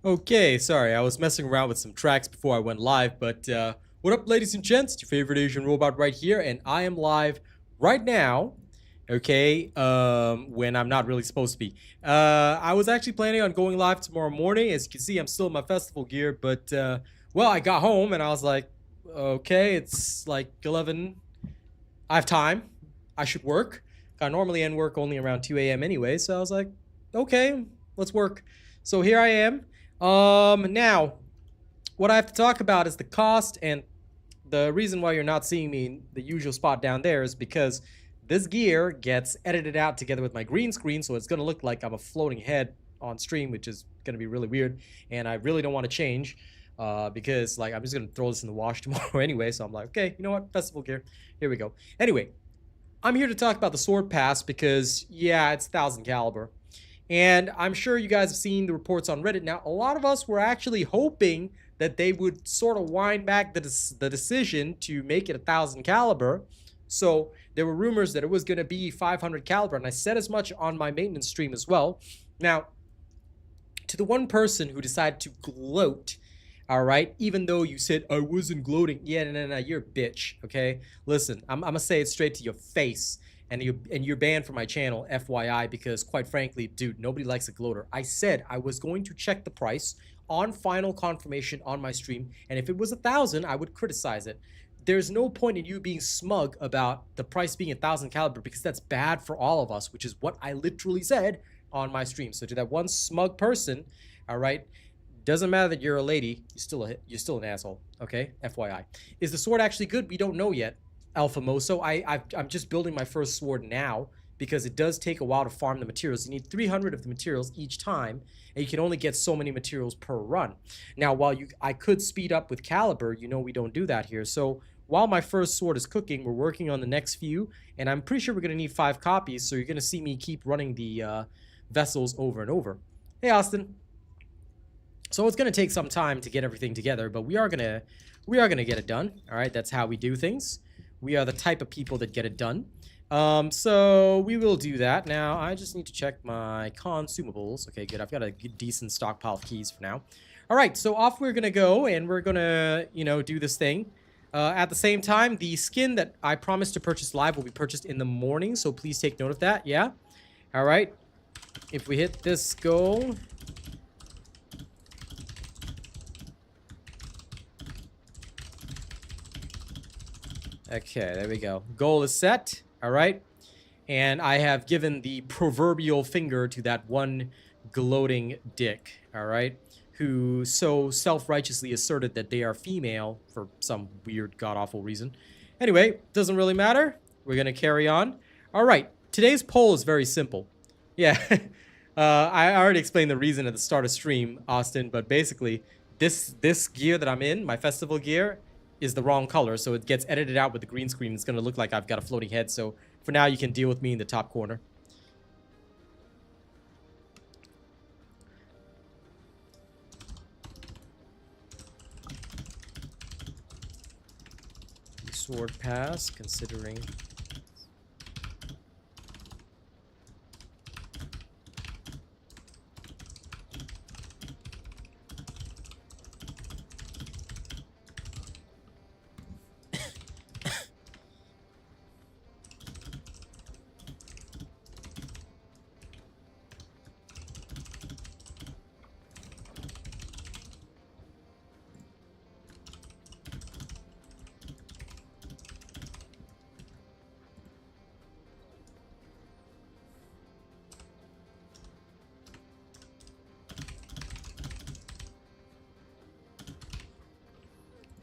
Okay, sorry, I was messing around with some tracks before I went live, but what up, ladies and gents? It's your favorite Asian robot right here, and I am live right now. Okay, when I'm not really supposed to be. I was actually planning on going live tomorrow morning. As you can see, I'm still in my festival gear, but well, I got home and I was like, okay, it's like 11. I have time. I should work. I normally end work only around 2 a.m. anyway, so I was like, okay, let's work. So here I am. Now, what I have to talk about is the cost, and the reason why you're not seeing me in the usual spot down there is because this gear gets edited out together with my green screen, so it's going to look like I'm a floating head on stream, which is going to be really weird, and I really don't want to change. Because like I'm just gonna throw this in the wash tomorrow anyway, so I'm like, okay, you know what, festival gear, here we go. Anyway, I'm here to talk about the sword pass because yeah, it's 1,000 caliber, and I'm sure you guys have seen the reports on Reddit. Now, a lot of us were actually hoping that they would sort of wind back the decision to make it 1,000 caliber. So there were rumors that it was going to be 500 caliber, and I said as much on my maintenance stream as well. Now, to the one person who decided to gloat, all right, even though you said I wasn't gloating, yeah, no, you're a bitch. Okay, listen, I'm gonna say it straight to your face, and you're banned from my channel, FYI, because quite frankly, dude, nobody likes a gloater. I said I was going to check the price on final confirmation on my stream, and if it was 1,000, I would criticize it. There's no point in you being smug about the price being 1,000 caliber, because that's bad for all of us, which is what I literally said on my stream. So to that one smug person, all right, doesn't matter that you're a lady, you're still an asshole. Okay, FYI. Is the sword actually good? We don't know yet, Alpha Moso. I'm just building my first sword now because it does take a while to farm the materials. You need 300 of the materials each time, and you can only get so many materials per run. Now, while I could speed up with caliber, you know we don't do that here. So while my first sword is cooking, we're working on the next few, and I'm pretty sure we're going to need 5 copies, so you're going to see me keep running the vessels over and over. Hey, Austin. So it's going to take some time to get everything together, but we are going to get it done. All right, that's how we do things. We are the type of people that get it done. So we will do that. Now, I just need to check my consumables. Okay, good. I've got a decent stockpile of keys for now. All right, so off we're going to go, and we're going to, you know, do this thing. At the same time, the skin that I promised to purchase live will be purchased in the morning, so please take note of that, yeah? All right. If we hit this goal... Okay, there we go. Goal is set. All right. And I have given the proverbial finger to that one gloating dick. All right. Who so self-righteously asserted that they are female for some weird god-awful reason. Anyway, doesn't really matter. We're going to carry on. All right. Today's poll is very simple. Yeah. I already explained the reason at the start of stream, Austin, but basically this gear that I'm in, my festival gear, is the wrong color, so it gets edited out with the green screen. It's going to look like I've got a floating head, so for now you can deal with me in the top corner. Sword pass, considering...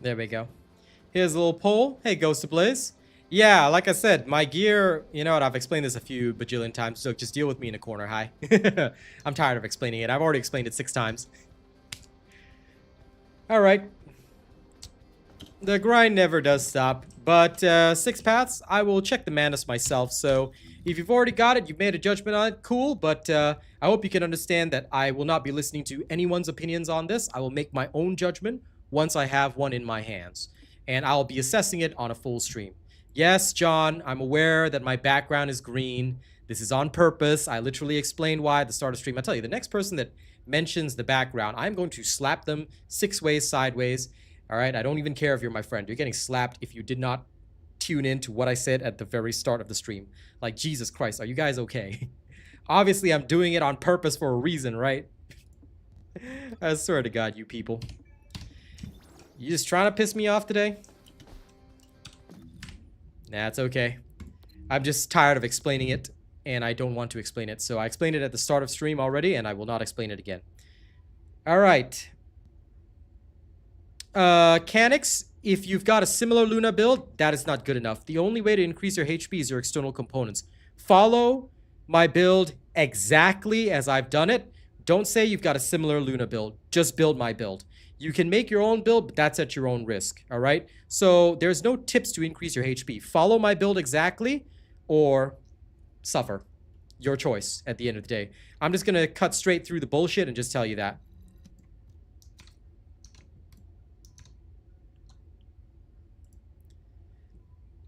There we go. Here's a little poll. Hey, Ghost of Blaze. Yeah, like I said, my gear, you know what, I've explained this a few bajillion times, so just deal with me in a corner, hi. I'm tired of explaining it. I've already explained it 6 times. Alright. The grind never does stop, but 6 paths, I will check the madness myself, so if you've already got it, you've made a judgment on it, cool, but I hope you can understand that I will not be listening to anyone's opinions on this. I will make my own judgment once I have one in my hands, and I'll be assessing it on a full stream. Yes, John, I'm aware that my background is green. This is on purpose. I literally explained why at the start of stream. I tell you, the next person that mentions the background, I'm going to slap them 6 ways sideways. All right, I don't even care if you're my friend. You're getting slapped if you did not tune in to what I said at the very start of the stream. Like, Jesus Christ, are you guys okay? Obviously, I'm doing it on purpose for a reason, right? I swear to God, you people. You just trying to piss me off today? Nah, it's okay. I'm just tired of explaining it, and I don't want to explain it. So I explained it at the start of stream already, and I will not explain it again. All right. Canix, if you've got a similar Luna build, that is not good enough. The only way to increase your HP is your external components. Follow my build exactly as I've done it. Don't say you've got a similar Luna build. Just build my build. You can make your own build, but that's at your own risk, all right? So there's no tips to increase your HP. Follow my build exactly or suffer. Your choice at the end of the day. I'm just going to cut straight through the bullshit and just tell you that.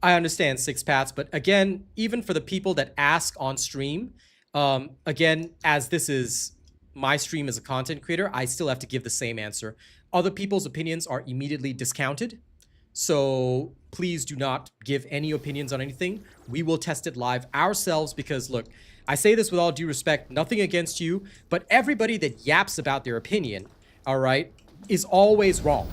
I understand 6 paths, but again, even for the people that ask on stream, again, as this is my stream as a content creator, I still have to give the same answer. Other people's opinions are immediately discounted. So please do not give any opinions on anything. We will test it live ourselves because, look, I say this with all due respect, nothing against you, but everybody that yaps about their opinion, all right, is always wrong.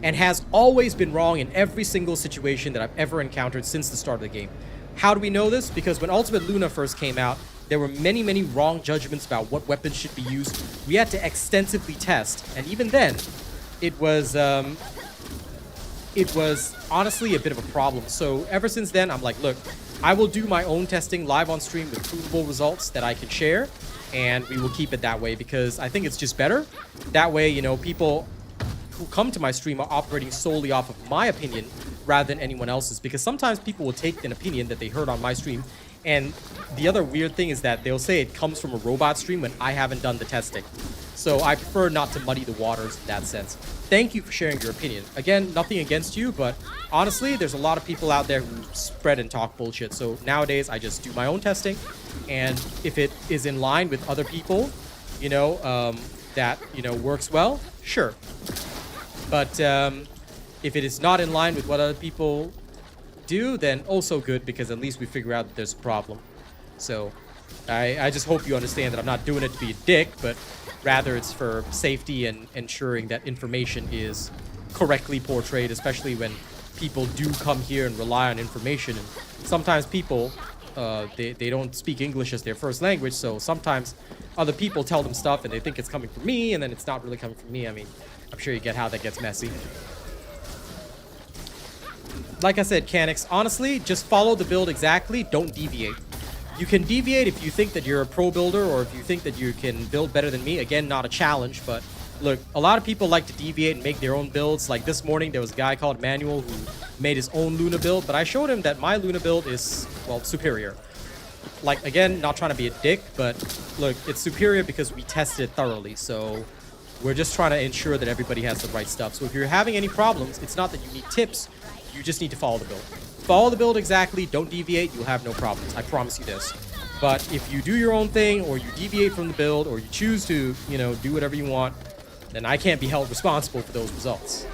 And has always been wrong in every single situation that I've ever encountered since the start of the game. How do we know this? Because when Ultimate Luna first came out, there were many, many wrong judgments about what weapons should be used. We had to extensively test, and even then, it was honestly a bit of a problem. So ever since then, I'm like, look, I will do my own testing live on stream with provable results that I can share, and we will keep it that way because I think it's just better. That way, you know, people who come to my stream are operating solely off of my opinion rather than anyone else's, because sometimes people will take an opinion that they heard on my stream, and the other weird thing is that they'll say it comes from a robot stream when I haven't done the testing. So I prefer not to muddy the waters in that sense. Thank you for sharing your opinion. Again, nothing against you, but honestly, there's a lot of people out there who spread and talk bullshit. So nowadays, I just do my own testing, and if it is in line with other people, you know, that, you know, works well, sure. But if it is not in line with what other people do, then also good, because at least we figure out that there's a problem. So I just hope you understand that I'm not doing it to be a dick, but rather it's for safety and ensuring that information is correctly portrayed, especially when people do come here and rely on information. And sometimes people, they don't speak English as their first language, so sometimes other people tell them stuff and they think it's coming from me, and then it's not really coming from me. I mean, I'm sure you get how that gets messy. Like I said, Canix, honestly, just follow the build exactly. Don't deviate. You can deviate if you think that you're a pro builder or if you think that you can build better than me. Again, not a challenge, but look, a lot of people like to deviate and make their own builds. Like this morning, there was a guy called Manuel who made his own Luna build, but I showed him that my Luna build is, well, superior. Like, again, not trying to be a dick, but look, it's superior because we tested it thoroughly, so we're just trying to ensure that everybody has the right stuff. So if you're having any problems, it's not that you need tips, you just need to follow the build. Follow the build exactly, don't deviate, you'll have no problems. I promise you this. But if you do your own thing, or you deviate from the build, or you choose to, you know, do whatever you want, then I can't be held responsible for those results.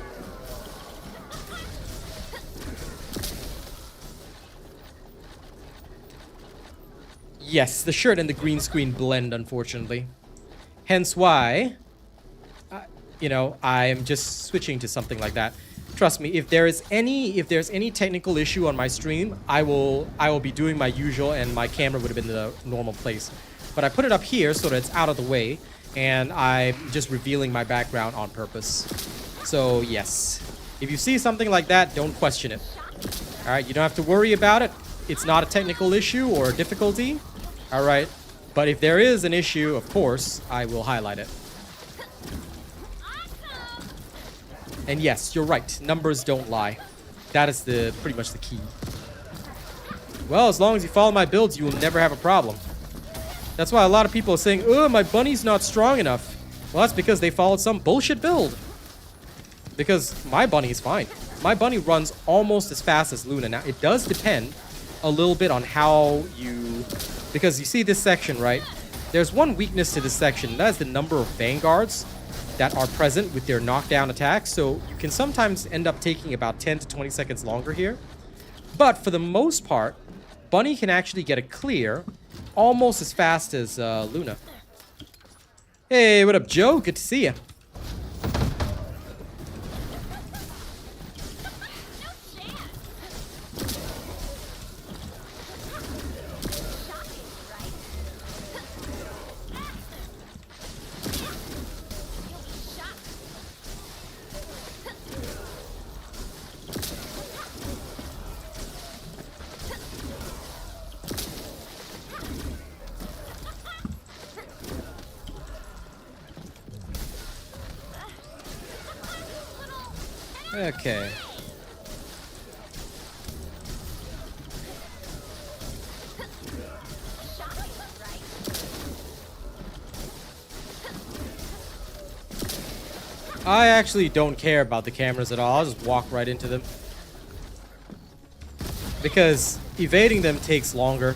Yes, the shirt and the green screen blend, unfortunately. Hence why, you know, I am just switching to something like that. Trust me, if there's any technical issue on my stream, I will be doing my usual, and my camera would have been in the normal place. But I put it up here so that it's out of the way, and I'm just revealing my background on purpose. So yes, if you see something like that, don't question it. All right, you don't have to worry about it. It's not a technical issue or a difficulty. All right, but if there is an issue, of course, I will highlight it. And yes, you're right. Numbers don't lie. That is pretty much the key. Well, as long as you follow my builds, you will never have a problem. That's why a lot of people are saying, "Oh, my bunny's not strong enough." Well, that's because they followed some bullshit build. Because my bunny is fine. My bunny runs almost as fast as Luna. Now, it does depend a little bit on how you Because you see this section, right? There's one weakness to this section, and that is the number of vanguards that are present with their knockdown attacks. So you can sometimes end up taking about 10 to 20 seconds longer here. But for the most part, Bunny can actually get a clear almost as fast as Luna. Hey, what up, Joe? Good to see you. Okay. I actually don't care about the cameras at all. I'll just walk right into them. Because evading them takes longer.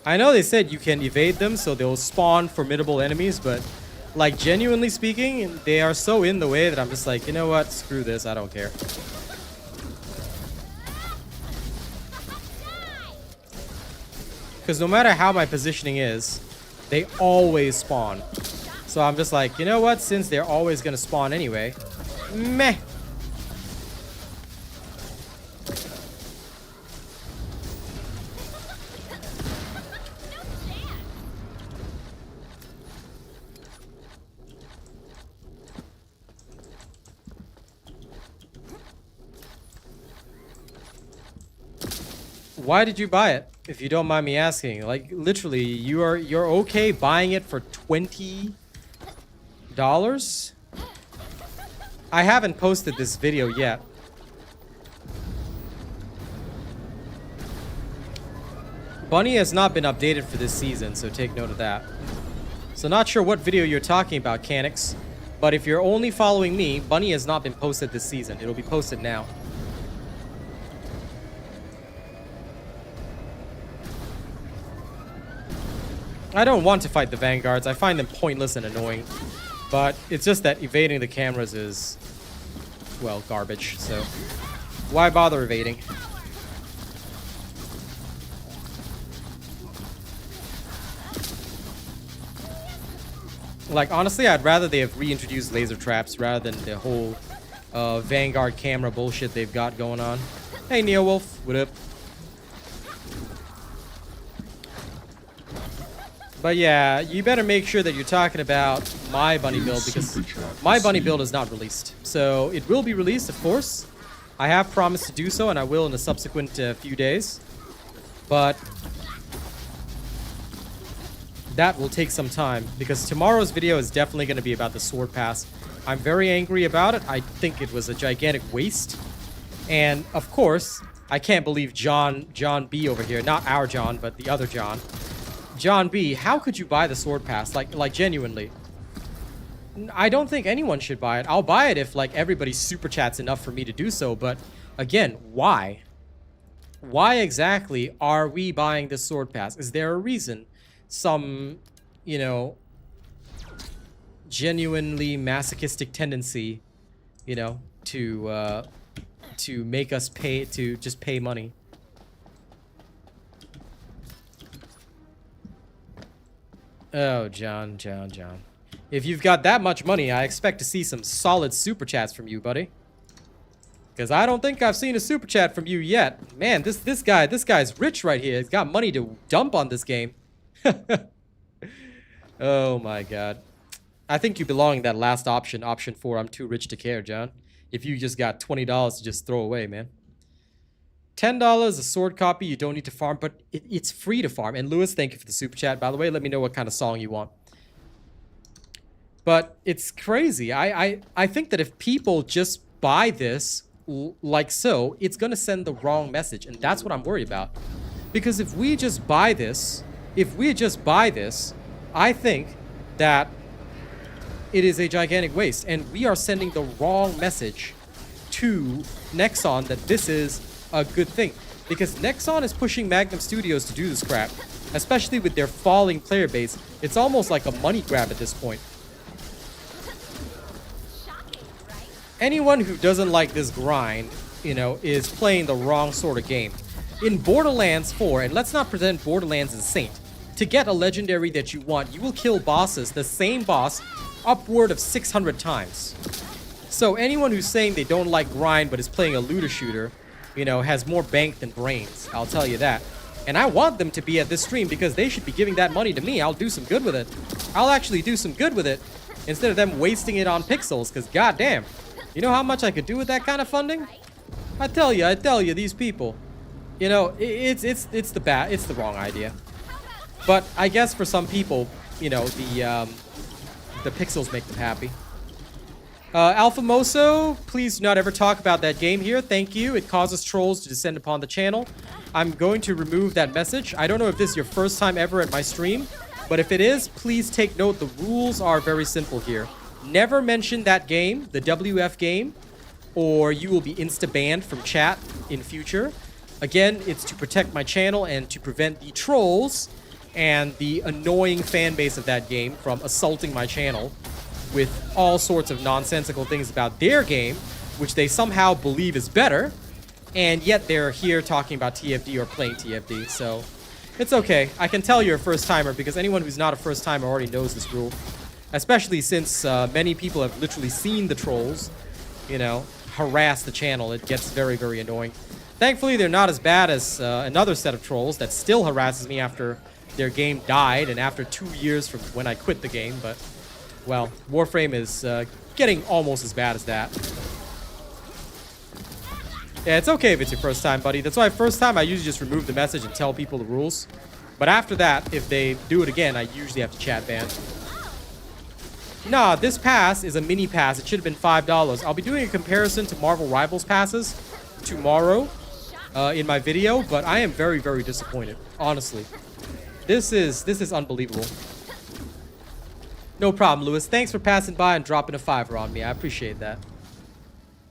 I know they said you can evade them, so they'll spawn formidable enemies, but like, genuinely speaking, they are so in the way that I'm just like, you know what? Screw this. I don't care. Because no matter how my positioning is, they always spawn. So I'm just like, you know what? Since they're always going to spawn anyway, meh. Why did you buy it? If you don't mind me asking. Like, literally, you're okay buying it for $20? I haven't posted this video yet. Bunny has not been updated for this season, so take note of that. So not sure what video you're talking about, Canix. But if you're only following me, Bunny has not been posted this season. It'll be posted now. I don't want to fight the vanguards. I find them pointless and annoying. But it's just that evading the cameras is, well, garbage. So why bother evading? Like, honestly, I'd rather they have reintroduced laser traps rather than the whole vanguard camera bullshit they've got going on. Hey, Neo Wolf, what up? But yeah, you better make sure that you're talking about my bunny build, because my bunny build is not released. So it will be released, of course. I have promised to do so, and I will in the subsequent few days. But that will take some time, because tomorrow's video is definitely going to be about the sword pass. I'm very angry about it. I think it was a gigantic waste. And of course, I can't believe John B over here, not our John, but the other John. John B, how could you buy the sword pass? Like genuinely. I don't think anyone should buy it. I'll buy it if like everybody super chats enough for me to do so, but again, why? Why exactly are we buying this sword pass? Is there a reason? Some, you know, genuinely masochistic tendency, you know, to make us pay, to just pay money. Oh, John. If you've got that much money, I expect to see some solid super chats from you, buddy. Because I don't think I've seen a super chat from you yet. Man, this guy's rich right here. He's got money to dump on this game. Oh my god. I think you belong in that last option, option 4. I'm too rich to care, John. If you just got $20 to just throw away, man. $10 a sword copy, you don't need to farm, but it's free to farm. And Lewis, thank you for the super chat, by the way. Let me know what kind of song you want. But it's crazy. I think that if people just buy this like so, it's going to send the wrong message. And that's what I'm worried about. Because if we just buy this, I think that it is a gigantic waste. And we are sending the wrong message to Nexon that this is a good thing. because Nexon is pushing Magnum Studios to do this crap, especially with their falling player base. It's almost like a money grab at this point. Anyone who doesn't like this grind, you know, is playing the wrong sort of game. In Borderlands 4, and let's not present Borderlands as a saint, to get a legendary that you want, you will kill bosses, the same boss, upward of 600 times. So anyone who's saying they don't like grind but is playing a looter shooter, you know, has more bank than brains, I'll tell you that. And I want them to be at this stream because they should be giving that money to me. I'll do some good with it. I'll actually do some good with it instead of them wasting it on pixels, because goddamn, you know how much I could do with that kind of funding? I tell you, these people, you know, it's the wrong idea. But I guess for some people, you know, the pixels make them happy. Alpha Moso, please do not ever talk about that game here. Thank you. It causes trolls to descend upon the channel. I'm going to remove that message. I don't know if this is your first time ever at my stream, but if it is, please take note. The rules are very simple here. Never mention that game, the WF game, or you will be insta-banned from chat in future. Again, it's to protect my channel and to prevent the trolls and the annoying fan base of that game from assaulting my channel with all sorts of nonsensical things about their game, which they somehow believe is better, and yet they're here talking about TFD or playing TFD, so it's okay. I can tell you're a first-timer because anyone who's not a first-timer already knows this rule, especially since many people have literally seen the trolls, you know, harass the channel. It gets very, very annoying. Thankfully, they're not as bad as another set of trolls that still harasses me after their game died and after 2 years from when I quit the game, but well, Warframe is getting almost as bad as that. Yeah, it's okay if it's your first time, buddy. That's why first time I usually just remove the message and tell people the rules. But after that, if they do it again, I usually have to chat ban. Nah, this pass is a mini pass. It should have been $5. I'll be doing a comparison to Marvel Rivals passes tomorrow in my video, but I am very, very disappointed, honestly. This is unbelievable. No problem, Lewis. Thanks for passing by and dropping a $5 on me. I appreciate that.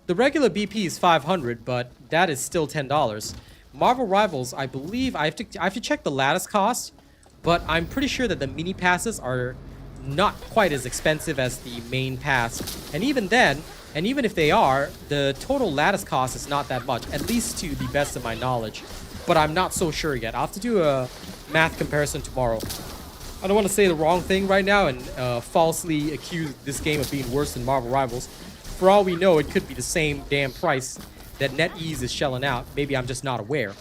The regular BP is $500, but that is still $10. Marvel Rivals, I believe I have to check the lattice cost, but I'm pretty sure that the mini passes are not quite as expensive as the main pass. And even then, and even if they are, the total lattice cost is not that much, at least to the best of my knowledge. But I'm not so sure yet. I'll have to do a math comparison tomorrow. I don't want to say the wrong thing right now and falsely accuse this game of being worse than Marvel Rivals. For all we know, it could be the same damn price that NetEase is shelling out. Maybe I'm just not aware.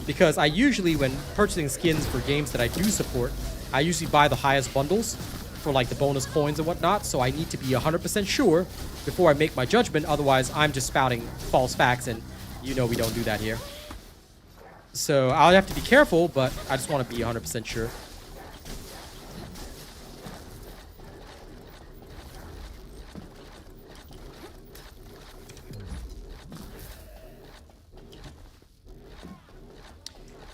Because I usually, when purchasing skins for games that I do support, I usually buy the highest bundles for like the bonus coins and whatnot. So I need to be 100% sure before I make my judgment. Otherwise, I'm just spouting false facts, and you know we don't do that here. So I'll have to be careful, but I just want to be 100% sure.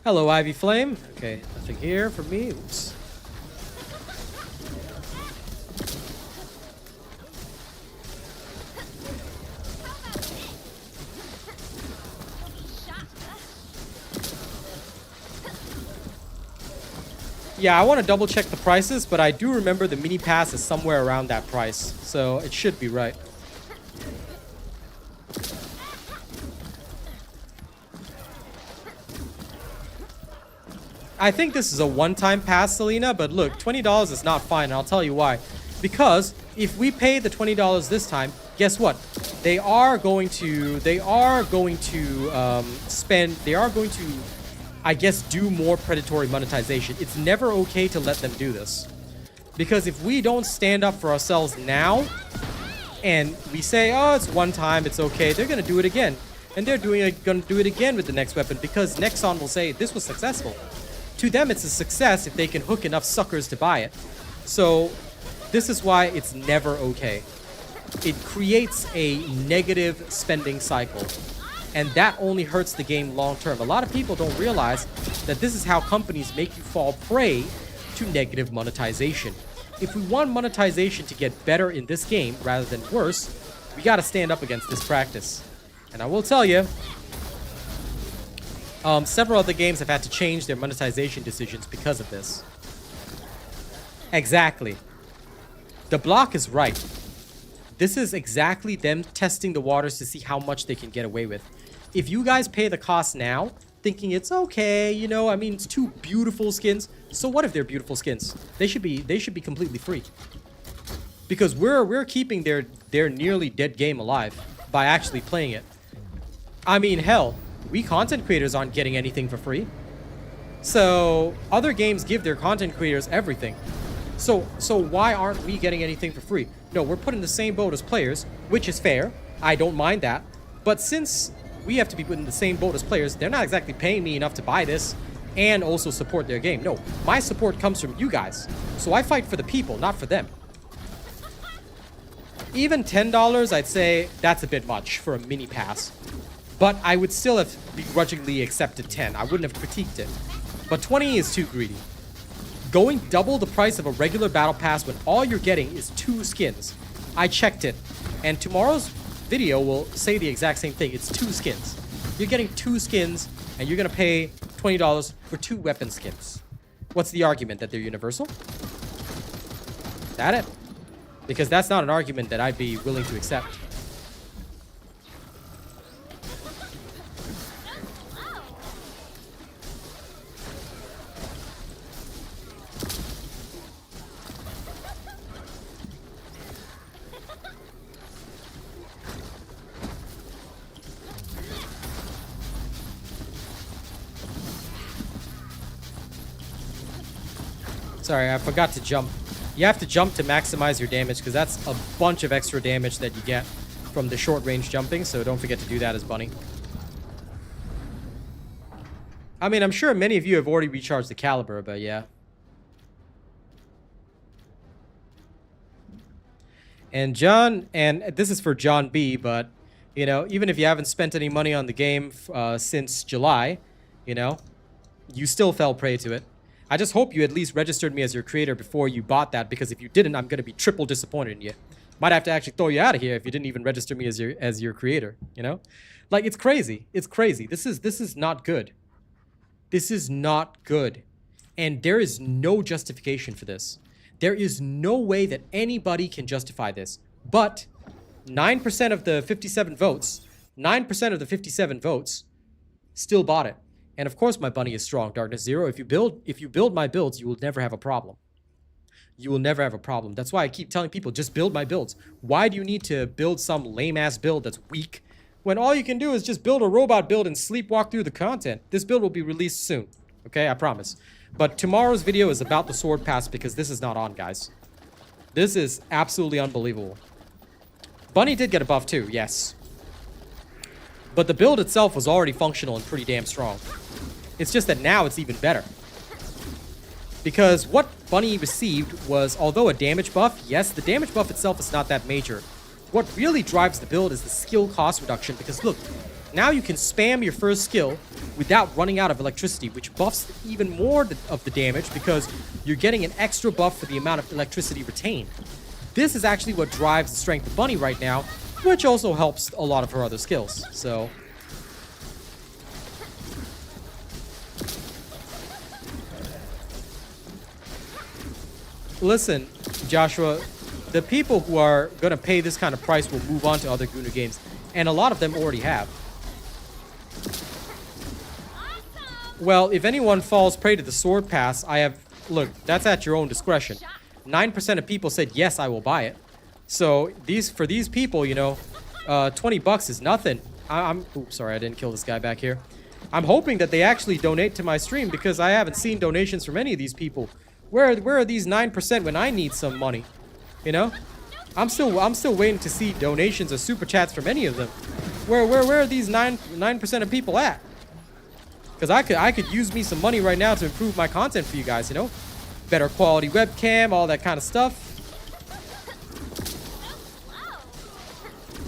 Hello, Ivy Flame. Okay, nothing here for me. Oops. Yeah, I want to double check the prices, but I do remember the mini pass is somewhere around that price, so it should be right. I think this is a one-time pass, Selena, but look, $20 is not fine, and I'll tell you why. Because if we pay the $20 this time, guess what? They are going to I guess, do more predatory monetization. It's never okay to let them do this. Because if we don't stand up for ourselves now, and we say, oh, it's one time, it's okay, they're going to do it again. And they're going to do it again with the next weapon, because Nexon will say, this was successful. To them, it's a success if they can hook enough suckers to buy it. So, this is why it's never okay. It creates a negative spending cycle. And that only hurts the game long term. A lot of people don't realize that this is how companies make you fall prey to negative monetization. If we want monetization to get better in this game rather than worse, we gotta stand up against this practice. And I will tell you, Several other games have had to change their monetization decisions because of this. Exactly. The block is right. This is exactly them testing the waters to see how much they can get away with. If you guys pay the cost now, thinking it's okay, you know, I mean, it's two beautiful skins. So what if they're beautiful skins? They should be completely free. Because we're keeping their nearly dead game alive by actually playing it. I mean, hell, we content creators aren't getting anything for free. So other games give their content creators everything. So why aren't we getting anything for free? No, we're put in the same boat as players, which is fair. I don't mind that. But since we have to be put in the same boat as players, they're not exactly paying me enough to buy this and also support their game. No, my support comes from you guys. So I fight for the people, not for them. Even $10, I'd say that's a bit much for a mini pass. But I would still have begrudgingly accepted 10. I wouldn't have critiqued it. But 20 is too greedy. Going double the price of a regular battle pass when all you're getting is 2 skins. I checked it. And tomorrow's video will say the exact same thing. It's 2 skins. You're getting 2 skins and you're going to pay $20 for 2 weapon skins. What's the argument? That they're universal? That it? Because that's not an argument that I'd be willing to accept. Sorry, I forgot to jump. You have to jump to maximize your damage because that's a bunch of extra damage that you get from the short range jumping, so don't forget to do that as Bunny. I mean, I'm sure many of you have already recharged the caliber, but yeah. And John, and this is for John B, but, you know, even if you haven't spent any money on the game since July, you know, you still fell prey to it. I just hope you at least registered me as your creator before you bought that, because if you didn't, I'm going to be triple disappointed in you. Might have to actually throw you out of here if you didn't even register me as your creator, you know? Like, it's crazy. It's crazy. This is not good. This is not good. And there is no justification for this. There is no way that anybody can justify this. But 9% of the 57 votes, 9% of the 57 votes still bought it. And of course my bunny is strong, Darkness Zero. If you build my builds, you will never have a problem. You will never have a problem. That's why I keep telling people, just build my builds. Why do you need to build some lame-ass build that's weak when all you can do is just build a robot build and sleepwalk through the content? This build will be released soon. Okay, I promise. But tomorrow's video is about the sword pass because this is not on, guys. This is absolutely unbelievable. Bunny did get a buff too, yes. But the build itself was already functional and pretty damn strong. It's just that now it's even better. Because what Bunny received was, although a damage buff, yes, the damage buff itself is not that major. What really drives the build is the skill cost reduction, because look, now you can spam your first skill without running out of electricity, which buffs even more of the damage because you're getting an extra buff for the amount of electricity retained. This is actually what drives the strength of Bunny right now, which also helps a lot of her other skills, so... Listen, Joshua, the people who are going to pay this kind of price will move on to other Gunnar games, and a lot of them already have. Well, if anyone falls prey to the sword pass, I have... Look, that's at your own discretion. 9% of people said, yes, I will buy it. So, for these people, you know, 20 bucks is nothing. Oops, sorry, I didn't kill this guy back here. I'm hoping that they actually donate to my stream because I haven't seen donations from any of these people. Where are these 9% when I need some money? You know? I'm still waiting to see donations or super chats from any of them. Where are these 9% of people at? Because I could use me some money right now to improve my content for you guys, you know? Better quality webcam, all that kind of stuff.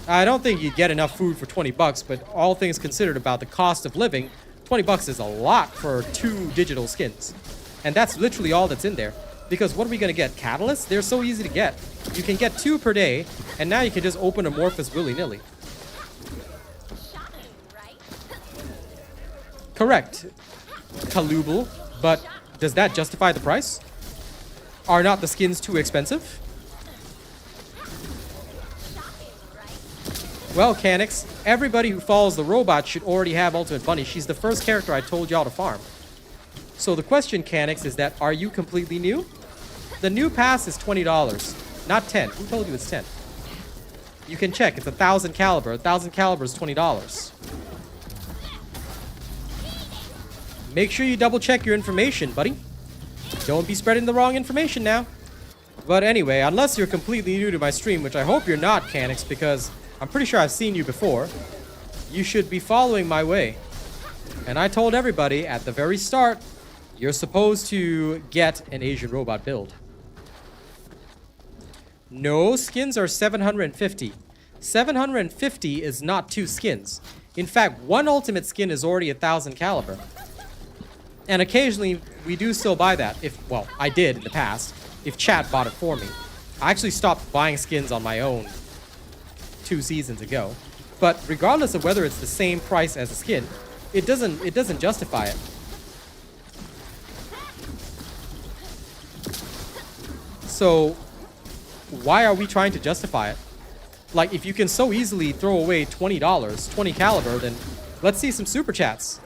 I don't think you'd get enough food for 20 bucks, but all things considered about the cost of living, 20 bucks is a lot for 2 digital skins. And that's literally all that's in there. Because what are we going to get? Catalysts? They're so easy to get. You can get 2 per day, and now you can just open Amorphous willy-nilly. Correct, Kalubal, but does that justify the price? Are not the skins too expensive? Well, Canix, everybody who follows the robot should already have Ultimate Bunny. She's the first character I told y'all to farm. So the question, Canix, is that are you completely new? The new pass is $20, not 10. Who told you it's 10? You can check. It's 1,000 caliber. 1,000 caliber is $20. Make sure you double check your information, buddy. Don't be spreading the wrong information now. But anyway, unless you're completely new to my stream, which I hope you're not, Canix, because I'm pretty sure I've seen you before, you should be following my way. And I told everybody at the very start, you're supposed to get an Asian robot build. No, skins are 750. 750 is not 2 skins. In fact, 1 ultimate skin is already 1,000 caliber. And occasionally, we do still buy that. Well, I did in the past. If chat bought it for me. I actually stopped buying skins on my own 2 seasons ago. But regardless of whether it's the same price as a skin, it doesn't justify it. So why are we trying to justify it? Like, if you can so easily throw away $20, 20 caliber, then let's see some super chats.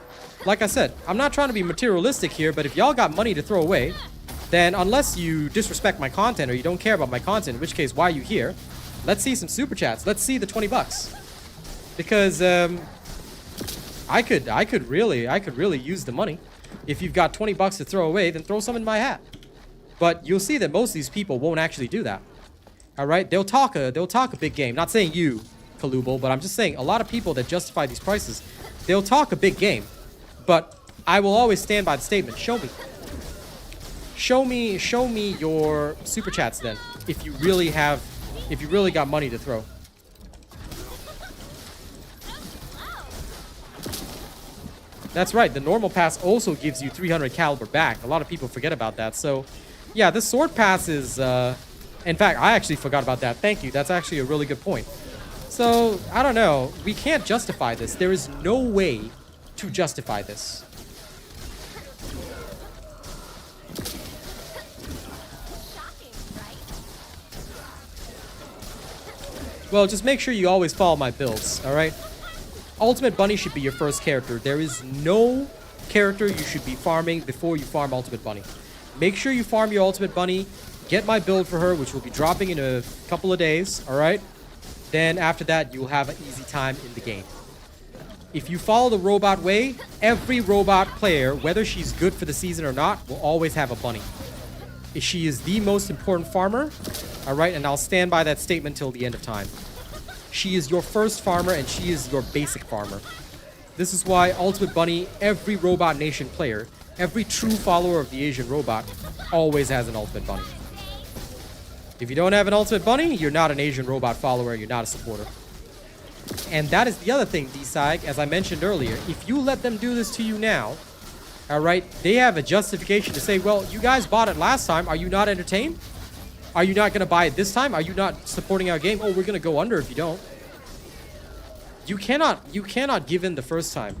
Like I said, I'm not trying to be materialistic here, but if y'all got money to throw away, then unless you disrespect my content or you don't care about my content, in which case, why are you here? Let's see some super chats. Let's see the 20 bucks. Because I could really use the money. If you've got 20 bucks to throw away, then throw some in my hat. But you'll see that most of these people won't actually do that. All right, they'll talk a big game. Not saying you, Kalubal, but I'm just saying a lot of people that justify these prices, they'll talk a big game. But I will always stand by the statement. Show me. Show me your super chats then. If you really got money to throw. That's right. The normal pass also gives you 300 caliber back. A lot of people forget about that. So, yeah, this sword pass is. In fact, I actually forgot about that. Thank you. That's actually a really good point. So, I don't know. We can't justify this. There is no way to justify this. Well, just make sure you always follow my builds, alright? Ultimate Bunny should be your first character. There is no character you should be farming before you farm Ultimate Bunny. Make sure you farm your Ultimate Bunny. Get my build for her, which will be dropping in a couple of days, alright? Then after that, you'll have an easy time in the game. If you follow the robot way, every robot player, whether she's good for the season or not, will always have a bunny. She is the most important farmer, alright? And I'll stand by that statement till the end of time. She is your first farmer and she is your basic farmer. This is why Ultimate Bunny, every Robot Nation player, every true follower of the Asian robot, always has an Ultimate Bunny. If you don't have an Ultimate Bunny, you're not an Asian robot follower, you're not a supporter. And that is the other thing, D-Sag, as I mentioned earlier. If you let them do this to you now, alright, they have a justification to say, well, you guys bought it last time, are you not entertained? Are you not going to buy it this time? Are you not supporting our game? Oh, we're going to go under if you don't. You cannot give in the first time.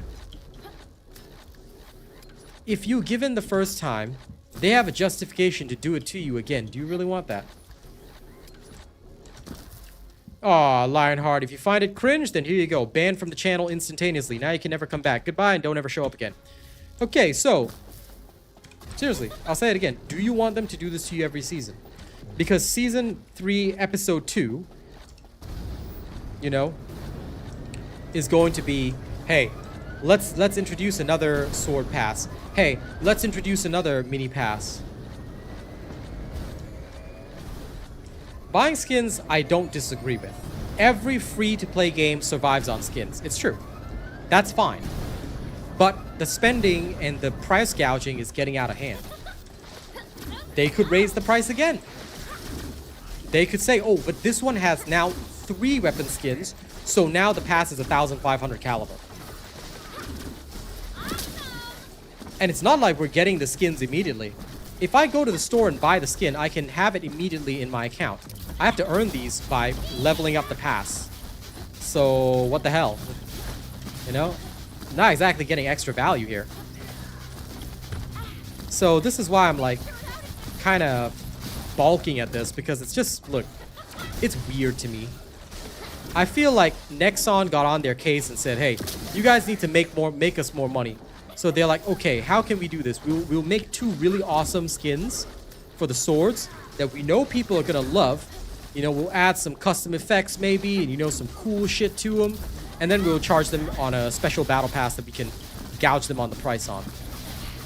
If you give in the first time, they have a justification to do it to you again. Do you really want that? Aw, Lionheart, if you find it cringe, then here you go. Banned from the channel instantaneously. Now you can never come back. Goodbye and don't ever show up again. Okay, so, seriously, I'll say it again. Do you want them to do this to you every season? Because Season 3, Episode 2, you know, is going to be, hey, let's introduce another sword pass. Hey, let's introduce another mini pass. Buying skins, I don't disagree with. Every free-to-play game survives on skins. It's true. That's fine. But the spending and the price gouging is getting out of hand. They could raise the price again. They could say, oh, but this one has now 3 weapon skins, so now the pass is 1,500 caliber. And it's not like we're getting the skins immediately. If I go to the store and buy the skin, I can have it immediately in my account. I have to earn these by leveling up the pass. So, what the hell? You know? not exactly getting extra value here. So this is why I'm like kind of balking at this, because it's just, look, it's weird to me. I feel like Nexon got on their case and said, hey, you guys need to make us more money. So they're like, okay, how can we do this? We'll make 2 really awesome skins for the swords that we know people are gonna love. You know, we'll add some custom effects maybe, and you know, some cool shit to them. And then we'll charge them on a special battle pass that we can gouge them on the price on.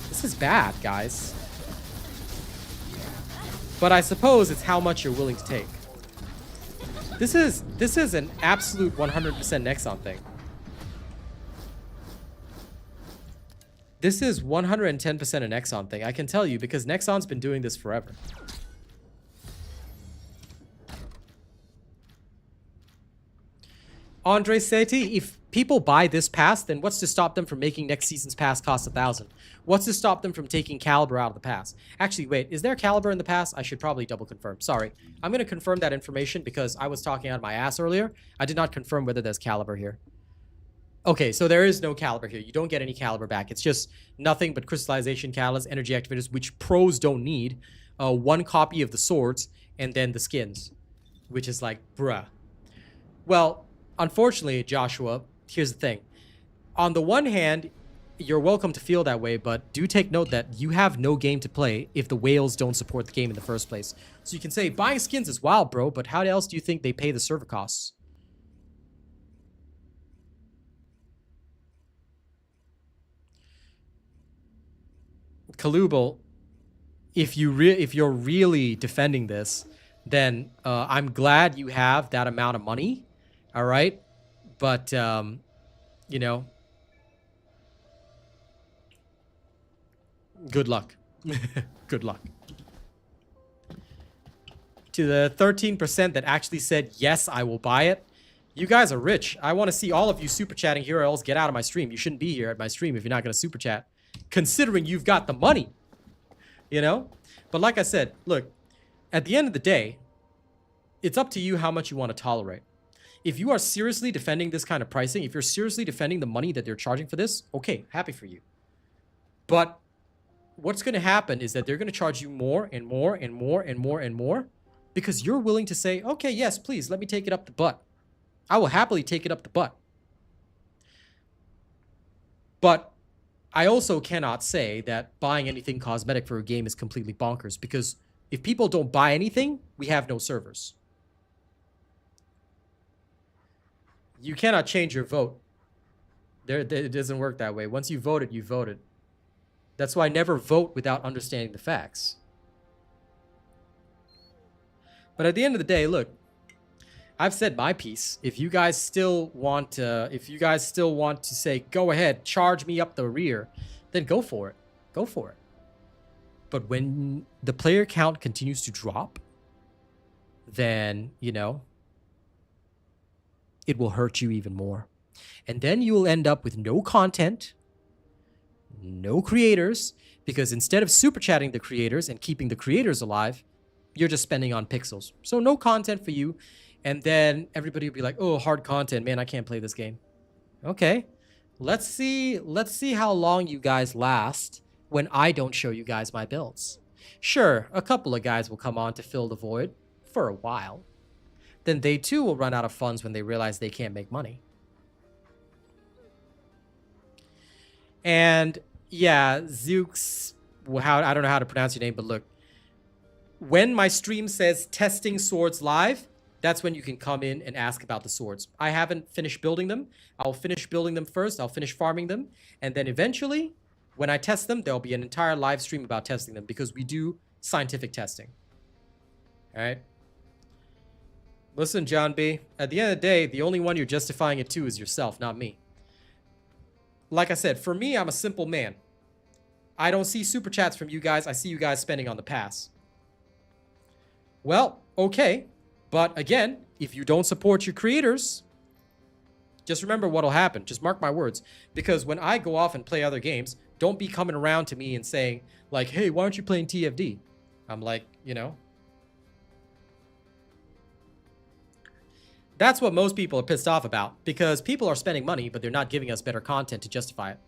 This is bad, guys. But I suppose it's how much you're willing to take. This is an absolute 100% Nexon thing. This is 110% a Nexon thing. I can tell you, because Nexon's been doing this forever. Andre Seti, if people buy this pass, then what's to stop them from making next season's pass cost 1,000? What's to stop them from taking Caliber out of the pass? Actually, wait, is there Caliber in the pass? I should probably double confirm. Sorry. I'm going to confirm that information because I was talking out of my ass earlier. I did not confirm whether there's Caliber here. Okay, so there is no Caliber here. You don't get any Caliber back. It's just nothing but crystallization catalysts, energy activators, which pros don't need. 1 copy of the swords, and then the skins, which is like, bruh. Well, unfortunately, Joshua, here's the thing. On the one hand, you're welcome to feel that way, but do take note that you have no game to play if the whales don't support the game in the first place. So you can say, buying skins is wild, bro, but how else do you think they pay the server costs? Kalubal, if you're really defending this, then I'm glad you have that amount of money, all right? But, you know, good luck. Good luck. To the 13% that actually said, yes, I will buy it, you guys are rich. I want to see all of you super chatting here, or else get out of my stream. You shouldn't be here at my stream if you're not going to super chat, considering you've got the money, you know? But like I said, look, at the end of the day, it's up to you how much you want to tolerate. If you are seriously defending this kind of pricing, if you're seriously defending the money that they're charging for this, okay, happy for you. But what's going to happen is that they're going to charge you more and more and more and more and more, because you're willing to say, okay, yes, please, let me take it up the butt. I will happily take it up the butt. But I also cannot say that buying anything cosmetic for a game is completely bonkers, because if people don't buy anything, we have no servers. You cannot change your vote. It doesn't work that way. Once you voted, you voted. That's why I never vote without understanding the facts. But at the end of the day, look, I've said my piece. If you guys still want to, say, go ahead, charge me up the rear, then go for it. Go for it. But when the player count continues to drop, then, you know, it will hurt you even more. And then you will end up with no content, no creators, because instead of super chatting the creators and keeping the creators alive, you're just spending on pixels. So no content for you. And then everybody will be like, oh, hard content, man, I can't play this game. Okay. Let's see how long you guys last when I don't show you guys my builds. Sure, a couple of guys will come on to fill the void for a while. Then they too will run out of funds when they realize they can't make money. And yeah, Zooks, I don't know how to pronounce your name, but look, when my stream says testing swords live, that's when you can come in and ask about the swords. I haven't finished building them. I'll finish building them first. I'll finish farming them. And then eventually, when I test them, there'll be an entire live stream about testing them, because we do scientific testing. All right? Listen, John B., at the end of the day, the only one you're justifying it to is yourself, not me. Like I said, for me, I'm a simple man. I don't see super chats from you guys. I see you guys spending on the pass. Well, okay. But again, if you don't support your creators, just remember what'll happen. Just mark my words. Because when I go off and play other games, don't be coming around to me and saying, like, hey, why aren't you playing TFD? I'm like, you know. That's what most people are pissed off about, because people are spending money, but they're not giving us better content to justify it.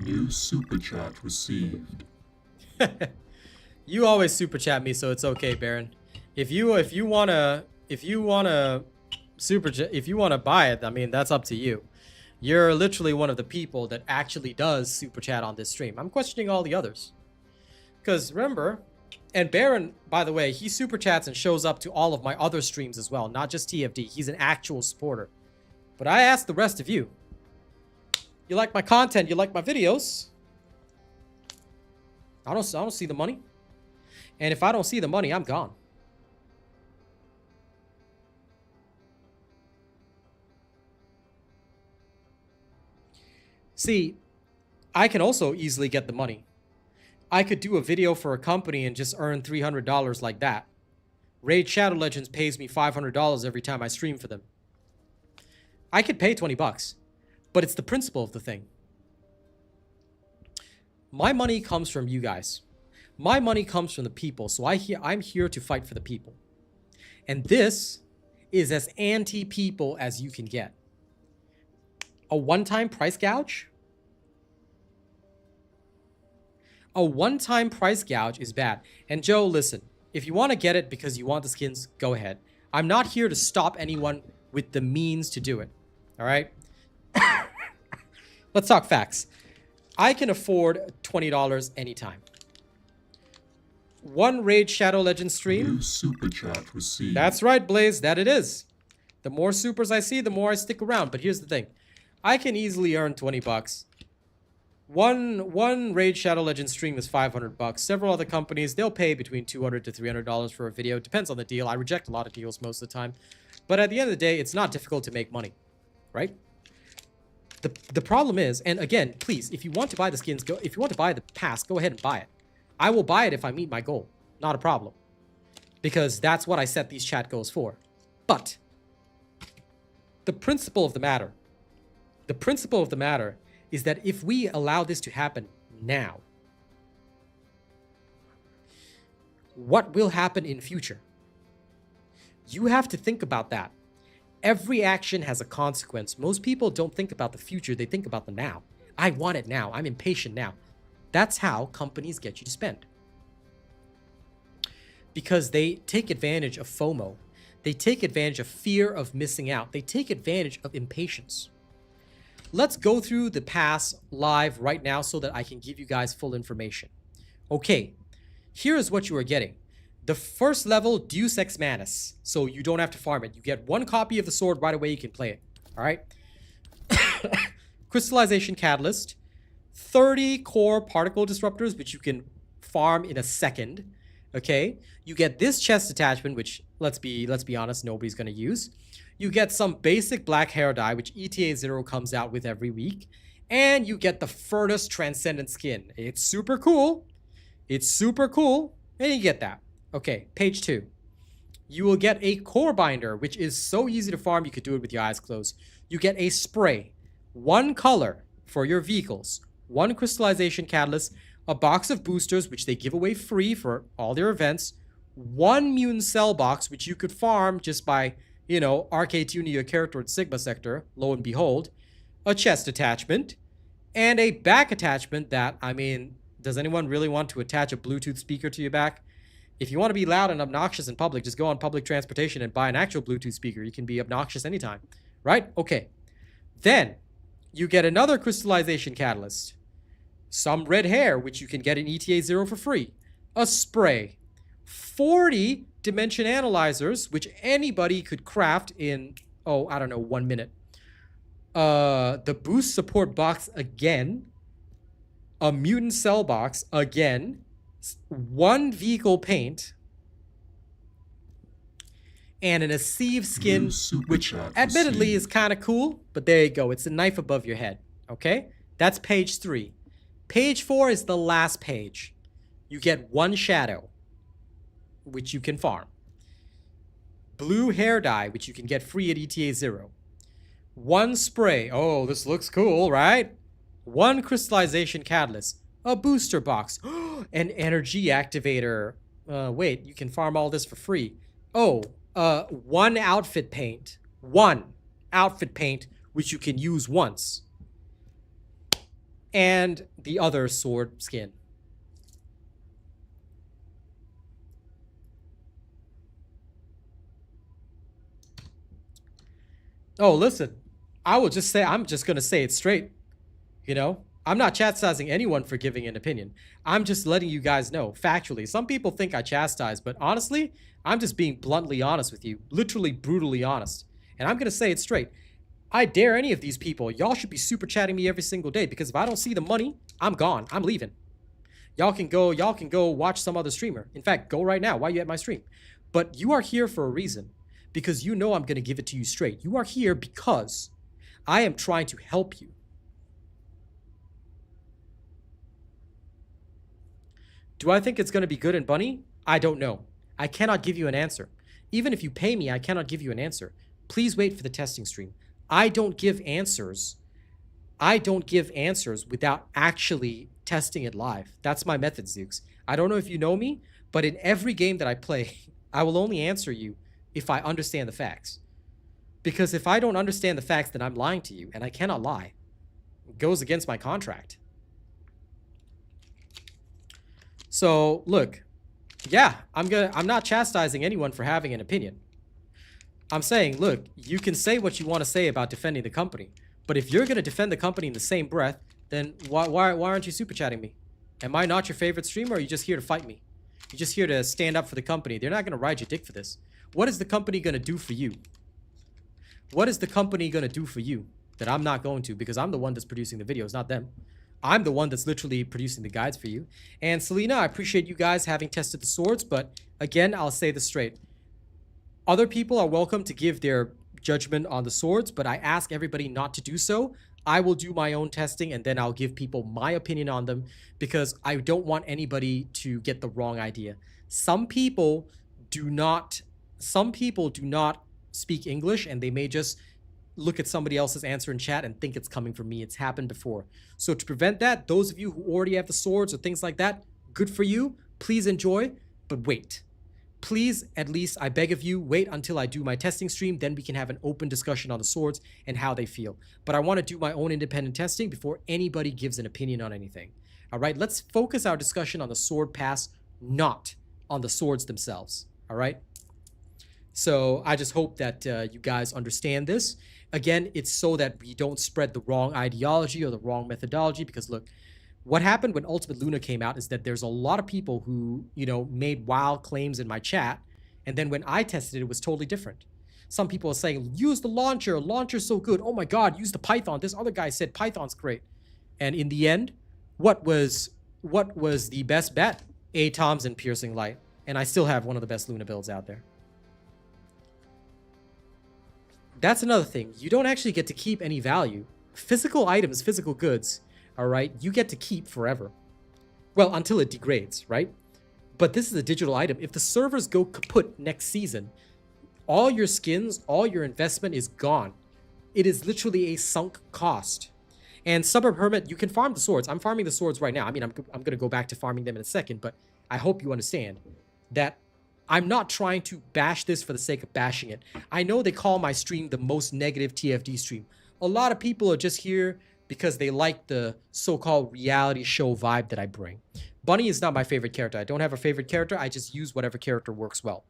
New super chat received. You always super chat me, so it's okay, Baron. If you wanna buy it, I mean, that's up to you. You're literally one of the people that actually does super chat on this stream. I'm questioning all the others. Because remember, and Baron, by the way, he super chats and shows up to all of my other streams as well, not just TFD. He's an actual supporter. But I ask the rest of you. You like my content, you like my videos. I don't see the money. And if I don't see the money, I'm gone. See, I can also easily get the money. I could do a video for a company and just earn $300 like that. Raid Shadow Legends pays me $500 every time I stream for them. I could pay 20 bucks, but it's the principle of the thing. My money comes from you guys. My money comes from the people, so I'm here to fight for the people. And this is as anti-people as you can get. A one-time price gouge? A one-time price gouge is bad. And Joe, listen, if you want to get it because you want the skins, go ahead. I'm not here to stop anyone with the means to do it. All right? Let's talk facts. I can afford $20 anytime. One Raid Shadow Legends stream. New super chat received. That's right, Blaze. That it is. The more supers I see, the more I stick around. But here's the thing. I can easily earn 20 bucks. One Raid Shadow Legends stream is 500 bucks. Several other companies, they'll pay between $200 to $300 for a video. It depends on the deal. I reject a lot of deals most of the time. But at the end of the day, it's not difficult to make money. Right? The problem is, and again, please, if you want to buy the skins, if you want to buy the pass, go ahead and buy it. I will buy it if I meet my goal. Not a problem. Because that's what I set these chat goals for. But the principle of the matter is that if we allow this to happen now, what will happen in future? You have to think about that. Every action has a consequence. Most people don't think about the future, they think about the now. I want it now, I'm impatient now. That's how companies get you to spend. Because they take advantage of FOMO. They take advantage of fear of missing out. They take advantage of impatience. Let's go through the pass live right now so that I can give you guys full information. Okay, here is what you are getting. The first level, Deus Ex Manus. So you don't have to farm it. You get one copy of the sword right away, you can play it. All right? Crystallization Catalyst. 30 core particle disruptors, which you can farm in a second. Okay? You get this chest attachment, which, let's be honest, nobody's going to use. You get some basic black hair dye, which ETA 0 comes out with every week. And you get the Furnace Transcendent skin. It's super cool. It's super cool. And you get that. Okay, page 2. You will get a core binder, which is so easy to farm, you could do it with your eyes closed. You get a spray. One color for your vehicles. One crystallization catalyst. A box of boosters, which they give away free for all their events. One mutant cell box, which you could farm just by, you know, arcade tuning your character at Sigma Sector. Lo and behold. A chest attachment. And a back attachment that, I mean, does anyone really want to attach a Bluetooth speaker to your back? If you want to be loud and obnoxious in public, just go on public transportation and buy an actual Bluetooth speaker. You can be obnoxious anytime, right? Okay. Then you get another crystallization catalyst. Some red hair, which you can get in ETA 0 for free. A spray. 40 dimension analyzers, which anybody could craft in, oh, I don't know, 1 minute. The boost support box again. A mutant cell box again. One vehicle paint. And an Asive skin, which admittedly is kind of cool, but there you go. It's a knife above your head, okay? That's page 3. Page 4 is the last page. You get one shadow, which you can farm. Blue hair dye, which you can get free at ETA 0. One spray. Oh, this looks cool, right? One crystallization catalyst. A booster box. An energy activator. Wait, you can farm all this for free. Oh, one outfit paint. One outfit paint, which you can use once. And the other sword skin. Oh, listen. I'm just going to say it straight. You know, I'm not chastising anyone for giving an opinion. I'm just letting you guys know factually. Some people think I chastise, but honestly, I'm just being bluntly honest with you, literally brutally honest. And I'm going to say it straight. I dare any of these people. Y'all should be super chatting me every single day, because if I don't see the money, I'm gone. I'm leaving. Y'all can go watch some other streamer. In fact, go right now while you at my stream. But you are here for a reason, because you know I'm going to give it to you straight. You are here because I am trying to help you. Do I think it's going to be good and bunny? I don't know. I cannot give you an answer. Even if you pay me, I cannot give you an answer. Please wait for the testing stream. I don't give answers. I don't give answers without actually testing it live. That's my method, Zooks. I don't know if you know me, but in every game that I play, I will only answer you if I understand the facts. Because if I don't understand the facts, then I'm lying to you, and I cannot lie. It goes against my contract. So, look, yeah, I'm not chastising anyone for having an opinion. I'm saying, look, you can say what you want to say about defending the company, but if you're going to defend the company in the same breath, then why aren't you super chatting me? Am I not your favorite streamer, or are you just here to fight me? You're just here to stand up for the company. They're not going to ride your dick for this. What is the company going to do for you? What is the company going to do for you that I'm not going to, because I'm the one that's producing the videos, not them. I'm the one that's literally producing the guides for you. And Selena, I appreciate you guys having tested the swords, but again, I'll say this straight. Other people are welcome to give their judgment on the swords, but I ask everybody not to do so. I will do my own testing, and then I'll give people my opinion on them, because I don't want anybody to get the wrong idea. Some people do not speak English, and they may just look at somebody else's answer in chat and think it's coming from me. It's happened before. So to prevent that, those of you who already have the swords or things like that, good for you. Please enjoy, but wait. Please, at least, I beg of you, wait until I do my testing stream. Then we can have an open discussion on the swords and how they feel. But I want to do my own independent testing before anybody gives an opinion on anything. All right, let's focus our discussion on the sword pass, not on the swords themselves. All right? So I just hope that you guys understand this. Again, it's so that we don't spread the wrong ideology or the wrong methodology, because look, what happened when Ultimate Luna came out is that there's a lot of people who, you know, made wild claims in my chat, and then when I tested it, it was totally different. Some people are saying, use the launcher, launcher's so good. Oh my God, use the Python. This other guy said Python's great. And in the end, what was the best bet? ATOMs and Piercing Light. And I still have one of the best Luna builds out there. That's another thing. You don't actually get to keep any value. Physical items, physical goods, all right, you get to keep forever. Well, until it degrades, right? But this is a digital item. If the servers go kaput next season, all your skins, all your investment is gone. It is literally a sunk cost. And Suburb Hermit, you can farm the swords. I'm farming the swords right now. I mean, I'm going to go back to farming them in a second, but I hope you understand that I'm not trying to bash this for the sake of bashing it. I know they call my stream the most negative TFD stream. A lot of people are just here because they like the so-called reality show vibe that I bring. Bunny is not my favorite character. I don't have a favorite character. I just use whatever character works well.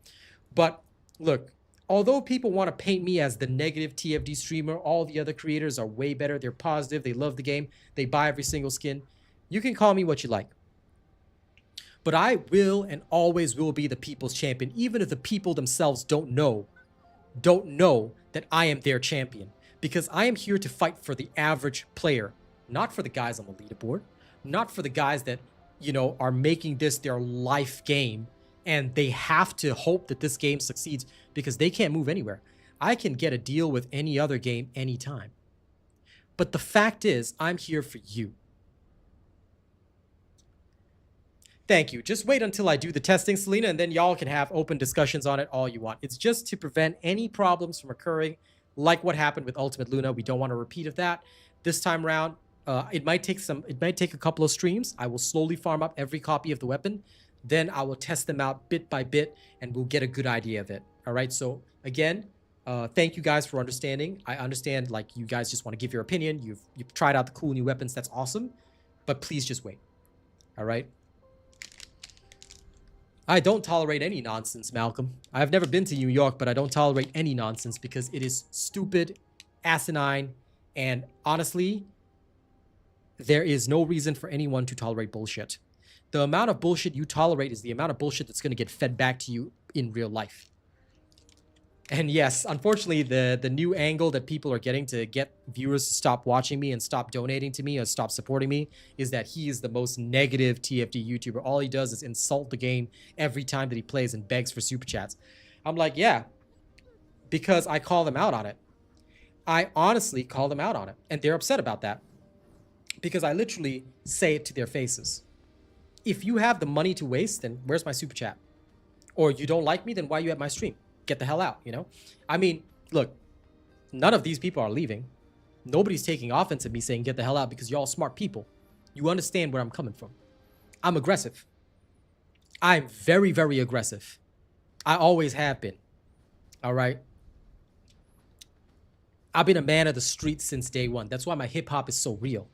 But look, although people want to paint me as the negative TFD streamer, all the other creators are way better. They're positive. They love the game. They buy every single skin. You can call me what you like. But I will and always will be the people's champion, even if the people themselves don't know that I am their champion. Because I am here to fight for the average player, not for the guys on the leaderboard, not for the guys that, you know, are making this their life game, and they have to hope that this game succeeds because they can't move anywhere. I can get a deal with any other game anytime. But the fact is, I'm here for you. Thank you. Just wait until I do the testing, Selena, and then y'all can have open discussions on it all you want. It's just to prevent any problems from occurring, like what happened with Ultimate Luna. We don't want a repeat of that. This time around, It might take a couple of streams. I will slowly farm up every copy of the weapon. Then I will test them out bit by bit, and we'll get a good idea of it. All right. So again, thank you guys for understanding. I understand, like, you guys just want to give your opinion. You've tried out the cool new weapons. That's awesome. But please just wait. All right. I don't tolerate any nonsense, Malcolm. I've never been to New York, but I don't tolerate any nonsense because it is stupid, asinine, and honestly, there is no reason for anyone to tolerate bullshit. The amount of bullshit you tolerate is the amount of bullshit that's going to get fed back to you in real life. And yes, unfortunately, the new angle that people are getting to get viewers to stop watching me and stop donating to me or stop supporting me is that he is the most negative TFD YouTuber. All he does is insult the game every time that he plays and begs for super chats. I'm like, yeah, because I call them out on it. I honestly call them out on it. And they're upset about that because I literally say it to their faces. If you have the money to waste, then where's my super chat? Or you don't like me, then why are you at my stream? Get the hell out, you know? I mean, look, none of these people are leaving. Nobody's taking offense at me saying get the hell out because you're all smart people. You understand where I'm coming from. I'm aggressive. I'm very, very aggressive. I always have been. All right? I've been a man of the streets since day one. That's why my hip-hop is so real.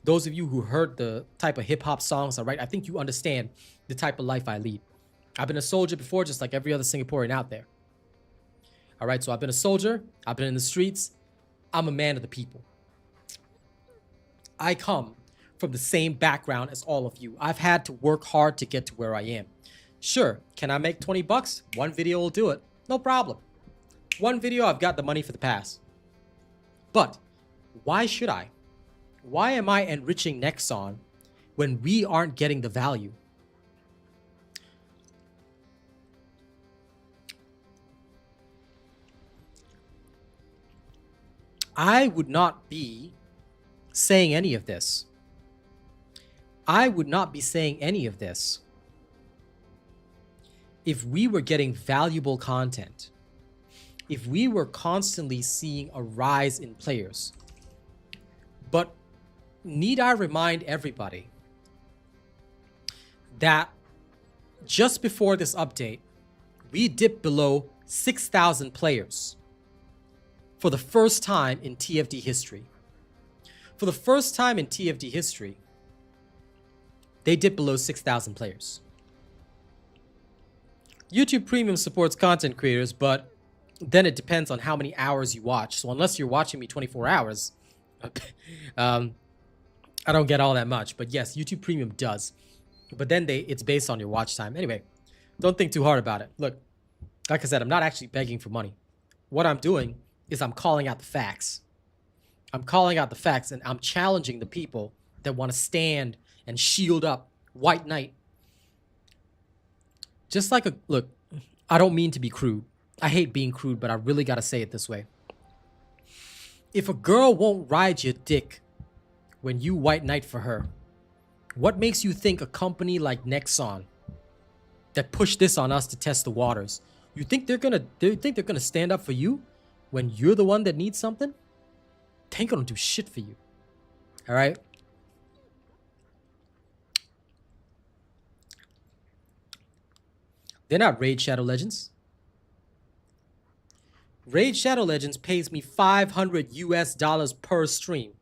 Those of you who heard the type of hip-hop songs I write, I think you understand the type of life I lead. I've been a soldier before, just like every other Singaporean out there. All right, so I've been a soldier. I've been in the streets. I'm a man of the people. I come from the same background as all of you. I've had to work hard to get to where I am. Sure, can I make 20 bucks? One video will do it. No problem. One video, I've got the money for the pass. But why should I? Why am I enriching Nexon when we aren't getting the value? I would not be saying any of this. I would not be saying any of this if we were getting valuable content, if we were constantly seeing a rise in players. But need I remind everybody that just before this update, we dipped below 6,000 players for the first time in TFD history. For the first time in TFD history, they dipped below 6,000 players. YouTube Premium supports content creators, but then it depends on how many hours you watch. So unless you're watching me 24 hours, I don't get all that much. But yes, YouTube Premium does. But then it's based on your watch time. Anyway, don't think too hard about it. Look, like I said, I'm not actually begging for money. What I'm doing is I'm calling out the facts. I'm calling out the facts, and I'm challenging the people that want to stand and shield up White Knight. Just like look, I don't mean to be crude. I hate being crude, but I really got to say it this way. If a girl won't ride your dick when you White Knight for her, what makes you think a company like Nexon that pushed this on us to test the waters, you think they're gonna stand up for you when you're the one that needs something? They ain't gonna do shit for you. All right? They're not Raid Shadow Legends. Raid Shadow Legends pays me $500 per stream.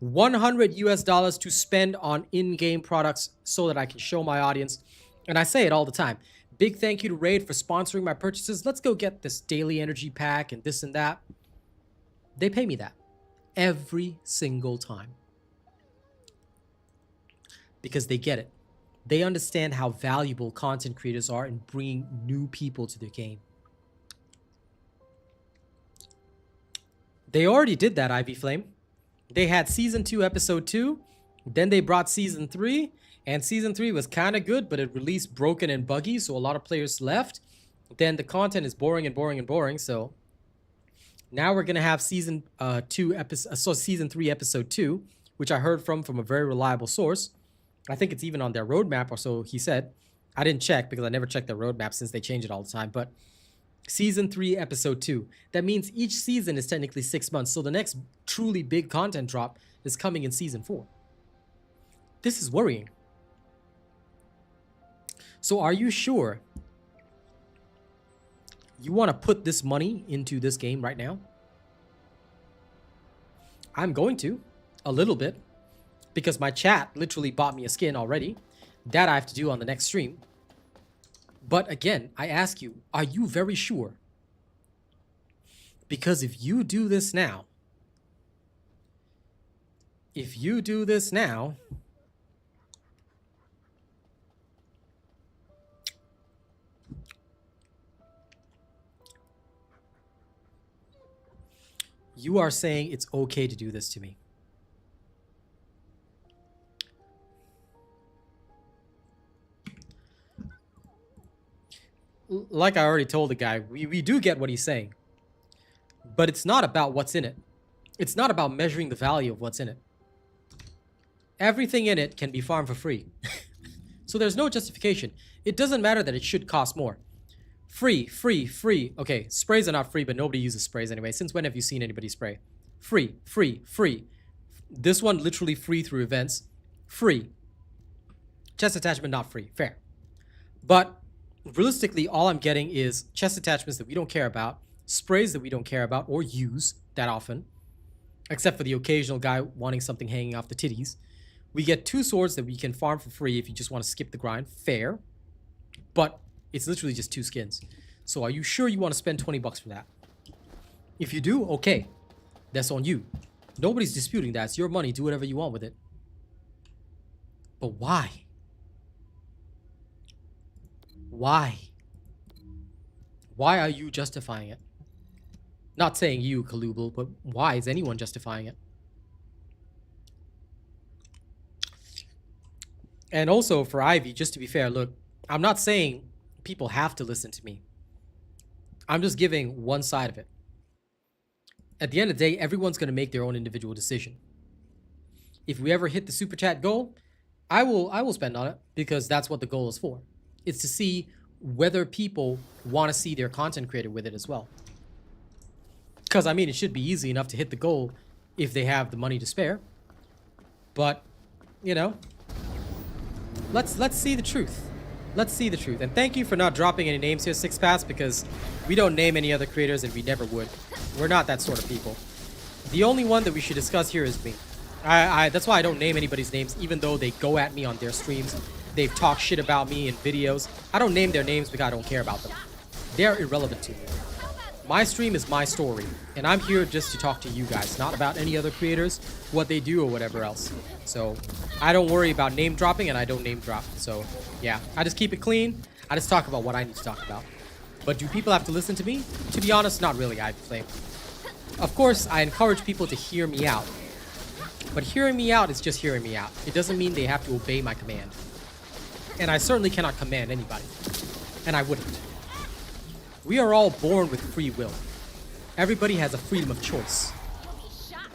$100 to spend on in-game products so that I can show my audience. And I say it all the time. Big thank you to Raid for sponsoring my purchases. Let's go get this daily energy pack and this and that. They pay me that every single time. Because they get it. They understand how valuable content creators are in bringing new people to their game. They already did that, Ivy Flame. They had Season 2, Episode 2. Then they brought Season 3. And Season 3 was kind of good, but it released broken and buggy, so a lot of players left. Then the content is boring and boring and boring, so... Now we're going to have Season 3, Episode 2, which I heard from a very reliable source. I think it's even on their roadmap, or so he said. I didn't check because I never checked their roadmap since they change it all the time. But Season 3, Episode 2. That means each season is technically 6 months. So the next truly big content drop is coming in Season 4. This is worrying. So are you sure you want to put this money into this game right now? I'm going to, a little bit, because my chat literally bought me a skin already. That I have to do on the next stream. But again, I ask you, are you very sure? Because if you do this now, you are saying it's okay to do this to me. Like I already told the guy, we do get what he's saying. But it's not about what's in it. It's not about measuring the value of what's in it. Everything in it can be farmed for free. So there's no justification. It doesn't matter that it should cost more. Free, free, free. Okay, sprays are not free, but nobody uses sprays anyway. Since when have you seen anybody spray? Free, free, free. This one literally free through events. Free. Chest attachment not free. Fair. But realistically, all I'm getting is chest attachments that we don't care about, sprays that we don't care about or use that often, except for the occasional guy wanting something hanging off the titties. We get 2 swords that we can farm for free if you just want to skip the grind. Fair. But it's literally just 2 skins. So are you sure you want to spend 20 bucks for that? If you do, okay. That's on you. Nobody's disputing that. It's your money. Do whatever you want with it. But why? Why? Why are you justifying it? Not saying you, Kalubal, but why is anyone justifying it? And also for Ivy, just to be fair, look, I'm not saying people have to listen to me. I'm just giving one side of it. At the end of the day, everyone's going to make their own individual decision. If we ever hit the super chat goal, I will spend on it because that's what the goal is for. It's to see whether people want to see their content created with it as well. Because, I mean, it should be easy enough to hit the goal if they have the money to spare. But, you know, let's see the truth. Let's see the truth. And thank you for not dropping any names here, Six Pass, because we don't name any other creators and we never would. We're not that sort of people. The only one that we should discuss here is me. That's why I don't name anybody's names, even though they go at me on their streams. They've talked shit about me in videos. I don't name their names because I don't care about them. They're irrelevant to me. My stream is my story, and I'm here just to talk to you guys, not about any other creators, what they do, or whatever else. So, I don't worry about name dropping, and I don't name drop. So, yeah, I just keep it clean. I just talk about what I need to talk about. But do people have to listen to me? To be honest, not really, I'd claim. Of course, I encourage people to hear me out. But hearing me out is just hearing me out. It doesn't mean they have to obey my command. And I certainly cannot command anybody. And I wouldn't. We are all born with free will. Everybody has a freedom of choice.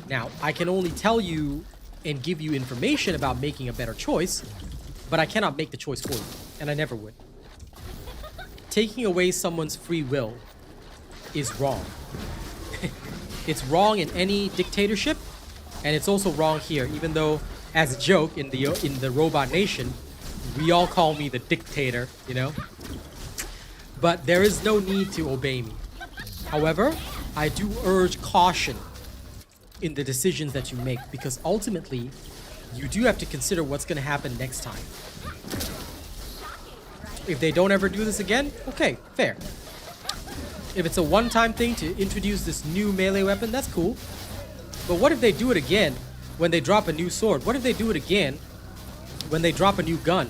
Now, I can only tell you and give you information about making a better choice, but I cannot make the choice for you, and I never would. Taking away someone's free will is wrong. It's wrong in any dictatorship, and it's also wrong here, even though, as a joke, in the Robot Nation, we all call me the dictator, you know? But there is no need to obey me. However, I do urge caution in the decisions that you make, because ultimately, you do have to consider what's going to happen next time. If they don't ever do this again, okay, fair. If it's a one-time thing to introduce this new melee weapon, that's cool. But what if they do it again when they drop a new sword? What if they do it again when they drop a new gun?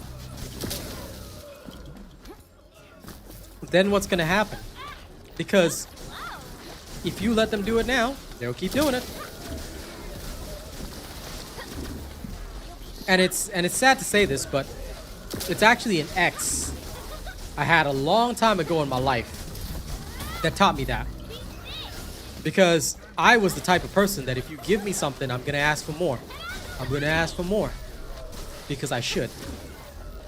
Then what's going to happen? Because if you let them do it now, they'll keep doing it. And it's sad to say this, but it's actually an ex I had a long time ago in my life that taught me that. Because I was the type of person that if you give me something, I'm going to ask for more. I'm going to ask for more. Because I should.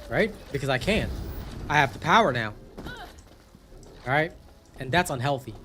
Right? Because I can. I have the power now. Alright? And that's unhealthy.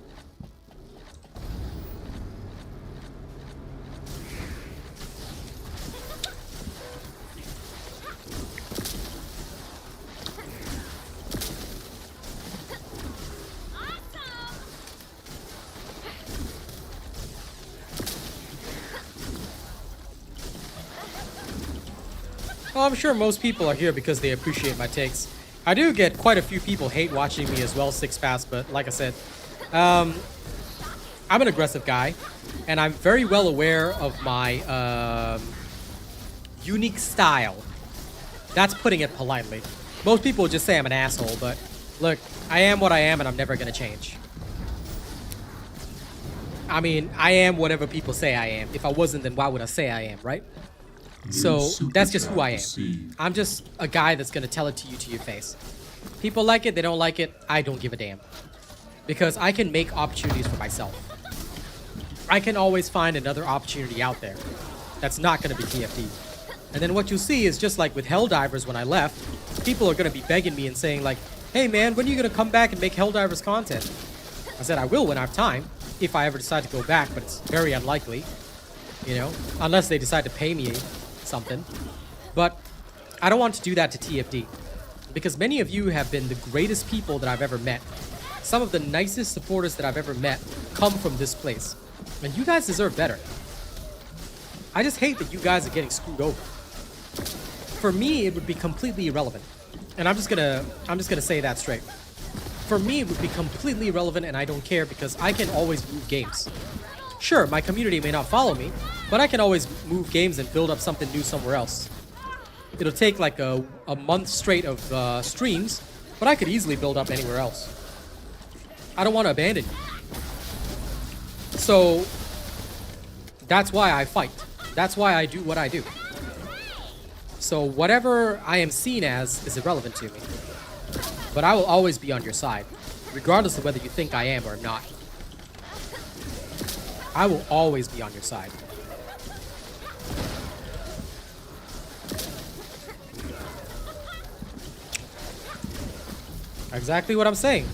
Well, I'm sure most people are here because they appreciate my takes. I do get quite a few people hate watching me as well, Six Pass, but like I said, I'm an aggressive guy, and I'm very well aware of my unique style. That's putting it politely. Most people just say I'm an asshole, but look, I am what I am, and I'm never gonna change. I mean, I am whatever people say I am. If I wasn't, then why would I say I am, right? So that's just who I am. I'm just a guy that's gonna tell it to you to your face. People like it, they don't like it, I don't give a damn. Because I can make opportunities for myself. I can always find another opportunity out there that's not gonna be TFT. And then what you'll see is just like with Helldivers when I left, people are gonna be begging me and saying like, hey man, when are you gonna come back and make Helldivers content? I said I will when I have time, if I ever decide to go back, but it's very unlikely, you know, unless they decide to pay me something. But I don't want to do that to TFD, because many of you have been the greatest people that I've ever met. Some of the nicest supporters that I've ever met come from this place, and you guys deserve better. I just hate that you guys are getting screwed over. For me, it would be completely irrelevant, and I'm just gonna say that straight. For me, it would be completely irrelevant, and I don't care because I can always move games. Sure, my community may not follow me, but I can always move games and build up something new somewhere else. It'll take like a month straight of streams, but I could easily build up anywhere else. I don't want to abandon you. So that's why I fight. That's why I do what I do. So whatever I am seen as is irrelevant to me. But I will always be on your side, regardless of whether you think I am or not. I will always be on your side. Exactly what I'm saying.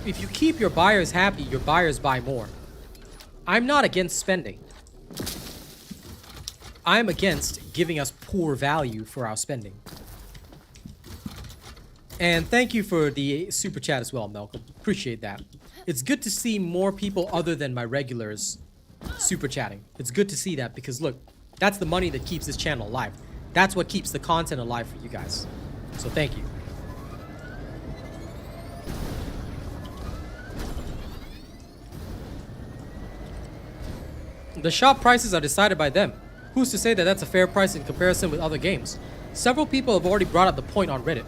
If you keep your buyers happy, your buyers buy more. I'm not against spending. I'm against giving us poor value for our spending. And thank you for the super chat as well, Malcolm. Appreciate that. It's good to see more people other than my regulars super chatting. It's good to see that because look, that's the money that keeps this channel alive. That's what keeps the content alive for you guys. So thank you. The shop prices are decided by them. Who's to say that that's a fair price in comparison with other games? Several people have already brought up the point on Reddit.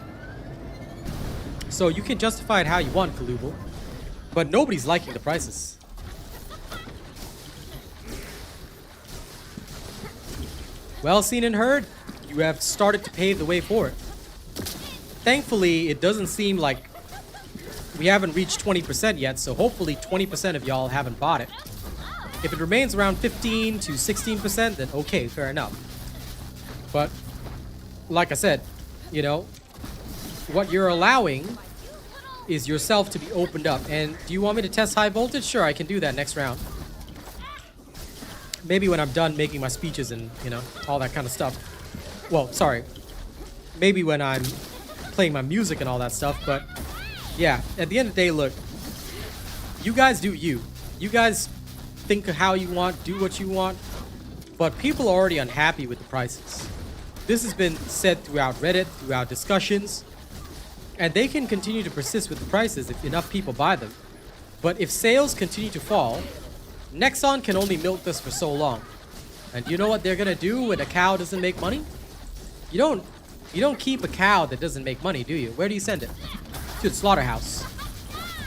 So you can justify it how you want, Kalubal. But nobody's liking the prices. Well seen and heard. You have started to pave the way for it. Thankfully, it doesn't seem like we haven't reached 20% yet, so hopefully 20% of y'all haven't bought it. If it remains around 15 to 16%, then okay, fair enough. But, like I said, you know, what you're allowing is yourself to be opened up. And do you want me to test high voltage? Sure, I can do that next round. Maybe when I'm done making my speeches and, you know, all that kind of stuff. Well, sorry. Maybe when I'm playing my music and all that stuff. But, yeah, at the end of the day, look. You guys do you. You guys think how you want, do what you want. But people are already unhappy with the prices. This has been said throughout Reddit, throughout discussions. And they can continue to persist with the prices if enough people buy them. But if sales continue to fall, Nexon can only milk this for so long. And you know what they're gonna do when a cow doesn't make money? You don't keep a cow that doesn't make money, do you? Where do you send it? To the slaughterhouse.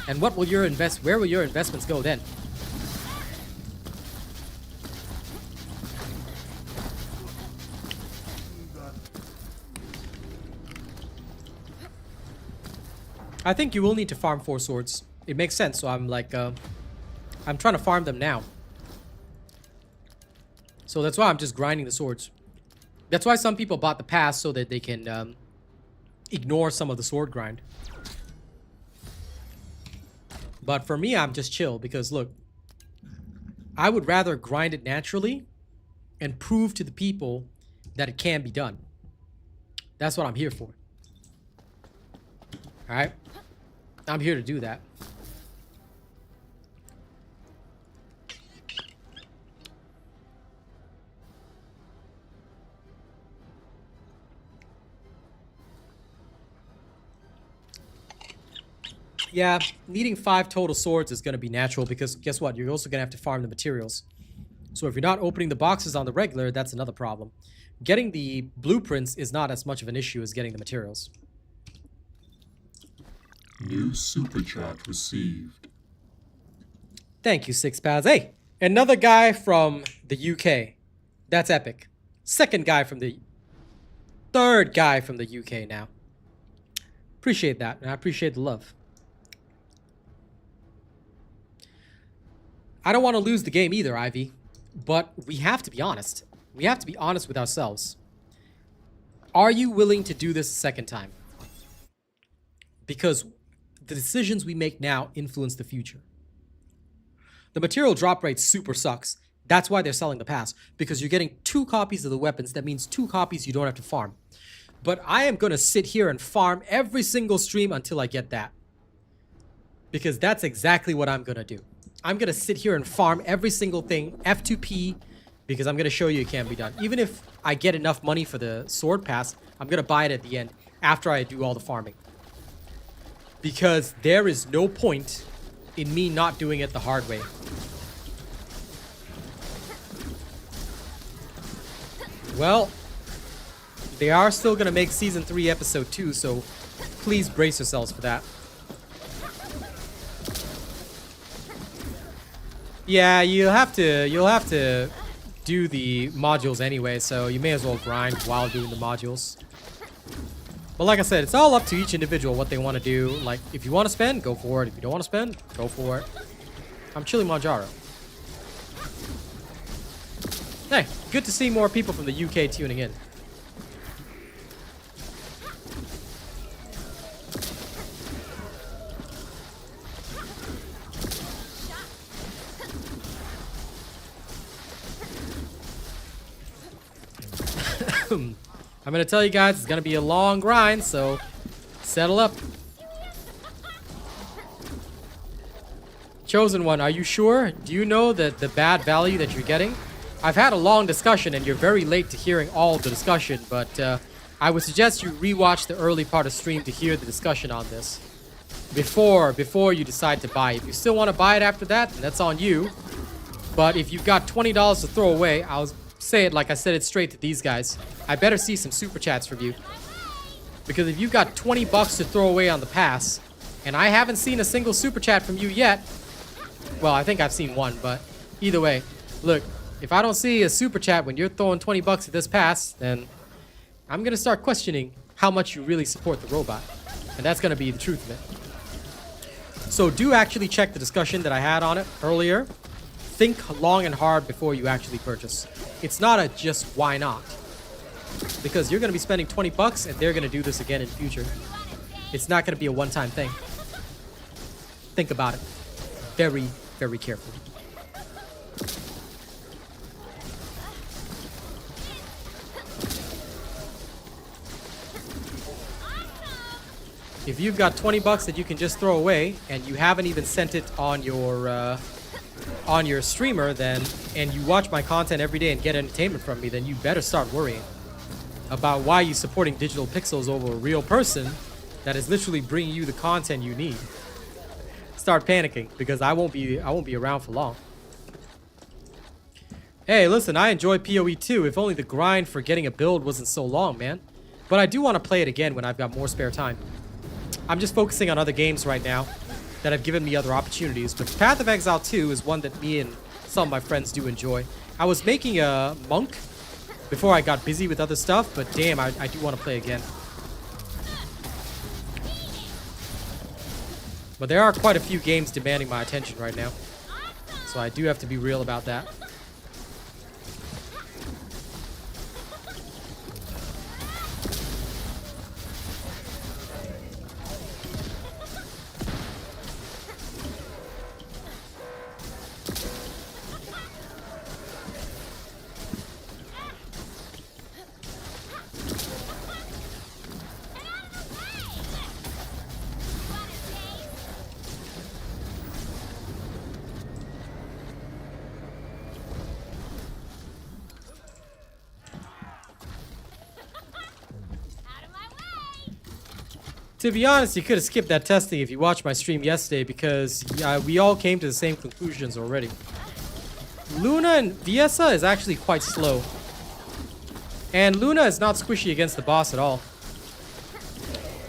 And what will your where will your investments go then? I think you will need to farm 4 swords. It makes sense, so I'm like, I'm trying to farm them now. So that's why I'm just grinding the swords. That's why some people bought the pass so that they can ignore some of the sword grind. But for me, I'm just chill because look, I would rather grind it naturally and prove to the people that it can be done. That's what I'm here for. All right? I'm here to do that. Yeah, needing 5 total swords is going to be natural because guess what? You're also going to have to farm the materials. So if you're not opening the boxes on the regular, that's another problem. Getting the blueprints is not as much of an issue as getting the materials. New super chat received. Thank you, 6 pads. Hey, another guy from the UK. That's epic. Third guy from the UK now. Appreciate that, and I appreciate the love. I don't want to lose the game either, Ivy, but we have to be honest. We have to be honest with ourselves. Are you willing to do this a second time? Because the decisions we make now influence the future. The material drop rate super sucks. That's why they're selling the pass, because you're getting 2 copies of the weapons. That means 2 copies you don't have to farm. But I am going to sit here and farm every single stream until I get that. Because that's exactly what I'm going to do. I'm going to sit here and farm every single thing, F2P, because I'm going to show you it can be done. Even if I get enough money for the sword pass, I'm going to buy it at the end after I do all the farming. Because there is no point in me not doing it the hard way. Well, they are still going to make Season 3 Episode 2, so please brace yourselves for that. Yeah, you'll have to do the modules anyway, so you may as well grind while doing the modules. But like I said, it's all up to each individual what they want to do. Like, if you want to spend, go for it. If you don't want to spend, go for it. I'm chilling Manjaro. Hey, good to see more people from the UK tuning in. I'm gonna tell you guys, it's gonna be a long grind, so settle up. Chosen One, are you sure? Do you know that the bad value that you're getting? I've had a long discussion, and you're very late to hearing all of the discussion, but I would suggest you rewatch the early part of stream to hear the discussion on this before you decide to buy. If you still want to buy it after that, then that's on you. But if you've got $20 to throw away, I'll say it like I said it straight to these guys. I better see some super chats from you. Because if you've got 20 bucks to throw away on the pass, and I haven't seen a single super chat from you yet, well, I think I've seen one, but either way, look, if I don't see a super chat when you're throwing 20 bucks at this pass, then I'm going to start questioning how much you really support the robot. And that's going to be the truth of it. So do actually check the discussion that I had on it earlier. Think long and hard before you actually purchase. It's not a just why not. Because you're going to be spending 20 bucks and they're going to do this again in future. It's not going to be a one-time thing. Think about it very, very carefully. If you've got 20 bucks that you can just throw away and you haven't even sent it on your streamer, then, and you watch my content every day and get entertainment from me, then you better start worrying about why you're supporting digital pixels over a real person that is literally bringing you the content you need. Start panicking, because I won't be around for long. Hey, listen, I enjoy PoE too. If only the grind for getting a build wasn't so long, man. But I do want to play it again when I've got more spare time. I'm just focusing on other games right now that have given me other opportunities. But Path of Exile 2 is one that me and some of my friends do enjoy. I was making a monk before I got busy with other stuff, but damn, I do want to play again. But there are quite a few games demanding my attention right now, so I do have to be real about that. To be honest, you could have skipped that testing if you watched my stream yesterday, because we all came to the same conclusions already. Luna and Viesa is actually quite slow. And Luna is not squishy against the boss at all.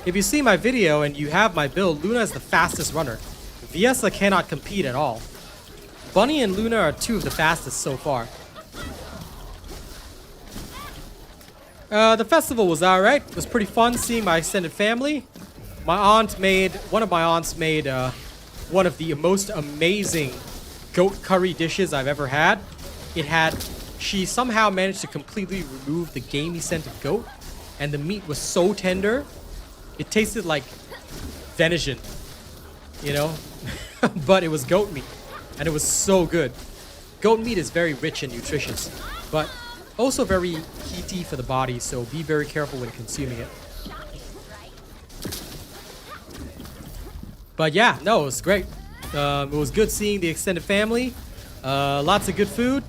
If you see my video and you have my build, Luna is the fastest runner. Viesa cannot compete at all. Bunny and Luna are two of the fastest so far. The festival was alright. It was pretty fun seeing my extended family. One of my aunts made one of the most amazing goat curry dishes I've ever had. She somehow managed to completely remove the gamey scent of goat, and the meat was so tender, it tasted like venison, you know? But it was goat meat, and it was so good. Goat meat is very rich and nutritious, but also very heaty for the body, so be very careful when consuming it. But yeah, no, it was great. It was good seeing the extended family. Lots of good food.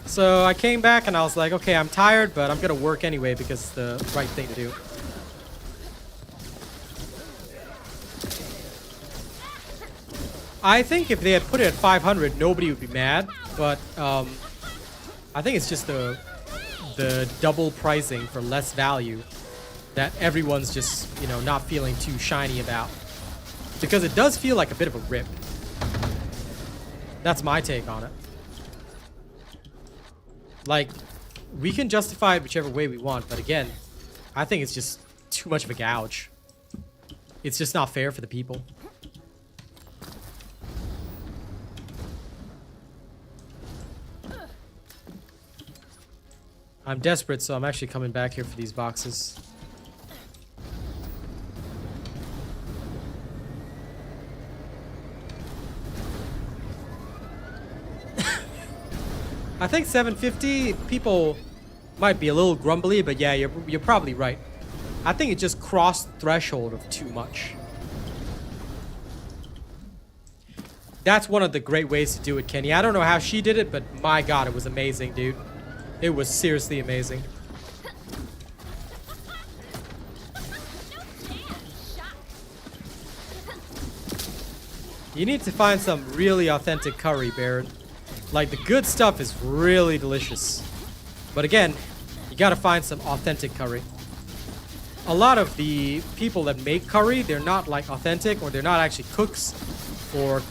So I came back and I was like, okay, I'm tired, but I'm gonna work anyway because it's the right thing to do. I think if they had put it at 500, nobody would be mad, but I think it's just the double pricing for less value that everyone's just, you know, not feeling too shiny about. Because it does feel like a bit of a rip. That's my take on it. Like, we can justify it whichever way we want, but again, I think it's just too much of a gouge. It's just not fair for the people. I'm desperate, so I'm actually coming back here for these boxes. I think 750, people might be a little grumbly, but yeah, you're probably right. I think it just crossed the threshold of too much. That's one of the great ways to do it, Kenny. I don't know how she did it, but my god, it was amazing, dude. It was seriously amazing. You need to find some really authentic curry, Baron. Like, the good stuff is really delicious. But again, you gotta find some authentic curry. A lot of the people that make curry, they're not like authentic, or they're not actually cooks or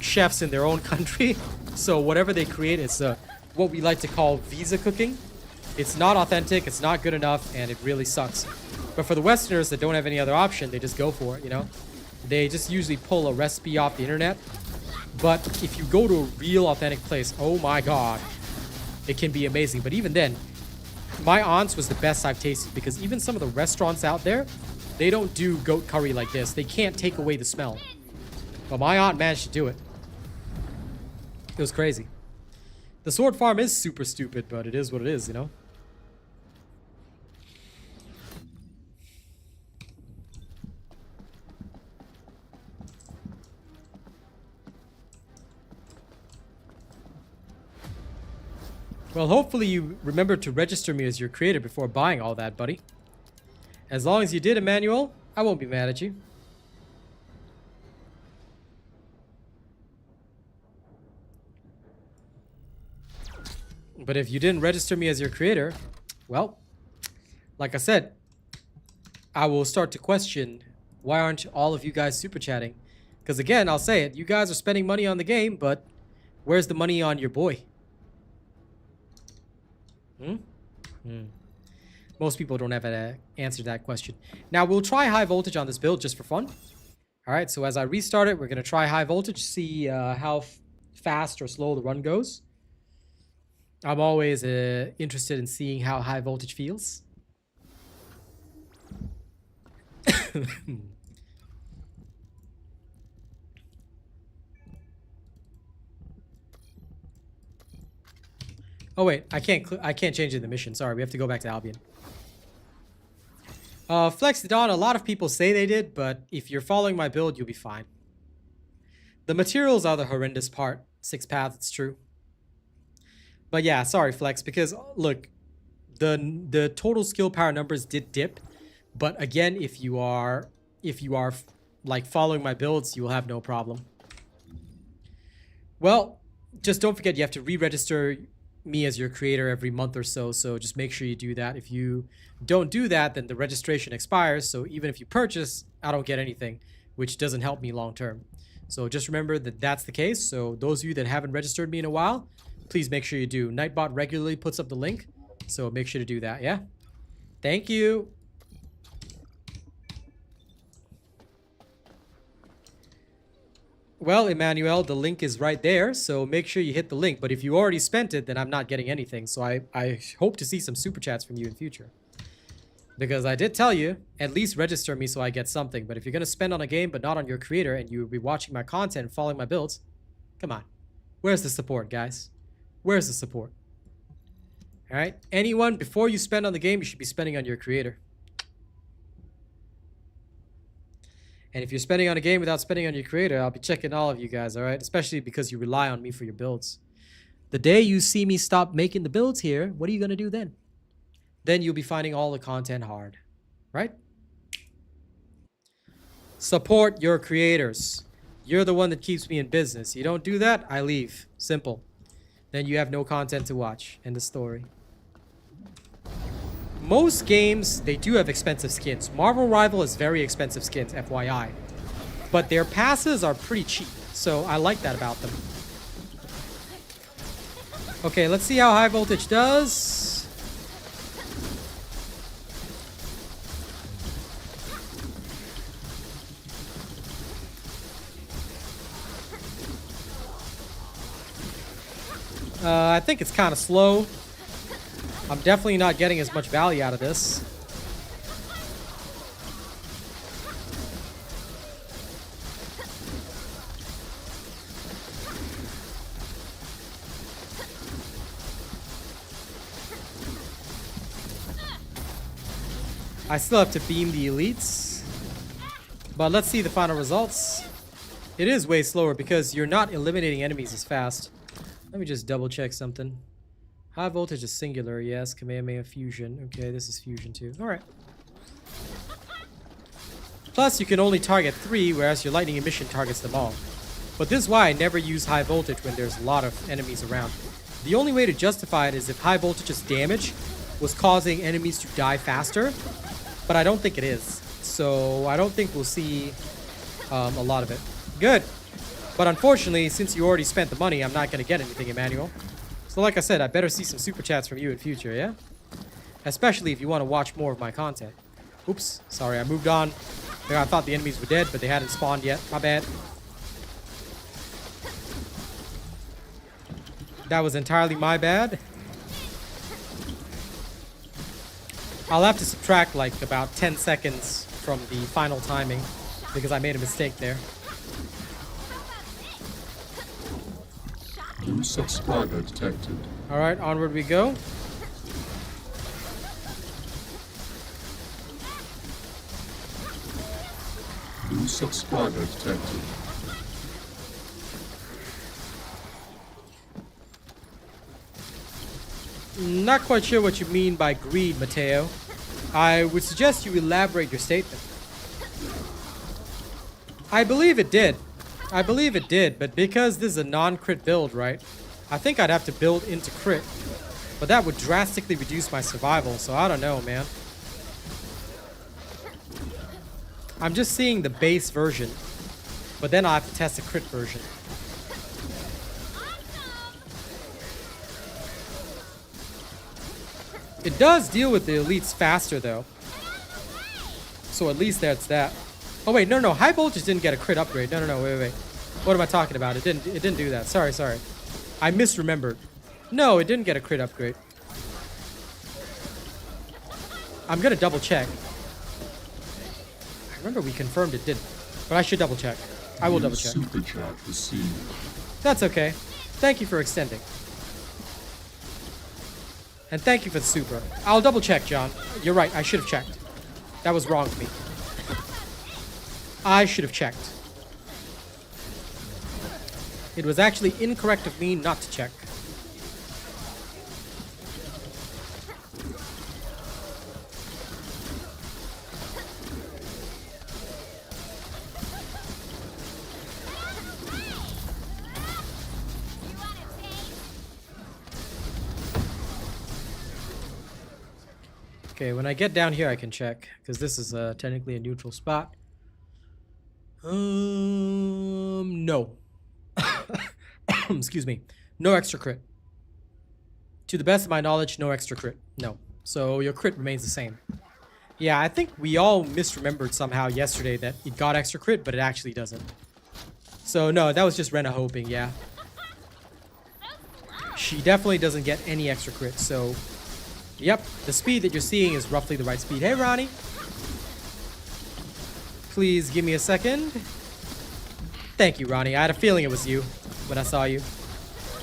chefs in their own country. So whatever they create is what we like to call visa cooking. It's not authentic, it's not good enough, and it really sucks. But for the Westerners that don't have any other option, they just go for it, you know? They just usually pull a recipe off the internet. But if you go to a real authentic place, oh my god, it can be amazing. But even then, my aunt's was the best I've tasted, because even some of the restaurants out there, they don't do goat curry like this. They can't take away the smell. But my aunt managed to do it. It was crazy. The sword farm is super stupid, but it is what it is, you know? Well, hopefully you remember to register me as your creator before buying all that, buddy. As long as you did, Emmanuel, I won't be mad at you. But if you didn't register me as your creator, well, like I said, I will start to question, why aren't all of you guys super chatting? Because again, I'll say it, you guys are spending money on the game, but where's the money on your boy? Most people don't have an answer to that question. Now, we'll try high voltage on this build just for fun. Alright, so as I restart it, we're going to try high voltage, see how fast or slow the run goes. I'm always interested in seeing how high voltage feels. Oh wait, I can't change the mission. Sorry, we have to go back to Albion. Flex the Dawn, a lot of people say they did, but if you're following my build, you'll be fine. The materials are the horrendous part. 6 paths, it's true. But yeah, sorry Flex, because look, the total skill power numbers did dip, but again, if if you are like following my builds, you will have no problem. Well, just don't forget you have to re-register me as your creator every month or so. So just make sure you do that. If you don't do that, then the registration expires. So even if you purchase, I don't get anything, which doesn't help me long term. So just remember that that's the case. So those of you that haven't registered me in a while, please make sure you do. Nightbot regularly puts up the link, so make sure to do that. Yeah. Thank you. Well, Emmanuel, the link is right there, so make sure you hit the link. But if you already spent it, then I'm not getting anything. So I hope to see some super chats from you in future. Because I did tell you, at least register me so I get something. But if you're going to spend on a game but not on your creator, and you'll be watching my content and following my builds, come on. Where's the support, guys? Where's the support? Alright? Anyone, before you spend on the game, you should be spending on your creator. And if you're spending on a game without spending on your creator, I'll be checking all of you guys, alright? Especially because you rely on me for your builds. The day you see me stop making the builds here, what are you going to do then? Then you'll be finding all the content hard, right? Support your creators. You're the one that keeps me in business. You don't do that, I leave. Simple. Then you have no content to watch. End of story. Most games, they do have expensive skins. Marvel Rival is very expensive skins, FYI. But their passes are pretty cheap. So I like that about them. Okay, let's see how high voltage does. I think it's kind of slow. I'm definitely not getting as much value out of this. I still have to beam the elites. But let's see the final results. It is way slower because you're not eliminating enemies as fast. Let me just double check something. High voltage is singular, yes. Kamehameha fusion. Okay, this is fusion too. Alright. Plus, you can only target 3, whereas your lightning emission targets them all. But this is why I never use high voltage when there's a lot of enemies around. The only way to justify it is if high voltage's damage was causing enemies to die faster. But I don't think it is. So I don't think we'll see a lot of it. Good. But unfortunately, since you already spent the money, I'm not going to get anything, Emmanuel. So like I said, I better see some super chats from you in future, yeah? Especially if you want to watch more of my content. Oops, sorry, I moved on. I thought the enemies were dead, but they hadn't spawned yet. My bad. That was entirely my bad. I'll have to subtract like about 10 seconds from the final timing because I made a mistake there. New subscriber detected. Alright, onward we go. New subscriber detected. Not quite sure what you mean by greed, Mateo. I would suggest you elaborate your statement. I believe it did. I believe it did, but because this is a non-crit build, right? I think I'd have to build into crit. But that would drastically reduce my survival, so I don't know, man. I'm just seeing the base version. But then I'll have to test the crit version. It does deal with the elites faster, though. So at least that's that. Oh wait, no, high voltage didn't get a crit upgrade. No, wait. What am I talking about? It didn't do that. Sorry. I misremembered. No, it didn't get a crit upgrade. I'm gonna double check. I remember we confirmed it did, but I should double check. I will double check. Super chat received. That's okay. Thank you for extending. And thank you for the super. I'll double check, John. You're right, I should have checked. That was wrong of me. I should have checked. It was actually incorrect of me not to check. Okay, when I get down here, I can check because this is technically a neutral spot. No. Excuse me. No extra crit. To the best of my knowledge, no extra crit. No. So your crit remains the same. Yeah, I think we all misremembered somehow yesterday that it got extra crit, but it actually doesn't. So no, that was just Rena hoping, yeah. She definitely doesn't get any extra crit, so... Yep, the speed that you're seeing is roughly the right speed. Hey, Ronnie. Please give me a second. Thank you, Ronnie. I had a feeling it was you when I saw you.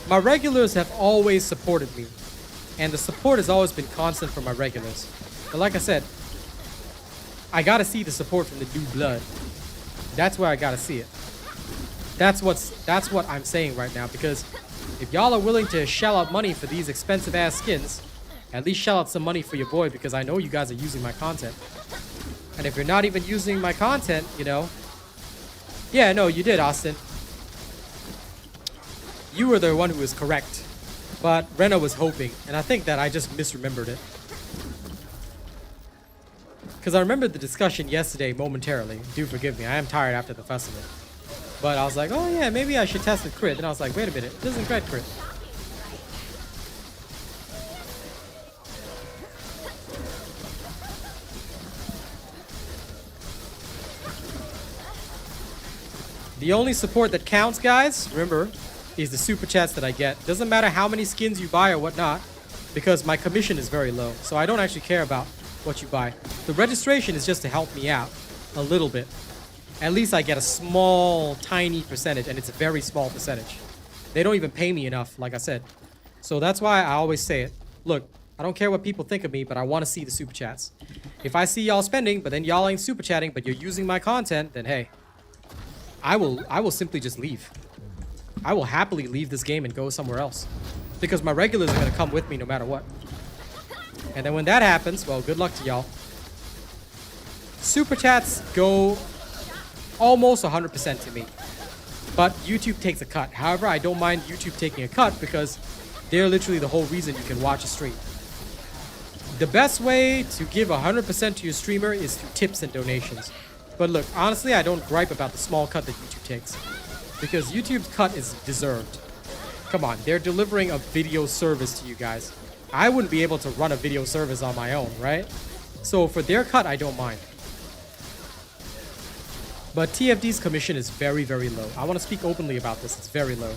My regulars have always supported me, and the support has always been constant for my regulars. But like I said, I gotta see the support from the new blood. That's where I gotta see it. That's what I'm saying right now, because if y'all are willing to shell out money for these expensive ass skins, at least shell out some money for your boy, because I know you guys are using my content. And if you're not even using my content, you know... Yeah, no, you did, Austin. You were the one who was correct. But Rena was hoping, and I think that I just misremembered it. Because I remembered the discussion yesterday momentarily. Do forgive me, I am tired after the festival. But I was like, oh yeah, maybe I should test with crit. Then I was like, wait a minute, it doesn't crit. The only support that counts, guys, remember, is the super chats that I get. Doesn't matter how many skins you buy or whatnot, because my commission is very low. So I don't actually care about what you buy. The registration is just to help me out a little bit. At least I get a small, tiny percentage, and it's a very small percentage. They don't even pay me enough, like I said. So that's why I always say it. Look, I don't care what people think of me, but I want to see the super chats. If I see y'all spending, but then y'all ain't super chatting, but you're using my content, then hey, I will simply just leave. I will happily leave this game and go somewhere else. Because my regulars are going to come with me no matter what. And then when that happens, well, good luck to y'all. Super chats go almost 100% to me. But YouTube takes a cut. However, I don't mind YouTube taking a cut because they're literally the whole reason you can watch a stream. The best way to give 100% to your streamer is through tips and donations. But look, honestly, I don't gripe about the small cut that YouTube takes. Because YouTube's cut is deserved. Come on, they're delivering a video service to you guys. I wouldn't be able to run a video service on my own, right? So for their cut, I don't mind. But TFD's commission is very, very low. I want to speak openly about this. It's very low.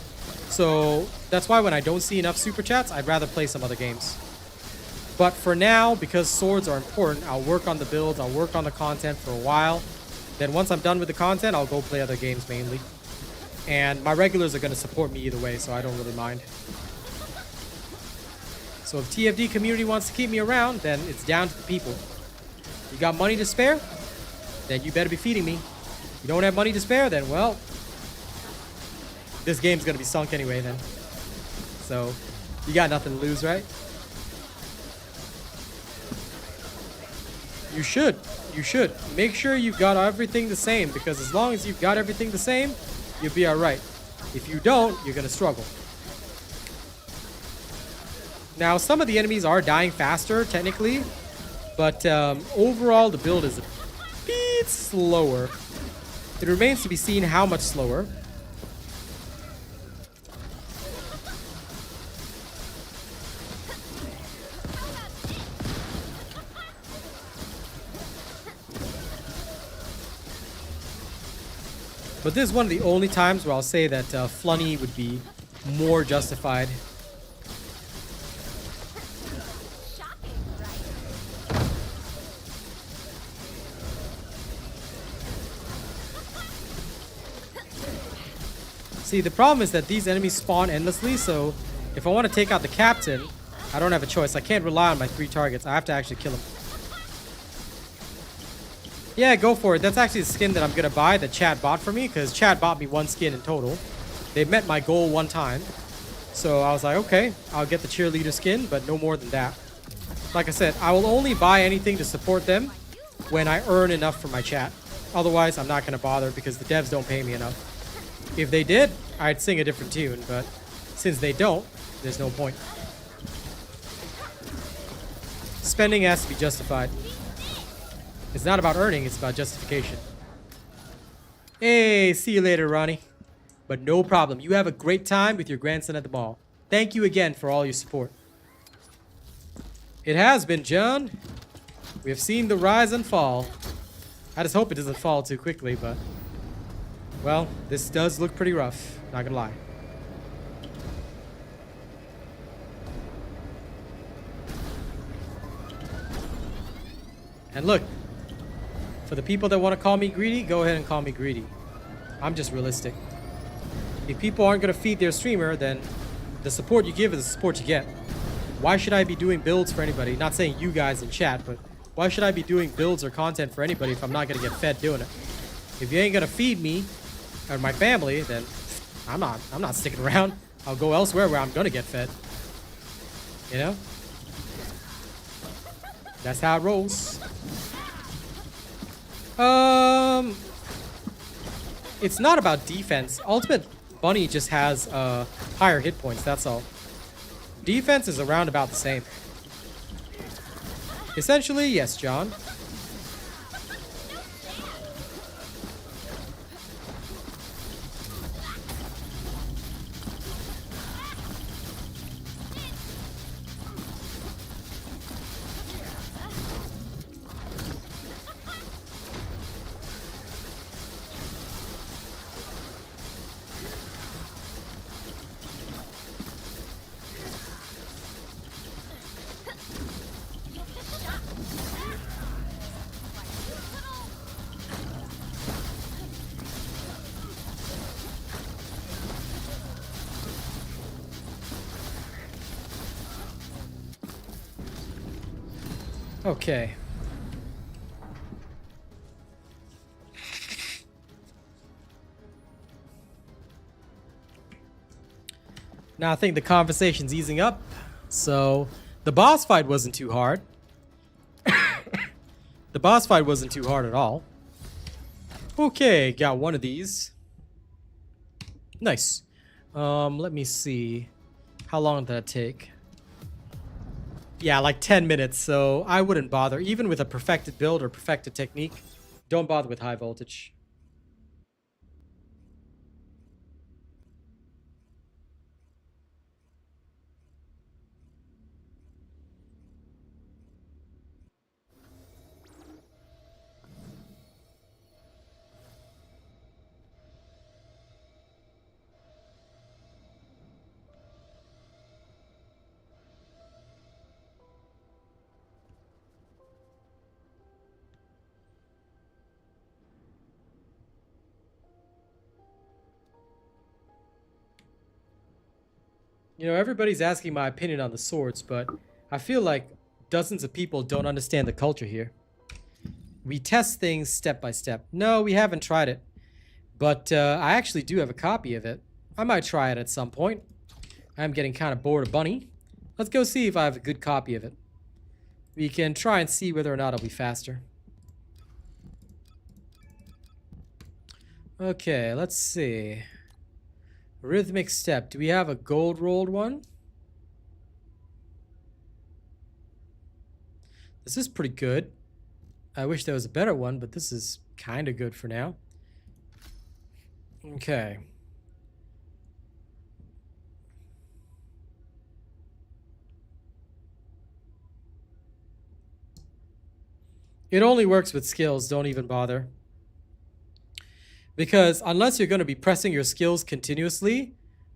So that's why when I don't see enough super chats, I'd rather play some other games. But for now, because swords are important, I'll work on the builds, I'll work on the content for a while. Then once I'm done with the content, I'll go play other games mainly. And my regulars are going to support me either way, so I don't really mind. So if TFD community wants to keep me around, then it's down to the people. You got money to spare? Then you better be feeding me. You don't have money to spare? Then, well, this game's going to be sunk anyway then. So, you got nothing to lose, right? You should. You should. Make sure you've got everything the same, because as long as you've got everything the same, you'll be alright. If you don't, you're going to struggle. Now, some of the enemies are dying faster, technically, but overall, the build is a bit slower. It remains to be seen how much slower. But this is one of the only times where I'll say that Flunny would be more justified. See, the problem is that these enemies spawn endlessly, so if I want to take out the captain, I don't have a choice. I can't rely on my 3 targets. I have to actually kill him. Yeah, go for it. That's actually the skin that I'm going to buy that Chad bought for me, because Chad bought me 1 skin in total. They met my goal 1 time. So I was like, okay, I'll get the cheerleader skin, but no more than that. Like I said, I will only buy anything to support them when I earn enough from my chat. Otherwise, I'm not going to bother because the devs don't pay me enough. If they did, I'd sing a different tune, but since they don't, there's no point. Spending has to be justified. It's not about earning, it's about justification. Hey, see you later, Ronnie. But no problem. You have a great time with your grandson at the mall. Thank you again for all your support. It has been, John. We have seen the rise and fall. I just hope it doesn't fall too quickly, but... well, this does look pretty rough. Not gonna lie. And look, for the people that want to call me greedy, go ahead and call me greedy. I'm just realistic. If people aren't going to feed their streamer, then the support you give is the support you get. Why should I be doing builds for anybody? Not saying you guys in chat, but why should I be doing builds or content for anybody if I'm not going to get fed doing it? If you ain't going to feed me or my family, then I'm not sticking around. I'll go elsewhere where I'm going to get fed. You know? That's how it rolls. It's not about defense. Ultimate Bunny just has higher hit points, that's all. Defense is around about the same. Essentially, yes, John. Okay. Now I think the conversation's easing up. So the boss fight wasn't too hard. The boss fight wasn't too hard at all. Okay, got one of these. Nice. Let me see. How long did that take? Yeah, like 10 minutes, so I wouldn't bother. Even with a perfected build or perfected technique, don't bother with high voltage. You know, everybody's asking my opinion on the swords, but I feel like dozens of people don't understand the culture here. We test things step by step. No, we haven't tried it. But I actually do have a copy of it. I might try it at some point. I'm getting kind of bored of Bunny. Let's go see if I have a good copy of it. We can try and see whether or not it'll be faster. Okay, let's see. Rhythmic step. Do we have a gold rolled one? This is pretty good. I wish there was a better one, but this is kind of good for now. Okay. It only works with skills, don't even bother. Because unless you're going to be pressing your skills continuously,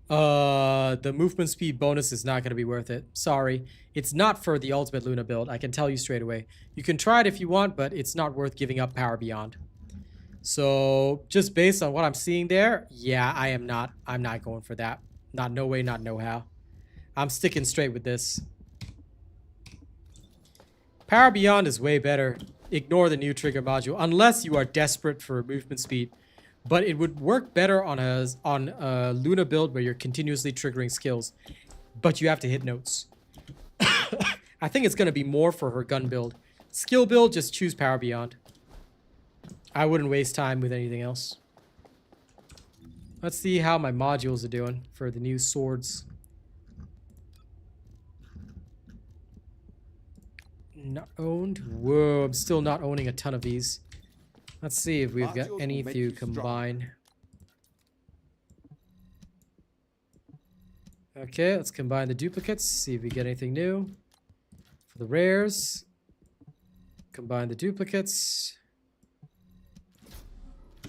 the movement speed bonus is not going to be worth it. Sorry. It's not for the ultimate Luna build. I can tell you straight away. You can try it if you want, but it's not worth giving up power beyond. So just based on what I'm seeing there, yeah, I'm not going for that. Not no way, not no how. I'm sticking straight with this. Power beyond is way better. Ignore the new trigger module unless you are desperate for movement speed. But it would work better on a Luna build where you're continuously triggering skills, but you have to hit notes. I think it's going to be more for her gun build. Skill build, just choose Power Beyond. I wouldn't waste time with anything else. Let's see how my modules are doing for the new swords. Not owned. Whoa, I'm still not owning a ton of these. Let's see if we've got any few combine. Okay, let's combine the duplicates, see if we get anything new. For the rares, combine the duplicates,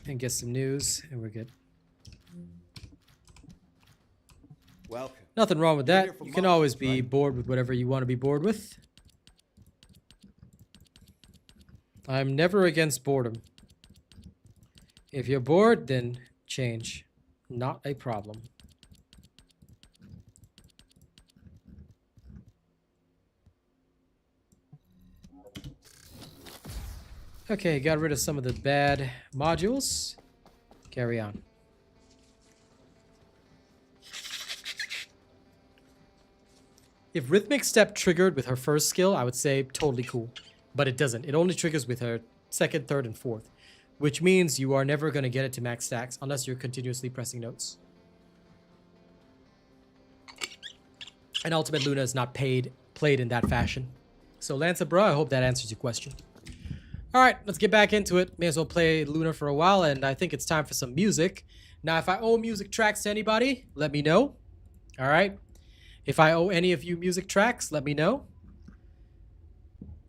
and get some news, and we're good. Welcome. Nothing wrong with that. You can always be bored with whatever you want to be bored with. I'm never against boredom. If you're bored, then change. Not a problem. Okay, got rid of some of the bad modules. Carry on. If Rhythmic Step triggered with her first skill, I would say totally cool. But it doesn't. It only triggers with her second, third, and fourth. Which means you are never going to get it to max stacks unless you're continuously pressing notes. And Ultimate Luna is not played in that fashion. So Lanza Bra, I hope that answers your question. Alright, let's get back into it. May as well play Luna for a while, and I think it's time for some music. Now, if I owe music tracks to anybody, let me know. Alright? If I owe any of you music tracks, let me know.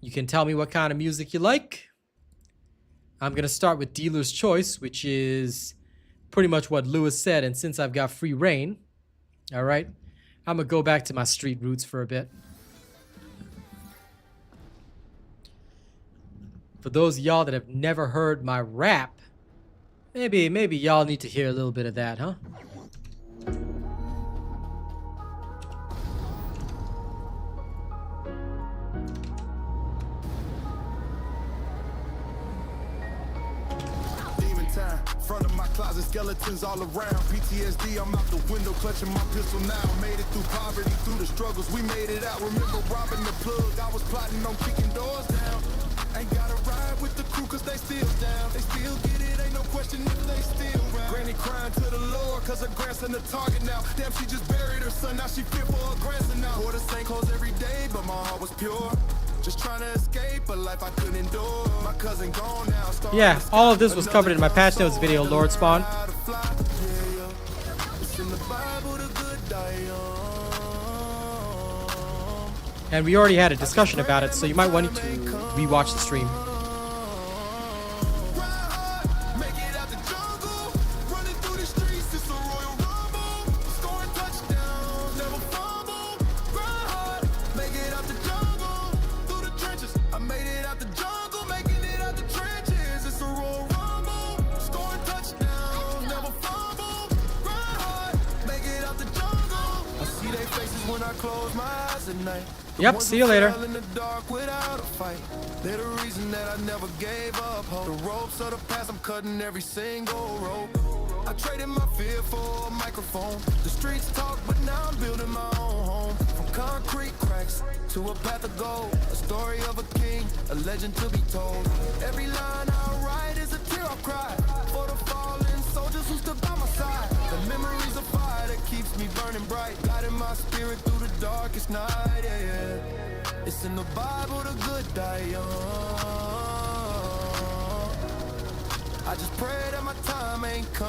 You can tell me what kind of music you like. I'm going to start with Dealer's Choice, which is pretty much what Lewis said, and since I've got free reign, alright, I'm going to go back to my street roots for a bit. For those of y'all that have never heard my rap, maybe y'all need to hear a little bit of that, huh? Front of my closet, skeletons all around. PTSD, I'm out the window, clutching my pistol now. Made it through poverty, through the struggles, we made it out. Remember robbing the plug, I was plotting on kicking doors down. Ain't gotta ride with the crew, cause they still down. They still get it, ain't no question if they still round. Granny crying to the Lord, cause her grandson a target now. Damn, she just buried her son, now she fear for her grandson now. Wore the same clothes every day, but my heart was pure. Just trying to escape a life I couldn't endure. My cousin gone now. Yeah, all of this was covered in my patch notes video, Lord Spawn. And we already had a discussion about it, so you might want to rewatch the stream. Yep, see you later. They're the reason that I never gave up hope. The ropes of the past, I'm cutting every single rope. I traded my fear for a microphone. The streets talk, but now I'm building my own home. From concrete cracks to a path of gold. A story of a king, a legend to be told. Every line I write is a tear I cry for the fallen soldiers who stood by my side. The memories of fire that keeps me burning bright, guiding my spirit through the darkest night. Yeah. It's in the Bible, the good die young. I just pray that my time ain't come.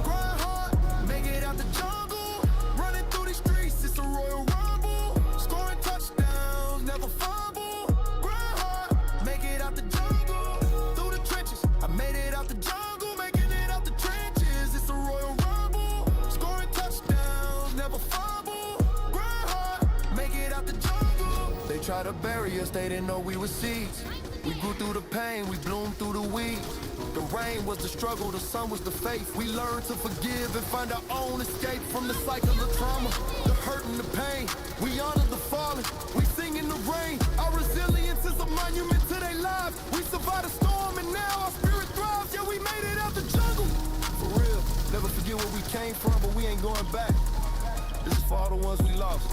Grind hard, make it out the jungle. Running through these streets, it's a royal rumble. Scoring touchdowns, never fumble. Grind hard, make it out the jungle. Through the trenches, I made it out the jungle. Making it out the trenches, it's a royal rumble. Scoring touchdowns, never fumble. Grind hard, make it out the jungle. They tried to bury us, they didn't know we were seeds. We grew through the pain, we bloomed through the weeds. The rain was the struggle, the sun was the faith. We learned to forgive and find our own escape from the cycle of trauma, the hurt and the pain. We honor the fallen, we sing in the rain. Our resilience is a monument to their lives. We survived a storm and now our spirit thrives. Yeah, we made it out the jungle. For real, never forget where we came from, but we ain't going back. This is for all the ones we lost,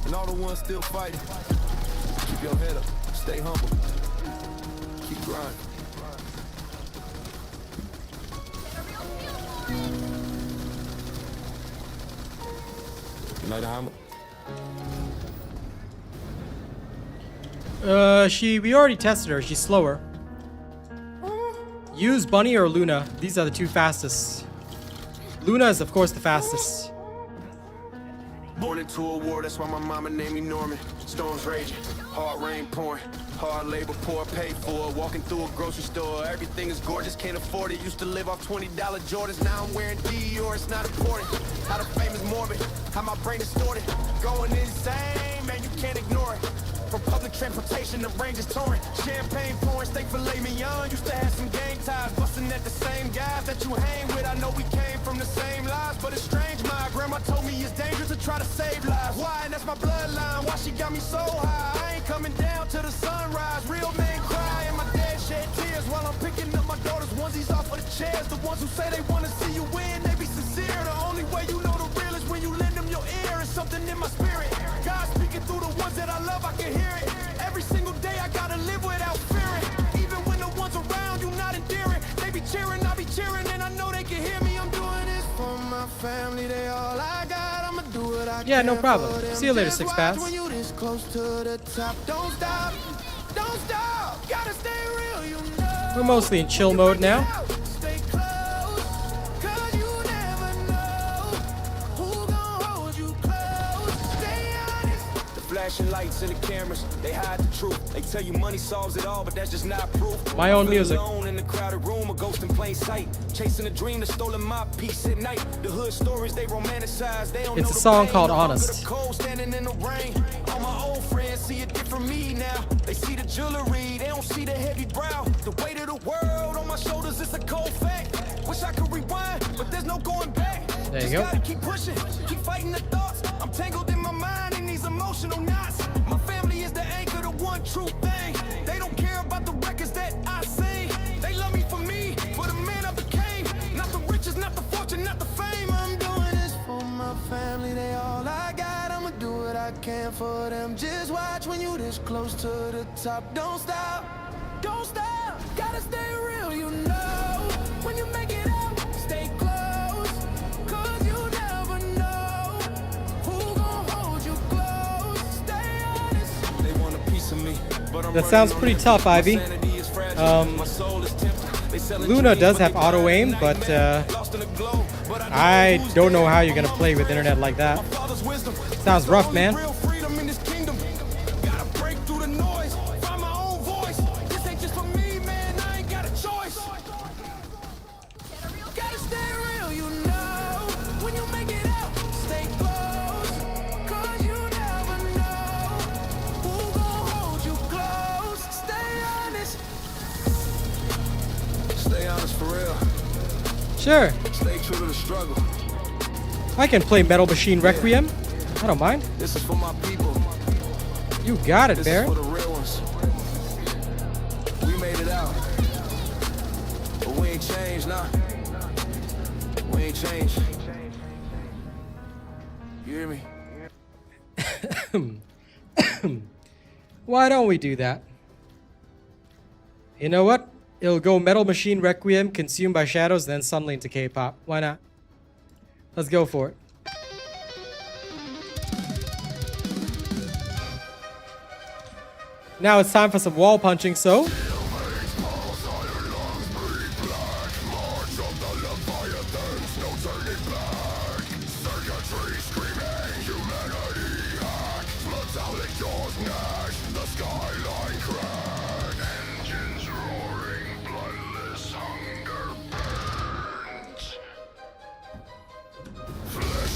and all the ones still fighting. Keep your head up, stay humble. Keep grinding. Good night, Hammer. We already tested her. She's slower. Use Bunny or Luna. These are the two fastest. Luna is, of course, the fastest. Born into a war, that's why my mama named me Norman. Storms raging, hard rain pouring, hard labor poor, paid for. Walking through a grocery store, everything is gorgeous, can't afford it. Used to live off $20 Jordans, now I'm wearing Dior, it's not important. How the fame is morbid, how my brain is distorted. Going insane, man, you can't ignore it. From public transportation, the range is torn. Champagne pouring, steak filet mignon. Used to have some gang ties, busting at the same guys that you hang with. I know we came from the same lives, but it's strange. My grandma told me it's dangerous to try to save lives. Why? And that's my bloodline. Why she got me so high? I ain't coming down to the sunrise. Real men cry and my dad shed tears while I'm picking up my daughter's onesies off of the chairs. The ones who say they want to see you win, they be sincere. The only way you know the real is when you lend them your ear. It's something in my spirit. God speaking through the ones that I love, I can hear it. Every single day I gotta live without fearing. Even when the ones around you not endearing, they be cheering, I be cheering, and I know they can hear me. I'm doing this for my family, they all I got. I'ma do what I Yeah, no can problem. for them. See you later, Just Six watch Paths. when you this close to the top. Don't stop, don't stop. Gotta stay real, you know. We're mostly in chill mode now. Stay close, 'cause you never know who gon' hold you close. Stay honest. The flashing lights and the cameras, they hide the truth. They tell you money solves it all, but that's just not proof. My own music. Alone in the crowded room, a ghost in plain sight. Chasing a dream that stolen my peace at night. The hood stories they romanticize. They don't It's know a the song pain. called The hunger, Honest. the cold, standing in the rain. All my old friends see a different me now. They see the jewelry, they don't see the heavy brow. The weight of the world on my shoulders, it's a cold fact. Wish I could rewind, but there's no going back. There you Just go. gotta keep pushing, keep fighting the thoughts. I'm tangled in my mind in these emotional knots. My family is the anchor, the one true thing. They don't care about the records that I sing. They love me for me, for the man I became. Not the riches, not the fortune, not the fame. I'm doing this for my family, they all I got. I'ma do what I can for them. Just watch when you this close to the top. Don't stop, don't stop. Gotta stay real, you know. When you make it out, stay close. 'Cause you never know who gon' hold you close. Stay honest. They want a piece of me, but I'm That sounds pretty tough, Ivy. Luna does have auto aim, but I don't know how you're gonna play with internet like that. Sounds rough, man. Real freedom in this kingdom. Gotta break through the noise, find my own voice. This ain't just for me, man. I ain't got a choice. Gotta stay real, you know. When you make it out, stay close. 'Cause you never know who gon' hold you close. Stay honest. Stay honest for real. Sure, Stay true to the struggle. I can play Metal Machine Requiem. I don't mind. This is for my people. You got it, This Bear. is for the real ones. We made it out. But we ain't changed, nah. We ain't changed. You hear me? Why don't we do that? You know what? It'll go Metal Machine Requiem, Consumed by Shadows, then suddenly into K-pop. Why not? Let's go for it. Now it's time for some wall punching, so...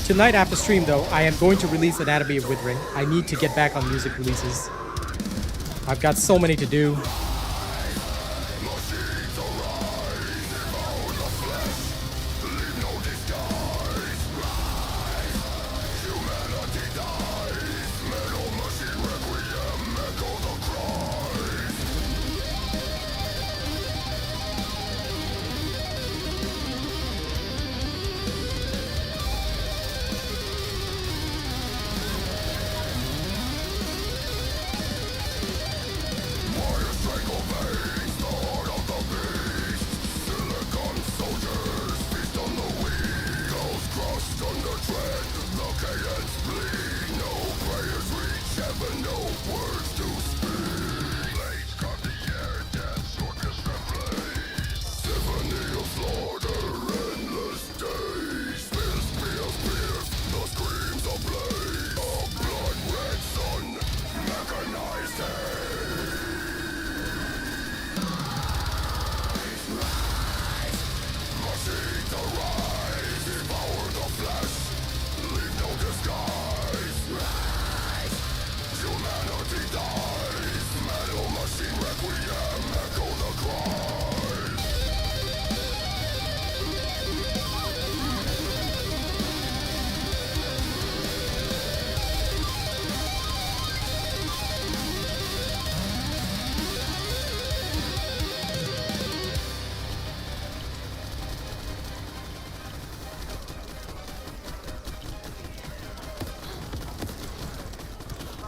Tonight after stream though, I am going to release Anatomy of Withering. I need to get back on music releases. I've got so many to do.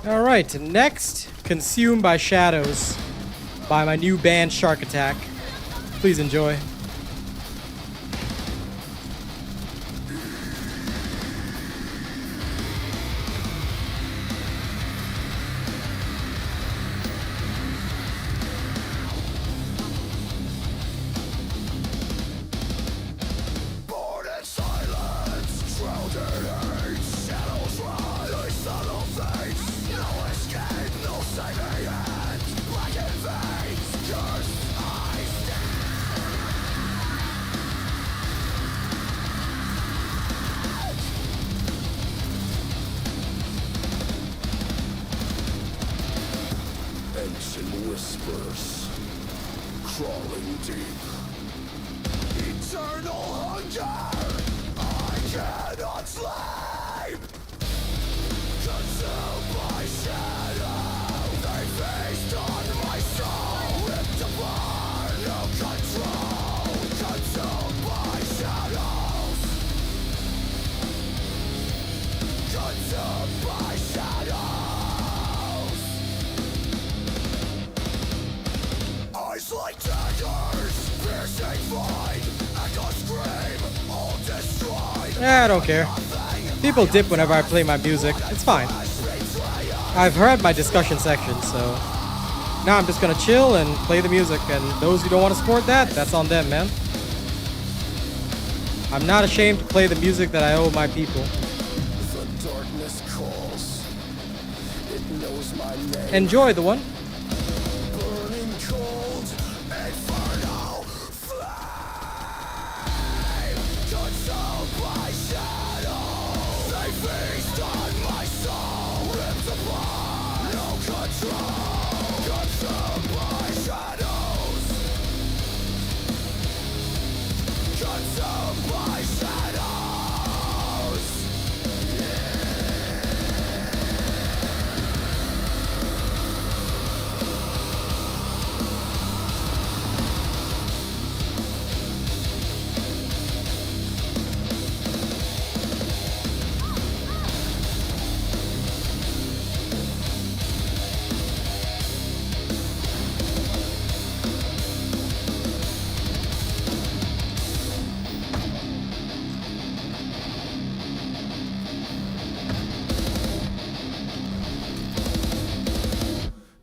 All right, next, Consumed by Shadows by my new band Shark Attack. Please enjoy. Ancient whispers, crawling deep. Eternal hunger, I cannot sleep. Consumed by shadow, they feast on my soul. Ripped apart, no control. Consumed by shadows. Consumed by shadows. Eyes like daggers, piercing void. Echo scream, all destroyed. I don't care. People dip whenever I play my music. It's fine. I've heard my discussion section, so now I'm just gonna chill and play the music. And those who don't want to support that, that's on them, man. I'm not ashamed to play the music that I owe my people. The darkness calls. It knows my name. Enjoy the one. Burning cold, infernal flame. Consumed by shadow. They feast on my soul. Ripped apart, no control. Consumed by shadows. Consumed by shadows.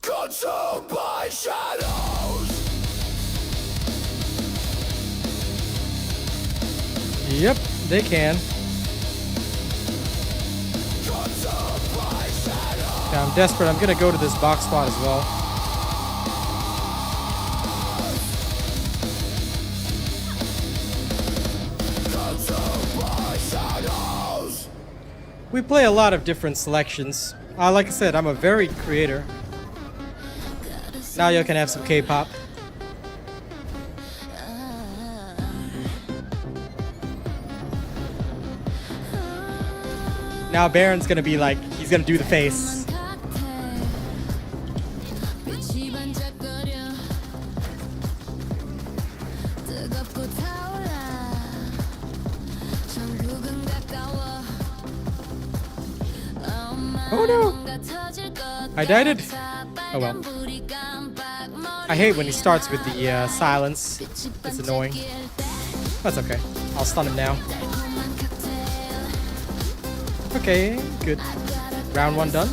Consumed by shadows. Yep, they can. Consumed by shadows. Yeah, I'm desperate. I'm gonna go to this box spot as well. Consumed by shadows. We play a lot of different selections. Like I said, I'm a varied creator. Now you can have some K-pop. Now Baron's gonna be like, he's gonna do the face. Oh no! I died it? Oh well. I hate when he starts with the silence. It's annoying. That's okay. I'll stun him now. Okay, good. Round one done.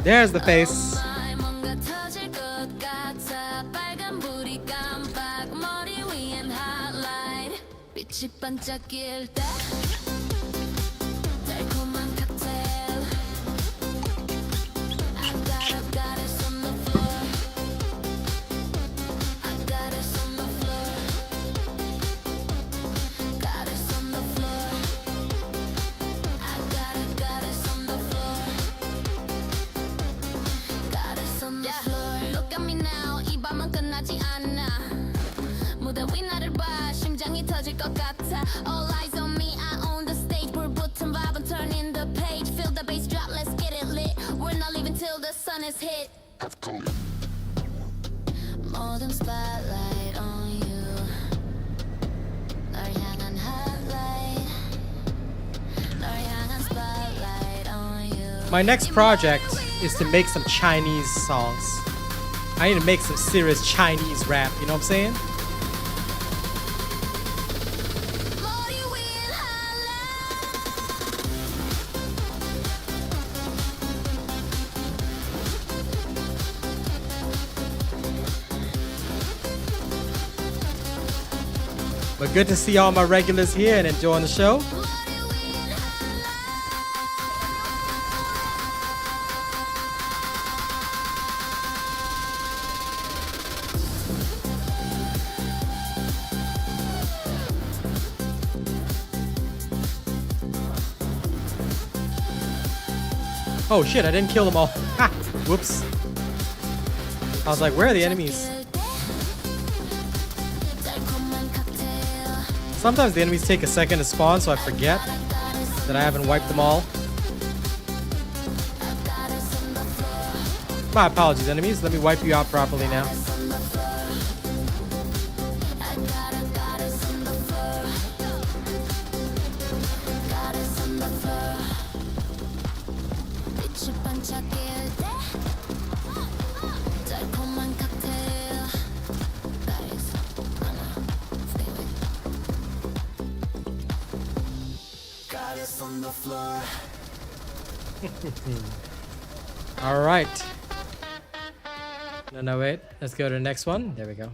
There's the face. 봐 심장이 터질 것 같아 All eyes on me I own the stage 불붙은 밥은 turning the page Feel the bass drop let's get it lit We're not leaving till the sun is hit 모든 spotlight on you 널 향한 highlight 널 향한 spotlight on you My next project is to make some Chinese songs. I need to make some serious Chinese rap, you know what I'm saying? 머리 위엔 But good to see all my regulars here and enjoying the show. Oh shit, I didn't kill them all. Ha! Whoops. I was like, where are the enemies? Sometimes the enemies take a second to spawn, so I forget that I haven't wiped them all. My apologies, enemies. Let me wipe you out properly now. All right. No, wait. Let's go to the next one. There we go.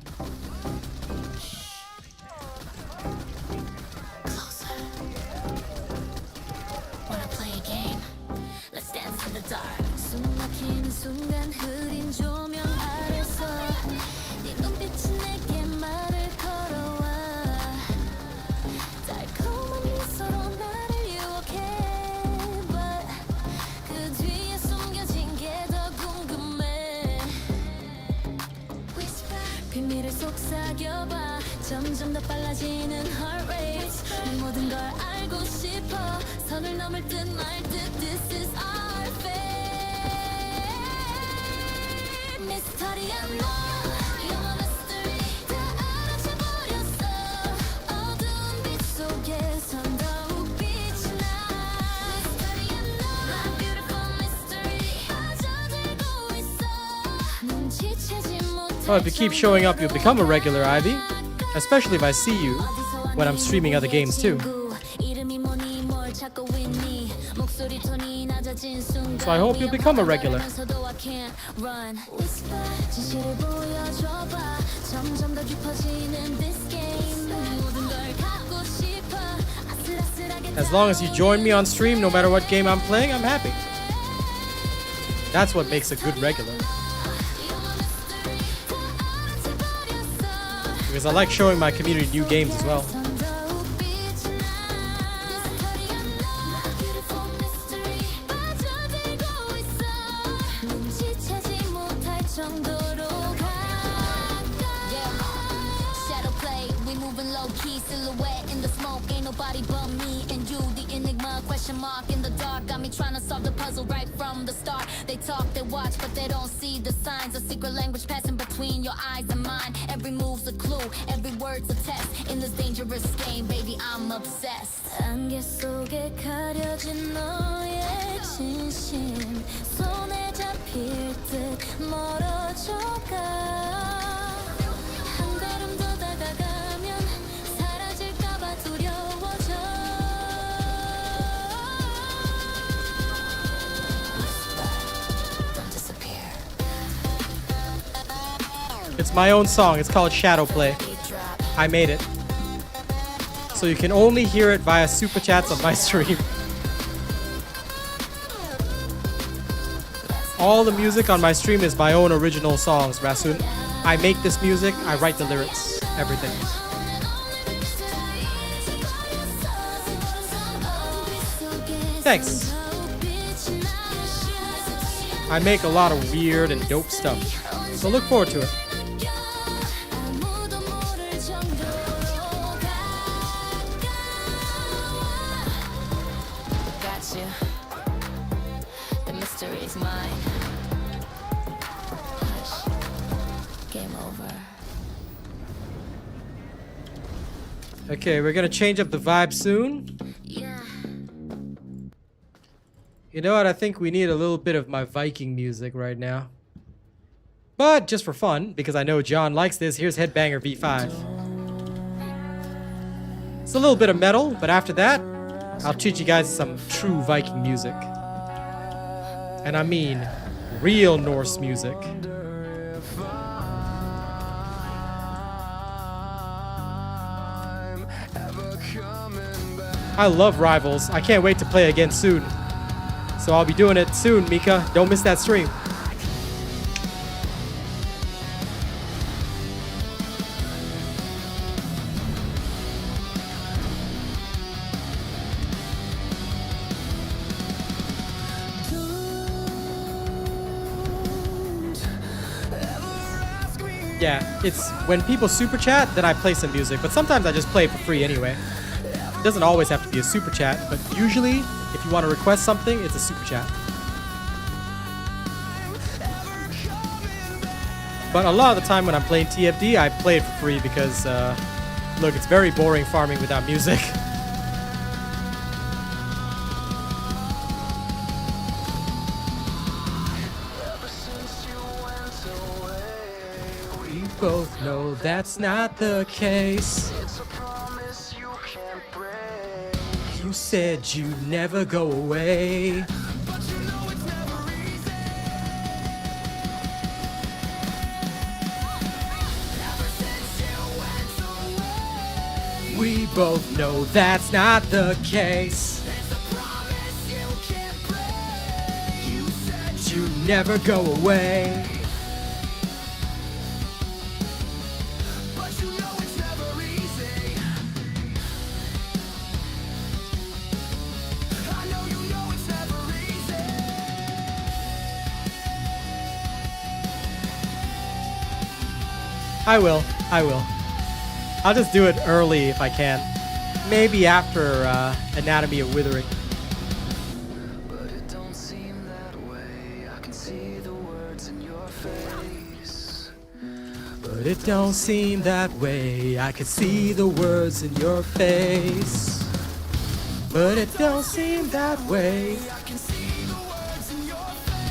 Closer. Wanna play a game? Let's dance in the dark. 숨 막히는 순간 흐린 조명 아래서 네 눈빛이 내게 말을 걸어와 달콤한 미소로 나를 유혹해 But 그 뒤에 숨겨진 게 더 궁금해 Whisper 비밀을 속삭여봐 점점 더 빨라지는 heart rate 이 모든 걸 알고 싶어 선을 넘을 듯 말 듯 This is our fate 미스터리한 너 You're my mystery 다 알아채버렸어 어두운 빛 속에선 더욱 빛이 나 미스터리한 너 My beautiful mystery 빠져들고 있어 눈치채지 못해 Well, if you keep showing up, you'll become a regular, Ivy. Especially if I see you when I'm streaming other games too. So I hope you'll become a regular. As long as you join me on stream, no matter what game I'm playing, I'm happy. That's what makes a good regular. Because I like showing my community new games as well. In the dark, got me trying to solve the puzzle right from the start. They talk, they watch, but they don't see the signs. A secret language passing between your eyes and mine. Every move's a clue, every word's a test. In this dangerous game, baby, I'm obsessed. 안개 속에 가려진 너의 진심 손에 잡힐 듯 멀어져가. 한 걸음 더 다가가면 사라질까봐 두려워져. It's my own song. It's called Shadow Play. I made it. So you can only hear it via super chats on my stream. All the music on my stream is my own original songs, Rasun. I make this music, I write the lyrics, everything. Thanks. I make a lot of weird and dope stuff. So look forward to it. Okay, we're gonna change up the vibe soon. Yeah. You know what? I think we need a little bit of my Viking music right now. But just for fun, because I know John likes this, here's Headbanger V5. It's a little bit of metal, but after that, I'll treat you guys to some true Viking music. And I mean, real Norse music. I love Rivals. I can't wait to play again soon. So I'll be doing it soon, Mika. Don't miss that stream. Yeah, it's when people super chat, then I play some music, but sometimes I just play it for free anyway. It doesn't always have to be a super chat, but usually, if you want to request something, it's a super chat. But a lot of the time when I'm playing TFD, I play it for free because, look, it's very boring farming without music. We both know that's not the case. You said you'd never go away. We both know that's not the case. You said you'd never go away. I will. I'll just do it early if I can. Maybe after Anatomy of Withering. But it don't seem that way. I can see the words in your face. But it don't seem that way. I can see the words in your face. But it don't seem that way. I can see the words in your face.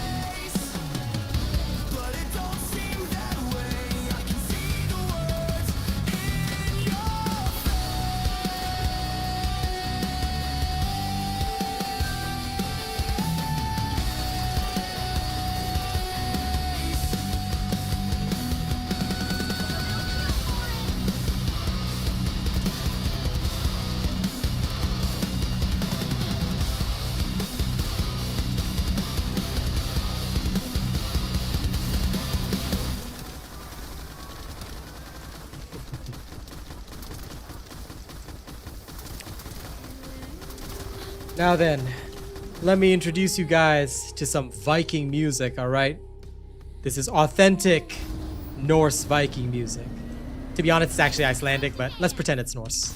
But it don't seem that way. I can see the words in your Now then, let me introduce you guys to some Viking music, alright? This is authentic Norse Viking music. To be honest, it's actually Icelandic, but let's pretend it's Norse.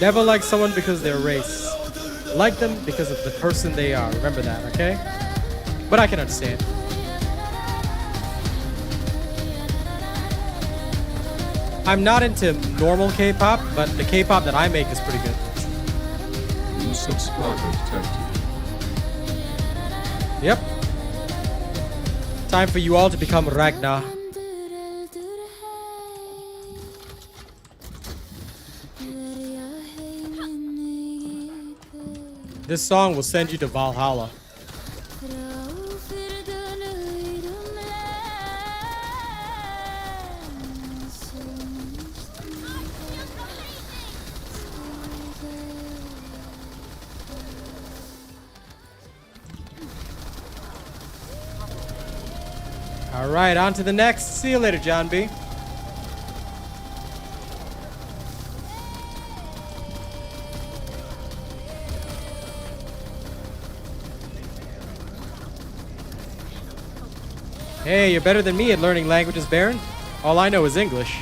Never like someone because they're race. Like them because of the person they are. Remember that, okay? But I can understand. I'm not into normal K-pop, but the K-pop that I make is pretty good. New subscriber detected. Yep. Time for you all to become Ragnar. This song will send you to Valhalla. All right, on to the next. See you later, John B. Hey, you're better than me at learning languages, Baron. All I know is English.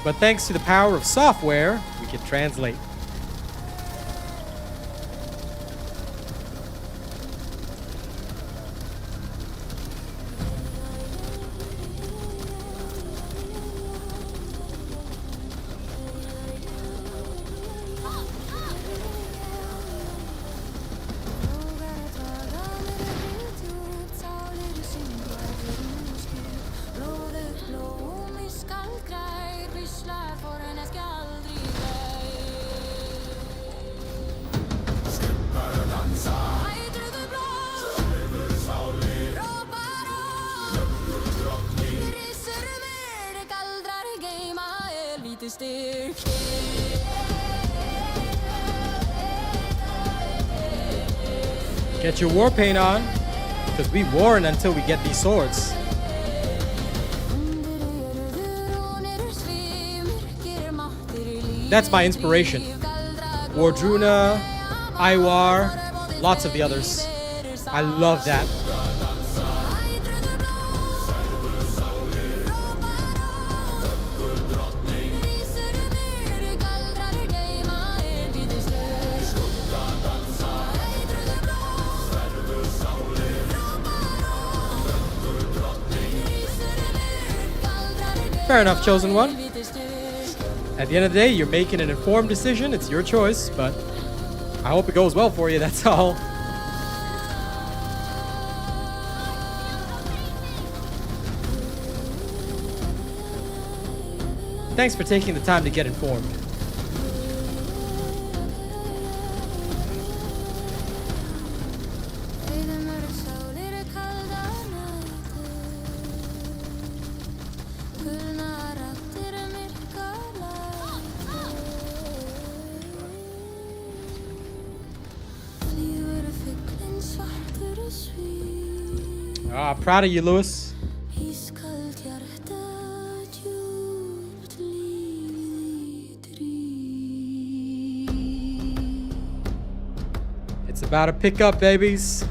But thanks to the power of software, we can translate. Get your war paint on, because we warring until we get these swords. That's my inspiration. Wardruna, Iwar, lots of the others. I love that. Fair enough, Chosen One. At the end of the day, you're making an informed decision. It's your choice, but I hope it goes well for you, that's all. Thanks for taking the time to get informed. Ah, proud of you, Lewis. It's about to pick up, babies.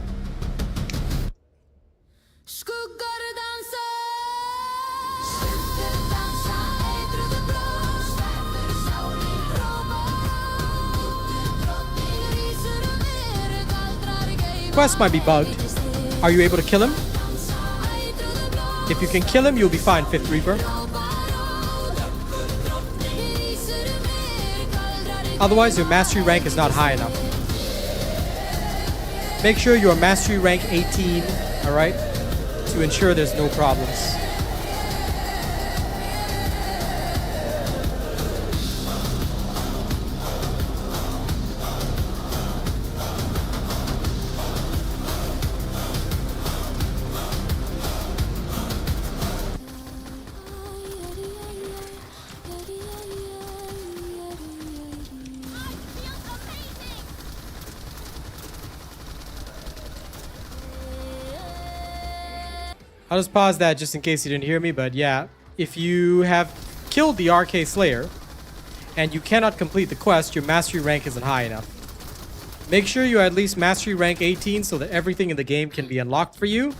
Quest might be bugged. Are you able to kill him? If you can kill him, you'll be fine, Fifth Reaper. Otherwise, your mastery rank is not high enough. Make sure you are mastery rank 18, alright? To ensure there's no problems. I'll just pause that just in case you didn't hear me, but yeah, if you have killed the RK Slayer and you cannot complete the quest, your mastery rank isn't high enough. Make sure you're at least mastery rank 18 so that everything in the game can be unlocked for you.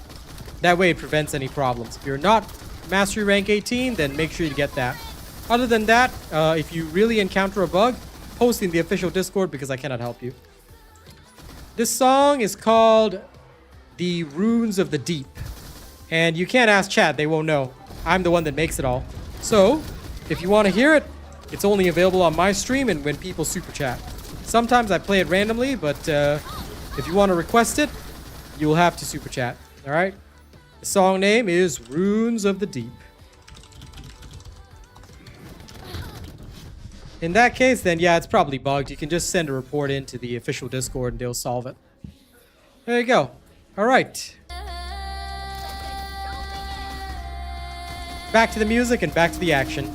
That way it prevents any problems. If you're not Mastery Rank 18, then make sure you get that. Other than that, if you really encounter a bug, post in the official Discord because I cannot help you. This song is called The Runes of the Deep. And you can't ask chat, they won't know. I'm the one that makes it all. So, if you want to hear it, it's only available on my stream and when people super chat. Sometimes I play it randomly, but if you want to request it, you will have to super chat. Alright? The song name is Runes of the Deep. In that case, then yeah, it's probably bugged. You can just send a report into the official Discord and they'll solve it. There you go. Alright. Back to the music and back to the action.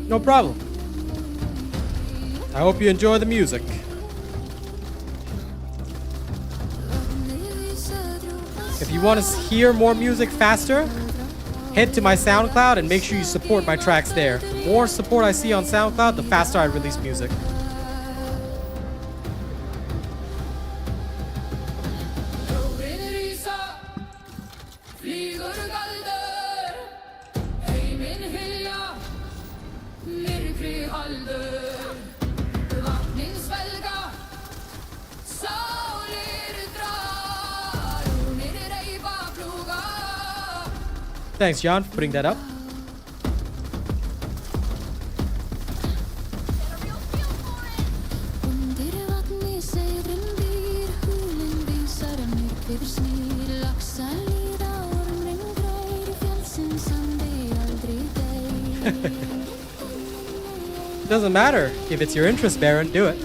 No problem. I hope you enjoy the music. If you want to hear more music faster, head to my SoundCloud and make sure you support my tracks there. The more support I see on SoundCloud, the faster I release music. Thanks, John, for putting that up. Doesn't matter. If it's your interest, Baron, do it.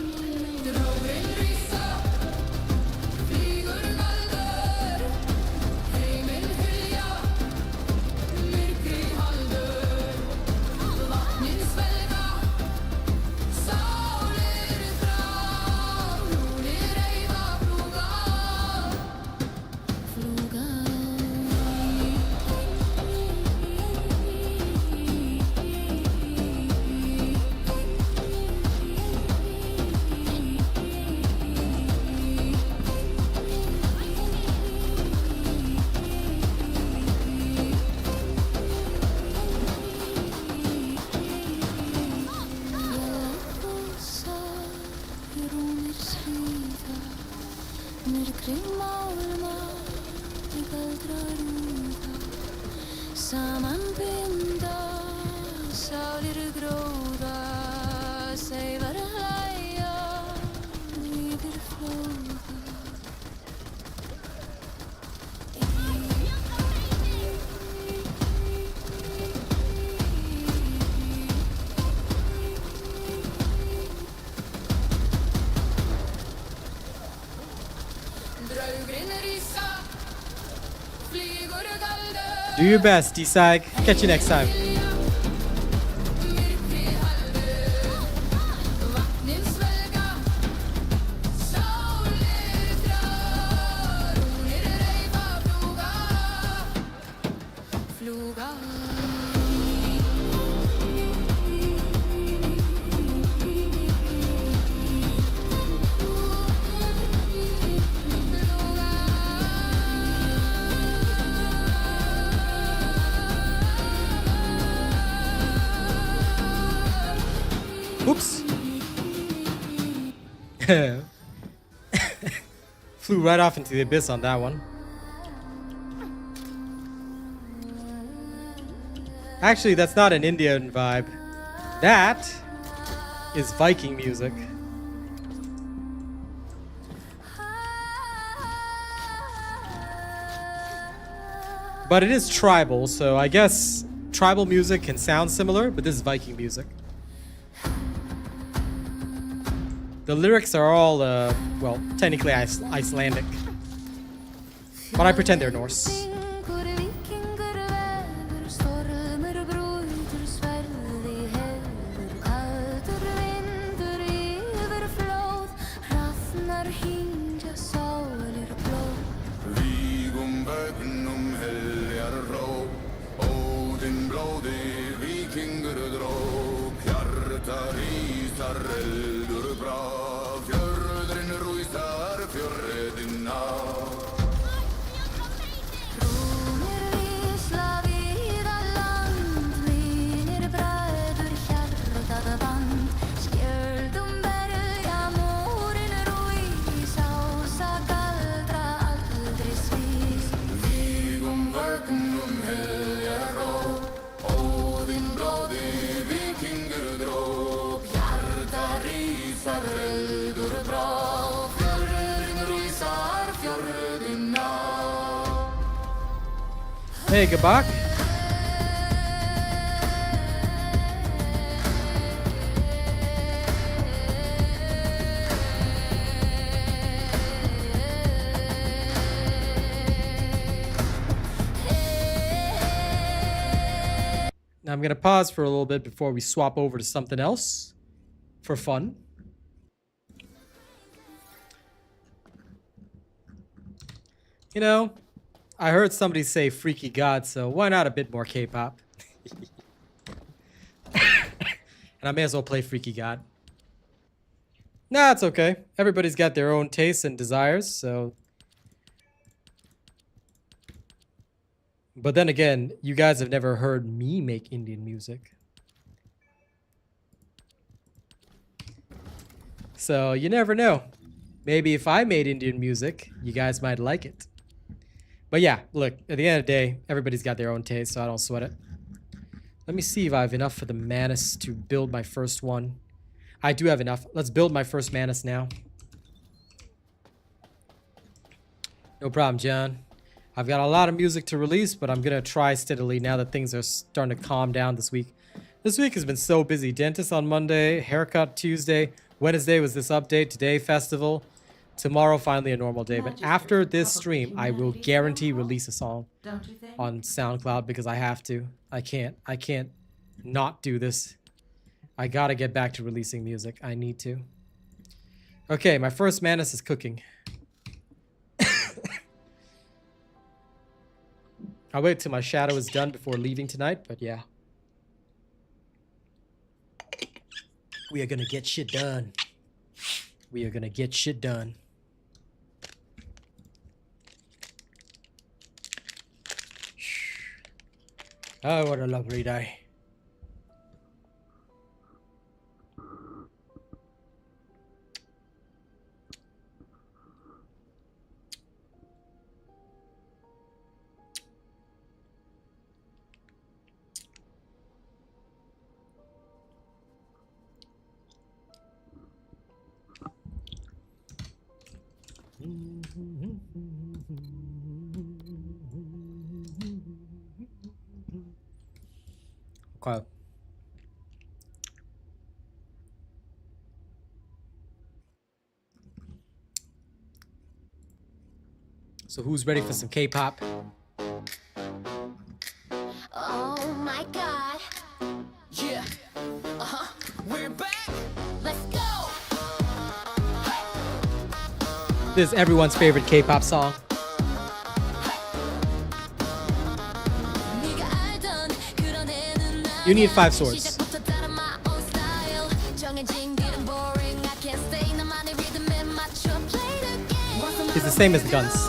Do your best, D-Sag. Catch you next time. Oops. Flew right off into the abyss on that one. Actually, that's not an Indian vibe. That is Viking music. But it is tribal, so I guess tribal music can sound similar, but this is Viking music. The lyrics are all, well, technically Icelandic. But I pretend they're Norse. Hey, Gabak. Now I'm going to pause for a little bit before we swap over to something else for fun. You know, I heard somebody say Freaky God, so why not a bit more K-pop? And I may as well play Freaky God. Nah, it's okay. Everybody's got their own tastes and desires, so... But then again, you guys have never heard me make Indian music. So you never know. Maybe if I made Indian music, you guys might like it. But yeah, look, at the end of the day, everybody's got their own taste, so I don't sweat it. Let me see if I have enough for the Manus to build my first one. I do have enough. Let's build my first Manus now. No problem, John. I've got a lot of music to release, but I'm going to try steadily now that things are starting to calm down this week. This week has been so busy. Dentist on Monday, haircut Tuesday, Wednesday was this update, today festival, tomorrow finally a normal day. But after this stream, I will guarantee release a song on SoundCloud because I have to. I can't not do this. I gotta get back to releasing music. I need to. Okay, my first Manus is cooking. I'll wait till my shadow is done before leaving tonight, but yeah. We are gonna get shit done. We are gonna get shit done. Oh, what a lovely day. Okay. So who's ready for some K-pop? Oh my god. Yeah. We're back. Let's go. This is everyone's favorite K-pop song. You need 5 swords. It's the same as the guns.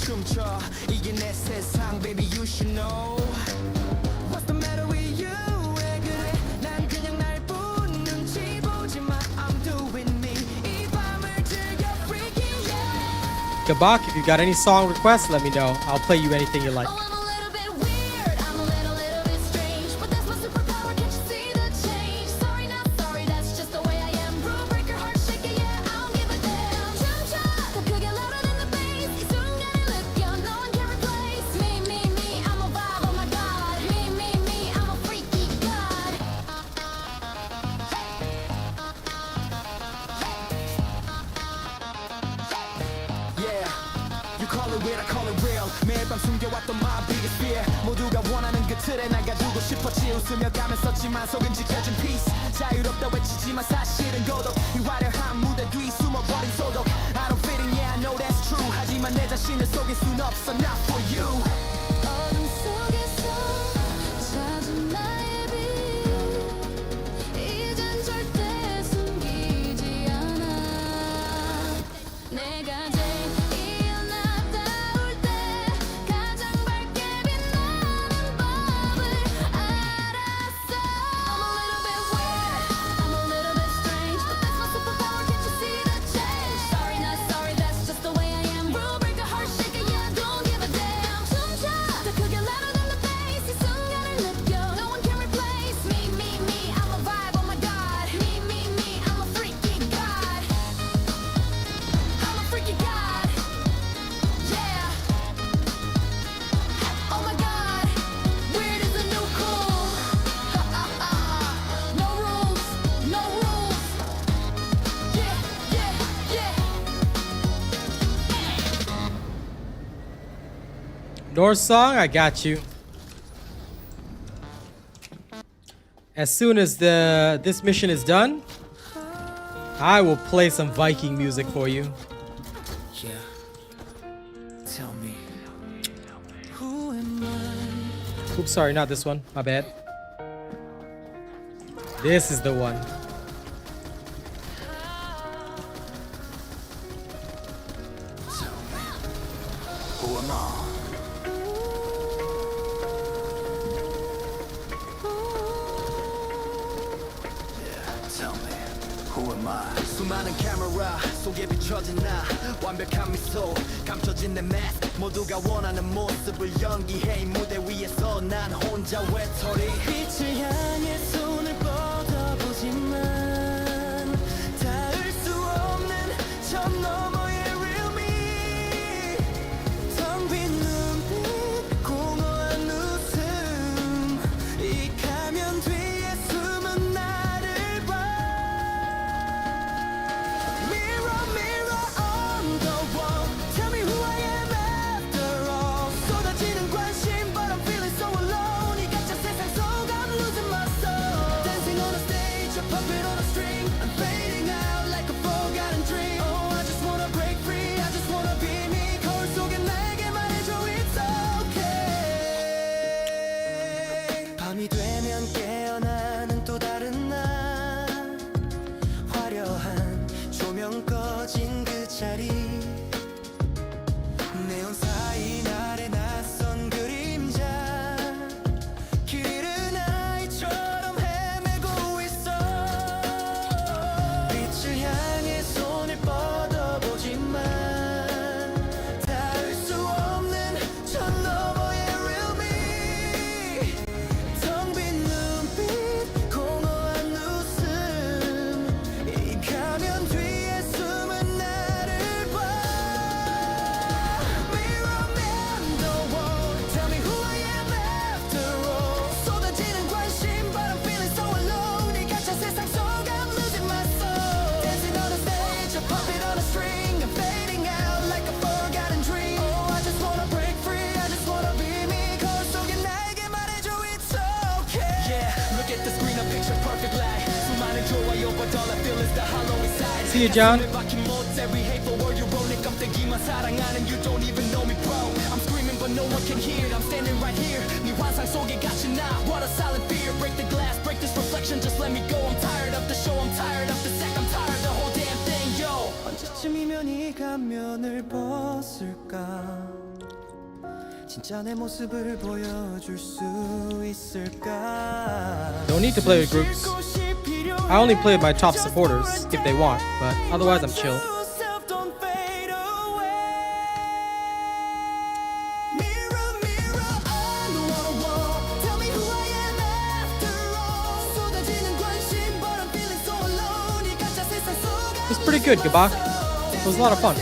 춤춰 이게 내 세상 baby you should know What's the matter with you 왜 그래 난 그냥 날 뿐 눈치 보지 마 I'm doing me 이 밤을 즐겨 freaking yeah Kabak, if you got any song requests, let me know. I'll play you anything you like. Oh, I'm a little bit weird, I'm a little bit strange, but that's my superpower, can't you see the change? Sorry, not sorry, that's just the way I am. Rule breaker, heart shaker, yeah, I don't give a damn. 춤춰, 더 크게 louder than the bass. 이 순간을 느껴, no one can replace me, I'm a vibe, oh my god. Me, I'm a freaky god. Yeah, you call it weird, I call it real. 매일 밤 숨겨왔던 my biggest fear. 모두가 원하는 그 틀에 난 가두고 싶었지. 웃으며 가면 썼지만 속은 지켜진 peace. 자유롭다 외치지만 사실은 고독. 이 화려한 무대 뒤 숨어버린 소독. I don't fit in, yeah, I know that's true. 하지만 내 자신을 속일 순 없어, not for you. 어둠 속에서 찾은 나의 빛 이젠 절대 숨기지 않아 내가 제일 나다울 때 가장 밝게 빛나는 법을 알았어 I'm a little bit weird, I'm a little bit strange But that's my superpower, can't you see the change? Sorry, not sorry, that's just the way I am Rule breaker, heart shaker, yeah, I don't give a damn 춤춰 더 크게 louder than the bass 이 순간을 느껴 No one can replace me, I'm a vibe, oh my god Me, I'm a freaky god I'm a freaky god Yeah Oh my god Weird is the new cool No rules Yeah North song, I got you. As soon as this mission is done, I will play some Viking music for you. Yeah, tell me who am I? Oops, sorry, not this one. My bad. This is the one. Tell me who am I? Tell me, who am I? 수많은 카메라 속에 비춰진 나 완벽한 미소 감춰진 내 mask 모두가 원하는 모습을 연기해 이 무대 위에서 난 혼자 외톨이 빛을 향해 손을 뻗어보지만 닿을 수 없는 저 너머의 real me 텅 빈 눈빛 공허한 웃음 이 가면 뒤에 숨은 나를 봐 Mirror, mirror on the wall Tell me who I am after all 쏟아지는 관심 but I'm feeling so alone 이 가짜 세상 속 I'm losing my soul Dancing on a stage, a puppet on a string I'm fading out like a forgotten dream Oh, I just wanna break free I just wanna be me 거울 속에 나에게 말해줘 it's okay 밤이 되면 깨어나는 또 다른 날 화려한 조명 꺼진 그 자리 네온 사이 날의 낯선 그림자 길 잃은 아이처럼 헤매고 있어 빛을 향해 손을 뻗어보지만 닿을 수 없는 저 너머의 real me 텅 빈 눈빛 공허한 웃음 이 가면 뒤에 숨은 나를 봐 Mirror man the wall Tell me who I am after all 쏟아지는 관심 but I'm feeling so alone 이 가짜 세상 속 I'm losing my soul Dancing on a stage a puppet on a string I'm fading out like a forgotten dream Oh I just wanna break free I just wanna be me 거울 속에 나에게 말해줘 it's okay Yeah look at the screen a picture perfect life 수많은 좋아요 but all I feel is the hollow inside See you, John. 박힌 modes, every hateful word you wrote 내 깜짝이만 사랑하는 you don't even know me bro I'm screaming but no one can hear it I'm standing right here 네 환상 속에 갇힌 나 What a silent fear break the glass break this reflection just let me go I'm tired of the show I'm tired of the sack I'm tired of the whole damn thing yo 언제쯤이면 이 가면을 벗을까 진짜 내 모습을 보여줄 수 있을까? Don't need to play with groups. I only play with my top supporters if they want, but otherwise I'm chill. It's pretty good, Gabak. It was a lot of fun.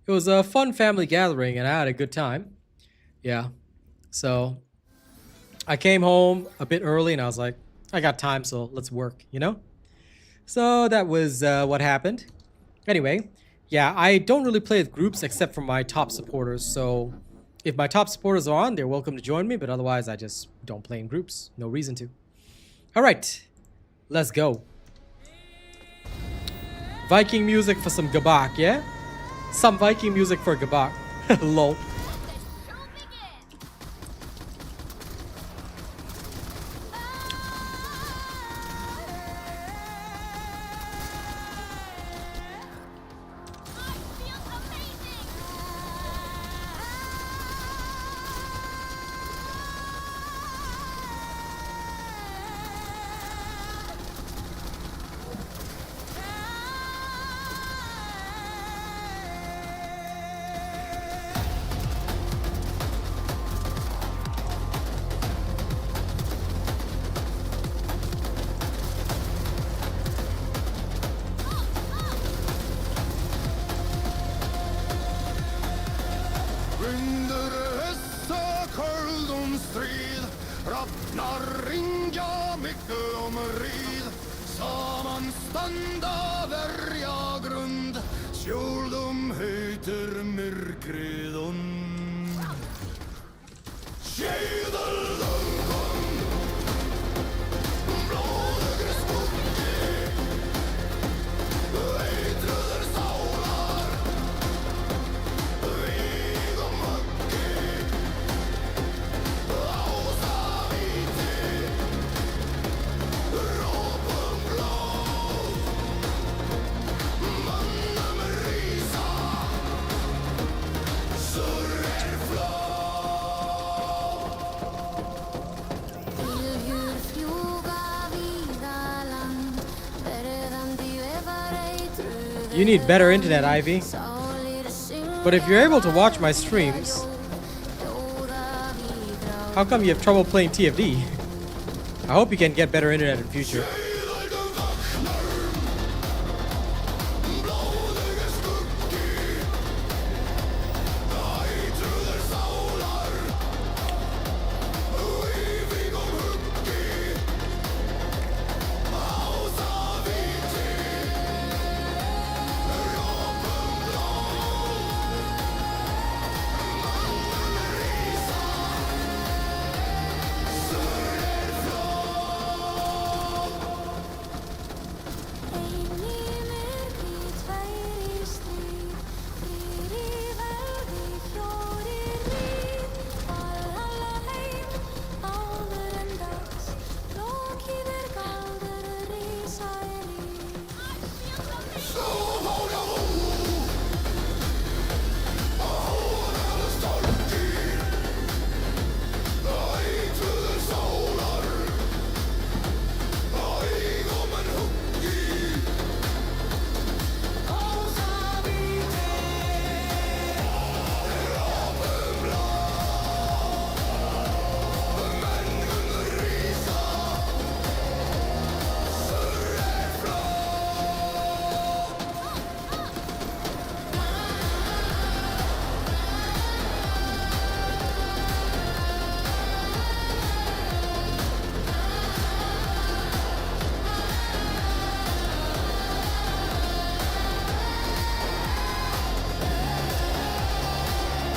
It was a fun family gathering and I had a good time. Yeah. So I came home a bit early and I was like, I got time, so let's work, you know? So that was what happened. Anyway, yeah, I don't really play with groups except for my top supporters. So if my top supporters are on, they're welcome to join me. But otherwise, I just don't play in groups. No reason to. All right, let's go. Viking music for some Gabak, yeah? Some Viking music for Gabak. Lol. You need better internet, Ivy. But if you're able to watch my streams, how come you have trouble playing TFD? I hope you can get better internet in future.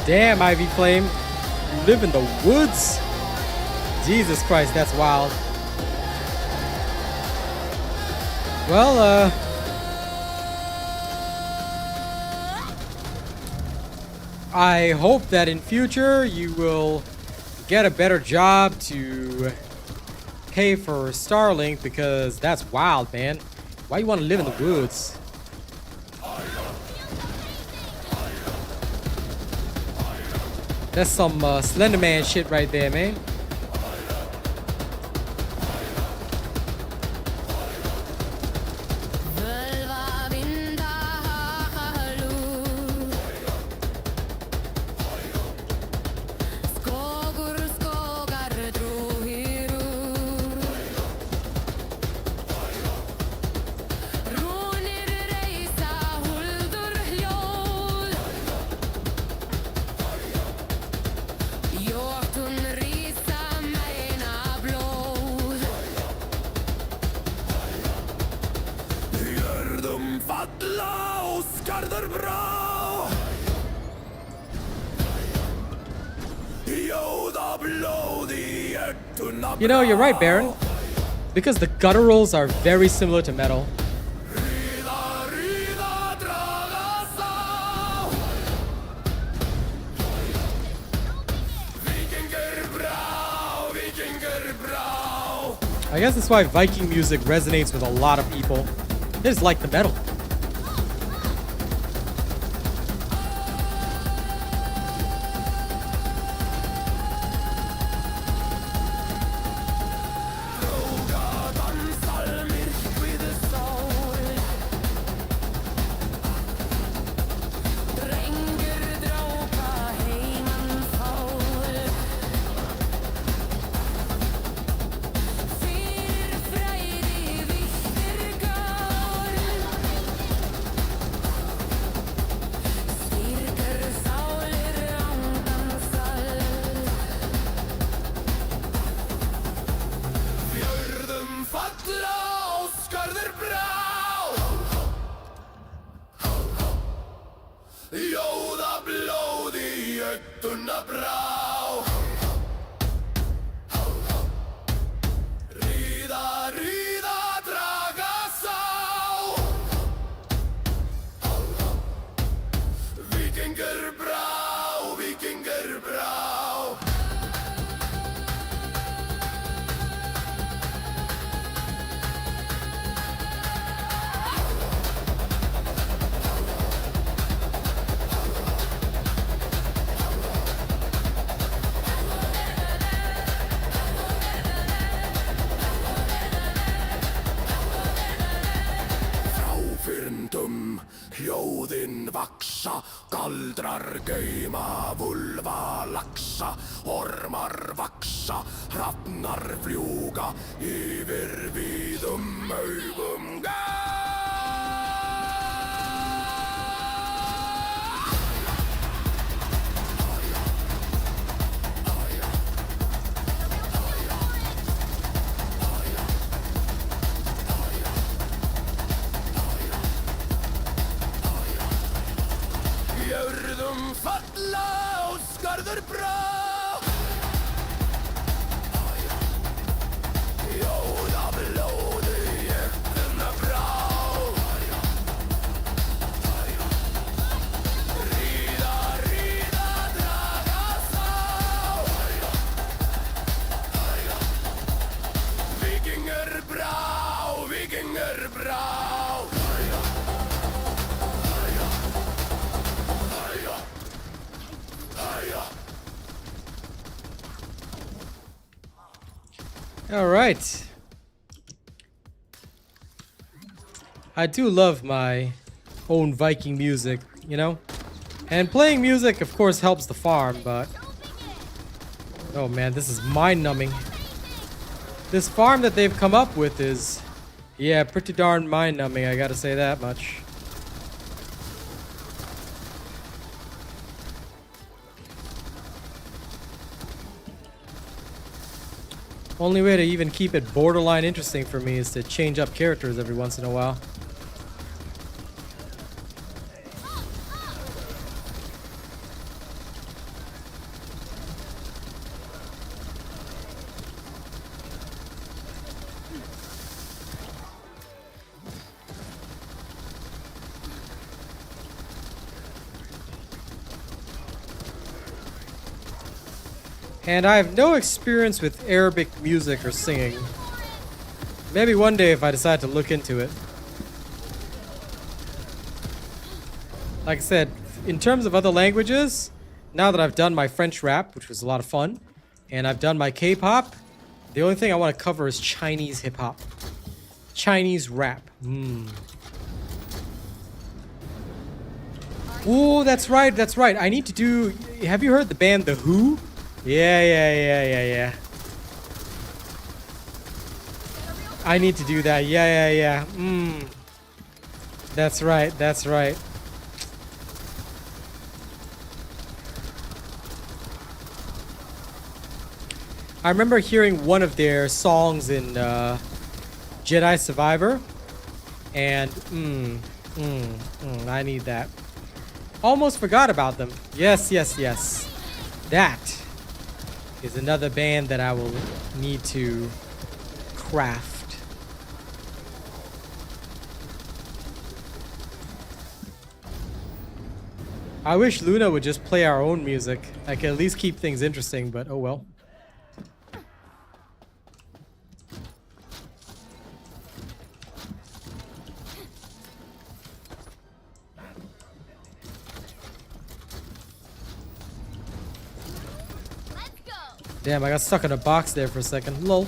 Damn, Ivy Flame. You live in the woods? Jesus Christ, that's wild. Well, I hope that in future you will get a better job to pay for Starlink because that's wild, man. Why you want to live in the woods? That's some Slender Man shit right there, man. You know, you're right, Baron. Because the gutturals are very similar to metal. I guess that's why Viking music resonates with a lot of people. They just like the metal. Hljóðin vaksa, galdrar geima, vulva laxa, ormar vaksa, hrafnar fljúga, yfir víðum augum falla og skarður brá Jóða blóði jöknuna brá Ríða, ríða, draga sá Víkingur brá, víkingur brá All right. I do love my own Viking music, you know? And playing music, of course, helps the farm, but... Oh man, this is mind-numbing. This farm that they've come up with is... Yeah, pretty darn mind-numbing, I gotta say that much. Only way to even keep it borderline interesting for me is to change up characters every once in a while. And I have no experience with Arabic music or singing. Maybe one day if I decide to look into it. Like I said, in terms of other languages, now that I've done my French rap, which was a lot of fun, and I've done my K-pop, the only thing I want to cover is Chinese hip-hop. Chinese rap. Oh, that's right, that's right. I need to do... Have you heard the band The Who? Yeah. I need to do that. Yeah. That's right, that's right. I remember hearing one of their songs in Jedi Survivor, and I need that. Almost forgot about them. Yes. That is another band that I will need to craft. I wish Luna would just play our own music. I could at least keep things interesting, but oh well. Damn, I got stuck in a box there for a second. Lol.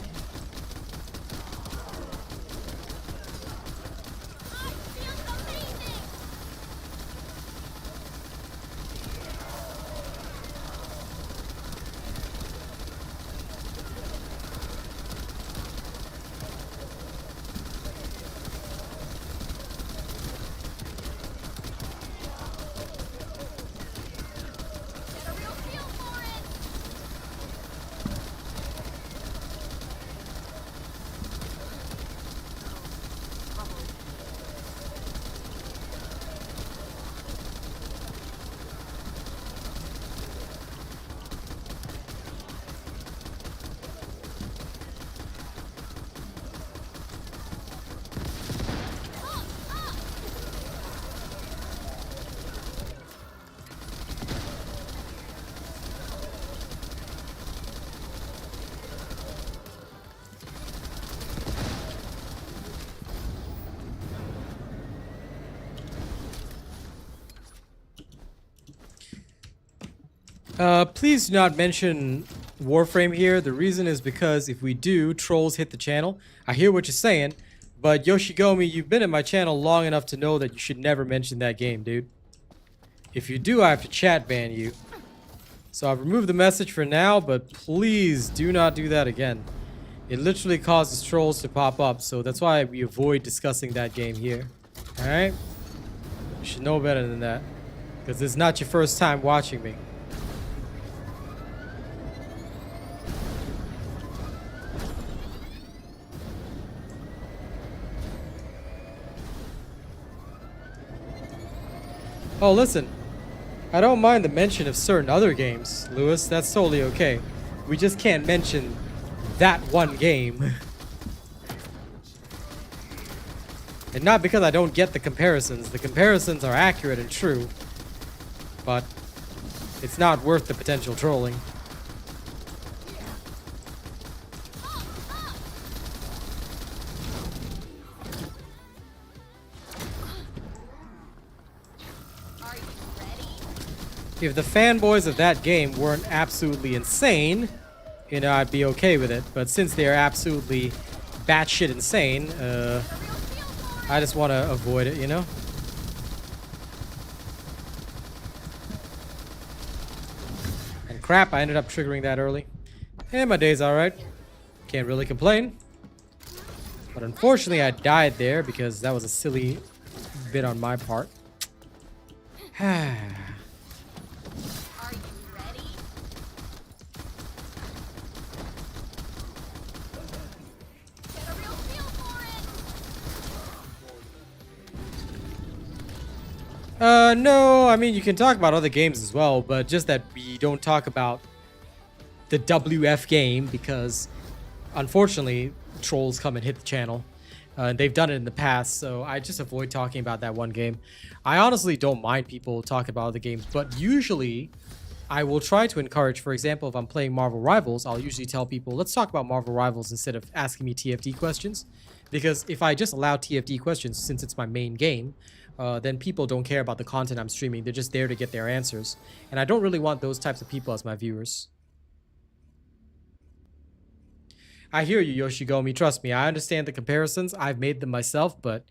Please do not mention Warframe here. The reason is because if we do, trolls hit the channel. I hear what you're saying, but Yoshigomi, you've been in my channel long enough to know that you should never mention that game, dude. If you do, I have to chat ban you. So I've removed the message for now, but please do not do that again. It literally causes trolls to pop up, so that's why we avoid discussing that game here. Alright? You should know better than that. Because it's not your first time watching me. Oh, listen. I don't mind the mention of certain other games, Lewis. That's totally okay. We just can't mention that one game. And not because I don't get the comparisons. The comparisons are accurate and true. But it's not worth the potential trolling. If the fanboys of that game weren't absolutely insane, you know, I'd be okay with it. But since they are absolutely batshit insane, I just want to avoid it, you know? And crap, I ended up triggering that early. And my day's alright. Can't really complain. But unfortunately, I died there because that was a silly bit on my part. No, I mean, you can talk about other games as well, but just that we don't talk about the WF game because, unfortunately, trolls come and hit the channel. They've done it in the past, so I just avoid talking about that one game. I honestly don't mind people talking about other games, but usually, I will try to encourage, for example, if I'm playing Marvel Rivals, I'll usually tell people, let's talk about Marvel Rivals instead of asking me TFD questions. Because if I just allow TFD questions, since it's my main game, then people don't care about the content I'm streaming. They're just there to get their answers. And I don't really want those types of people as my viewers. I hear you, Yoshigomi. Trust me, I understand the comparisons. I've made them myself, but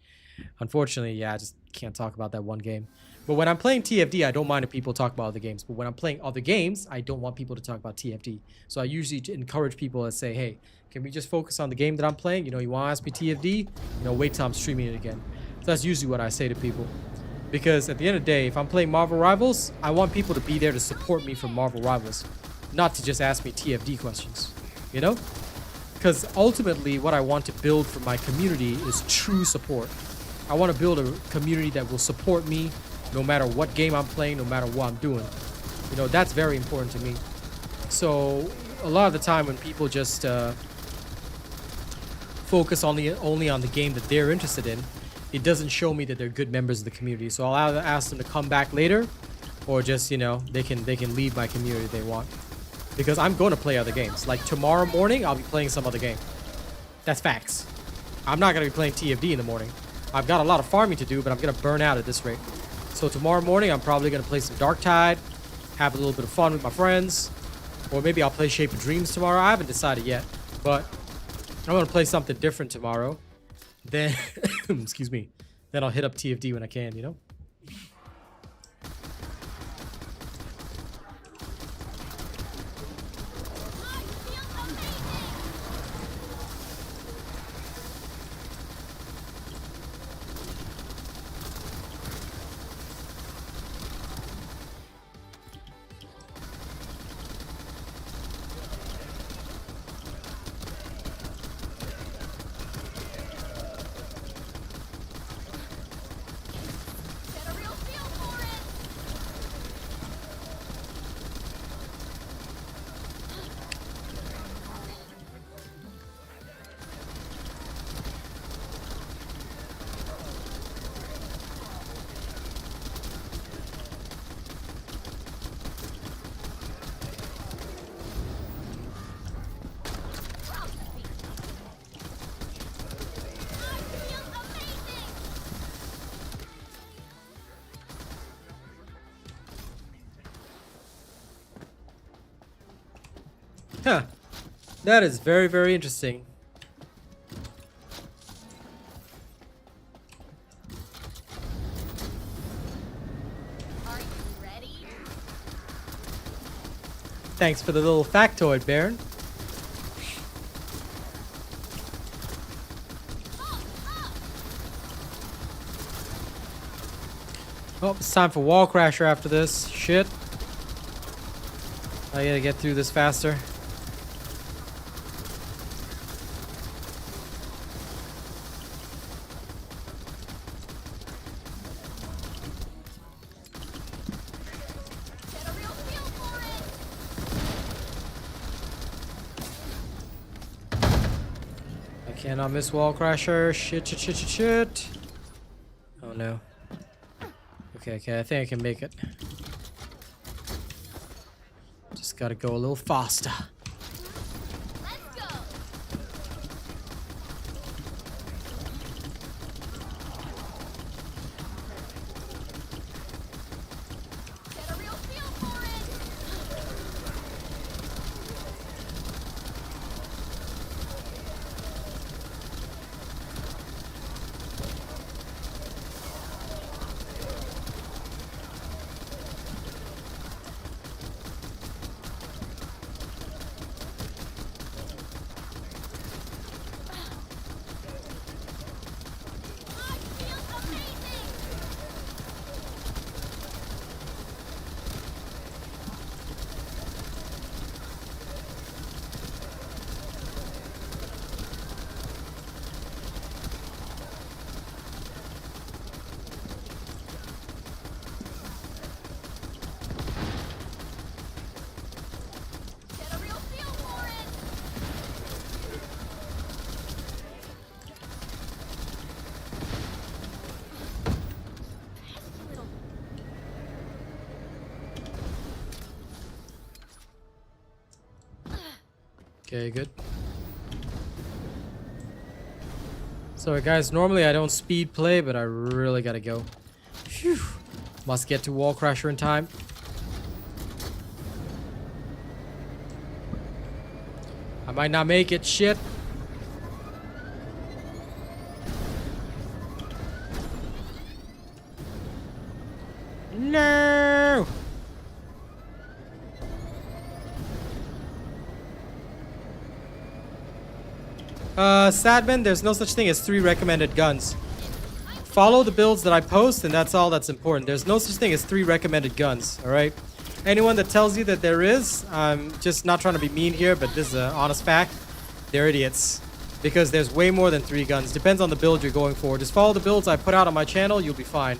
unfortunately, yeah, I just can't talk about that one game. But when I'm playing TFD, I don't mind if people talk about other games. But when I'm playing other games, I don't want people to talk about TFD. So I usually encourage people to say, hey, can we just focus on the game that I'm playing? You know, you want to ask me TFD? You know, wait till I'm streaming it again. So that's usually what I say to people. Because at the end of the day, if I'm playing Marvel Rivals, I want people to be there to support me for Marvel Rivals. Not to just ask me TFD questions. You know? Because ultimately, what I want to build for my community is true support. I want to build a community that will support me no matter what game I'm playing, no matter what I'm doing. You know, that's very important to me. So a lot of the time when people just focus only on the game that they're interested in, it doesn't show me that they're good members of the community. So I'll either ask them to come back later, or just, you know, they can leave my community if they want. Because I'm going to play other games. Like tomorrow morning, I'll be playing some other game. That's facts. I'm not going to be playing TFD in the morning. I've got a lot of farming to do, but I'm going to burn out at this rate. So tomorrow morning, I'm probably going to play some Dark Tide, have a little bit of fun with my friends, or maybe I'll play Shape of Dreams tomorrow. I haven't decided yet, but I'm going to play something different tomorrow. Then, excuse me, then I'll hit up TFD when I can, you know? Huh. That is very, very interesting. Are you ready? Thanks for the little factoid, Baron. Oh, it's time for Wall Crasher after this. Shit. I gotta get through this faster. Get a real feel for it. I cannot miss Wall Crasher. Shit, shit, shit, shit, shit. Oh no. Okay, okay, I think I can make it. Just gotta go a little faster. Let's go. Get a real feel for it. Okay, good. Sorry guys, normally I don't speed play, but I really gotta go. Phew. Must get to Wall Crasher in time. I might not make it, shit. No! Sadman, there's no such thing as 3 recommended guns. Follow the builds that I post, and that's all that's important. There's no such thing as 3 recommended guns, alright? Anyone that tells you that there is, I'm just not trying to be mean here, but this is an honest fact. They're idiots. Because there's way more than 3 guns. Depends on the build you're going for. Just follow the builds I put out on my channel, you'll be fine.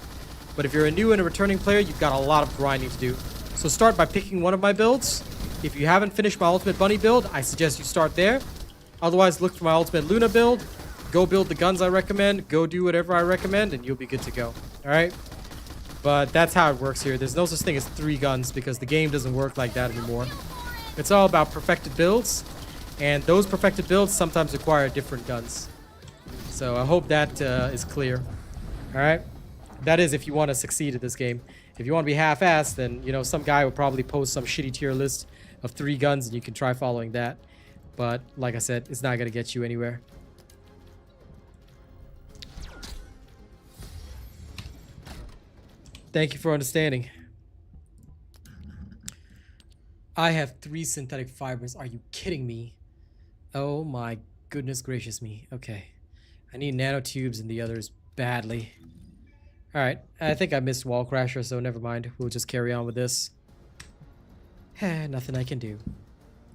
But if you're a new and a returning player, you've got a lot of grinding to do. So start by picking one of my builds. If you haven't finished my Ultimate Bunny build, I suggest you start there. Otherwise, look for my Ultimate Luna build. Go build the guns I recommend. Go do whatever I recommend, and you'll be good to go. Alright? But that's how it works here. There's no such thing as 3 guns because the game doesn't work like that anymore. It's all about perfected builds. And those perfected builds sometimes require different guns. So I hope that is clear. Alright? That is if you want to succeed at this game. If you want to be half-assed, then, you know, some guy will probably post some shitty tier list of 3 guns and you can try following that. But, like I said, it's not going to get you anywhere. Thank you for understanding. I have 3 synthetic fibers. Are you kidding me? Oh my goodness gracious me. Okay. I need nanotubes and the others badly. Alright, I think I missed Wall Crasher, so never mind. We'll just carry on with this. Nothing I can do.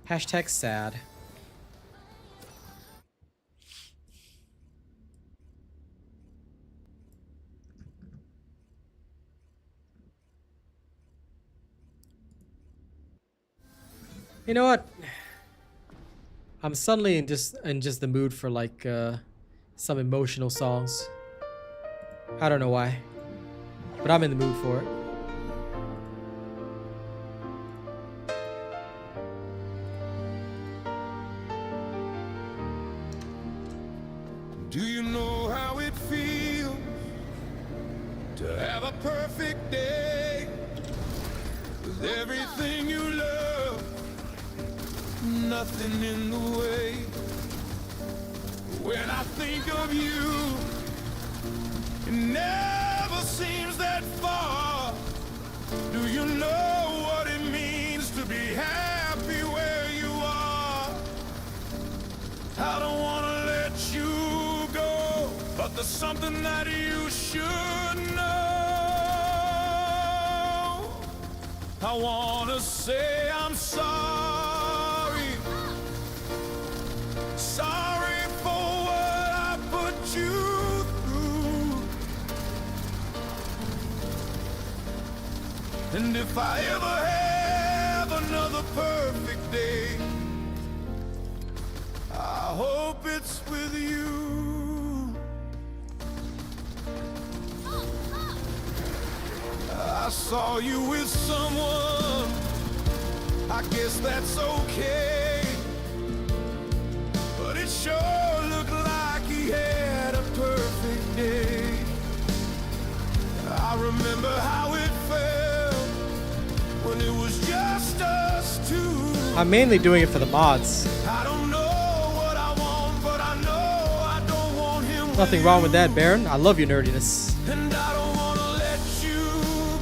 Hashtag sad. You know what? I'm suddenly in just the mood for like some emotional songs. I don't know why, but I'm in the mood for it. Do you know how it feels to have a perfect day with everything you love, nothing in the way? When I think of you, it never seems that far. Do you know what it means to be happy where you are? I don't want to let you go, but there's something that you should know. I want to say I'm sorry. Sorry for what I put you through. And if I ever have another perfect day, I hope it's with you. I saw you with someone, I guess that's okay, but it sure looked like he had a perfect day. I remember how it felt when it was just us two. I'm mainly doing it for the mods. I don't know what I want, but I know I don't want him. Nothing wrong with that, Baron. I love your nerdiness. And I don't want to let you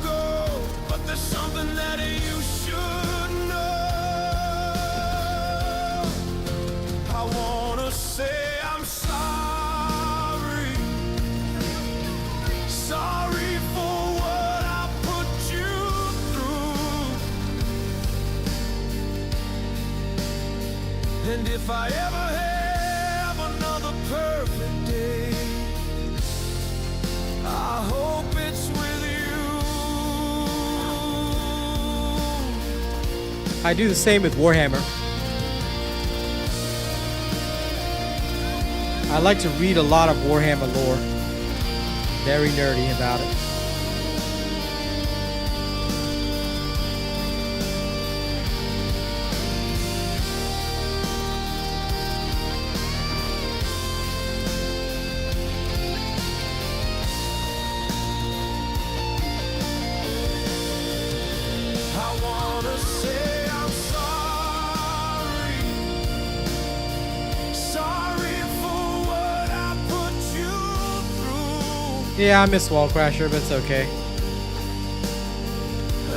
go, but there's something that you should know. I want to say I'm sorry. Sorry for what I put you through. And if I ever have another perfect day, I hope it's with you. I do the same with Warhammer. I like to read a lot of Warhammer lore. Very nerdy about it. Yeah, I miss Wall Crasher, but it's okay.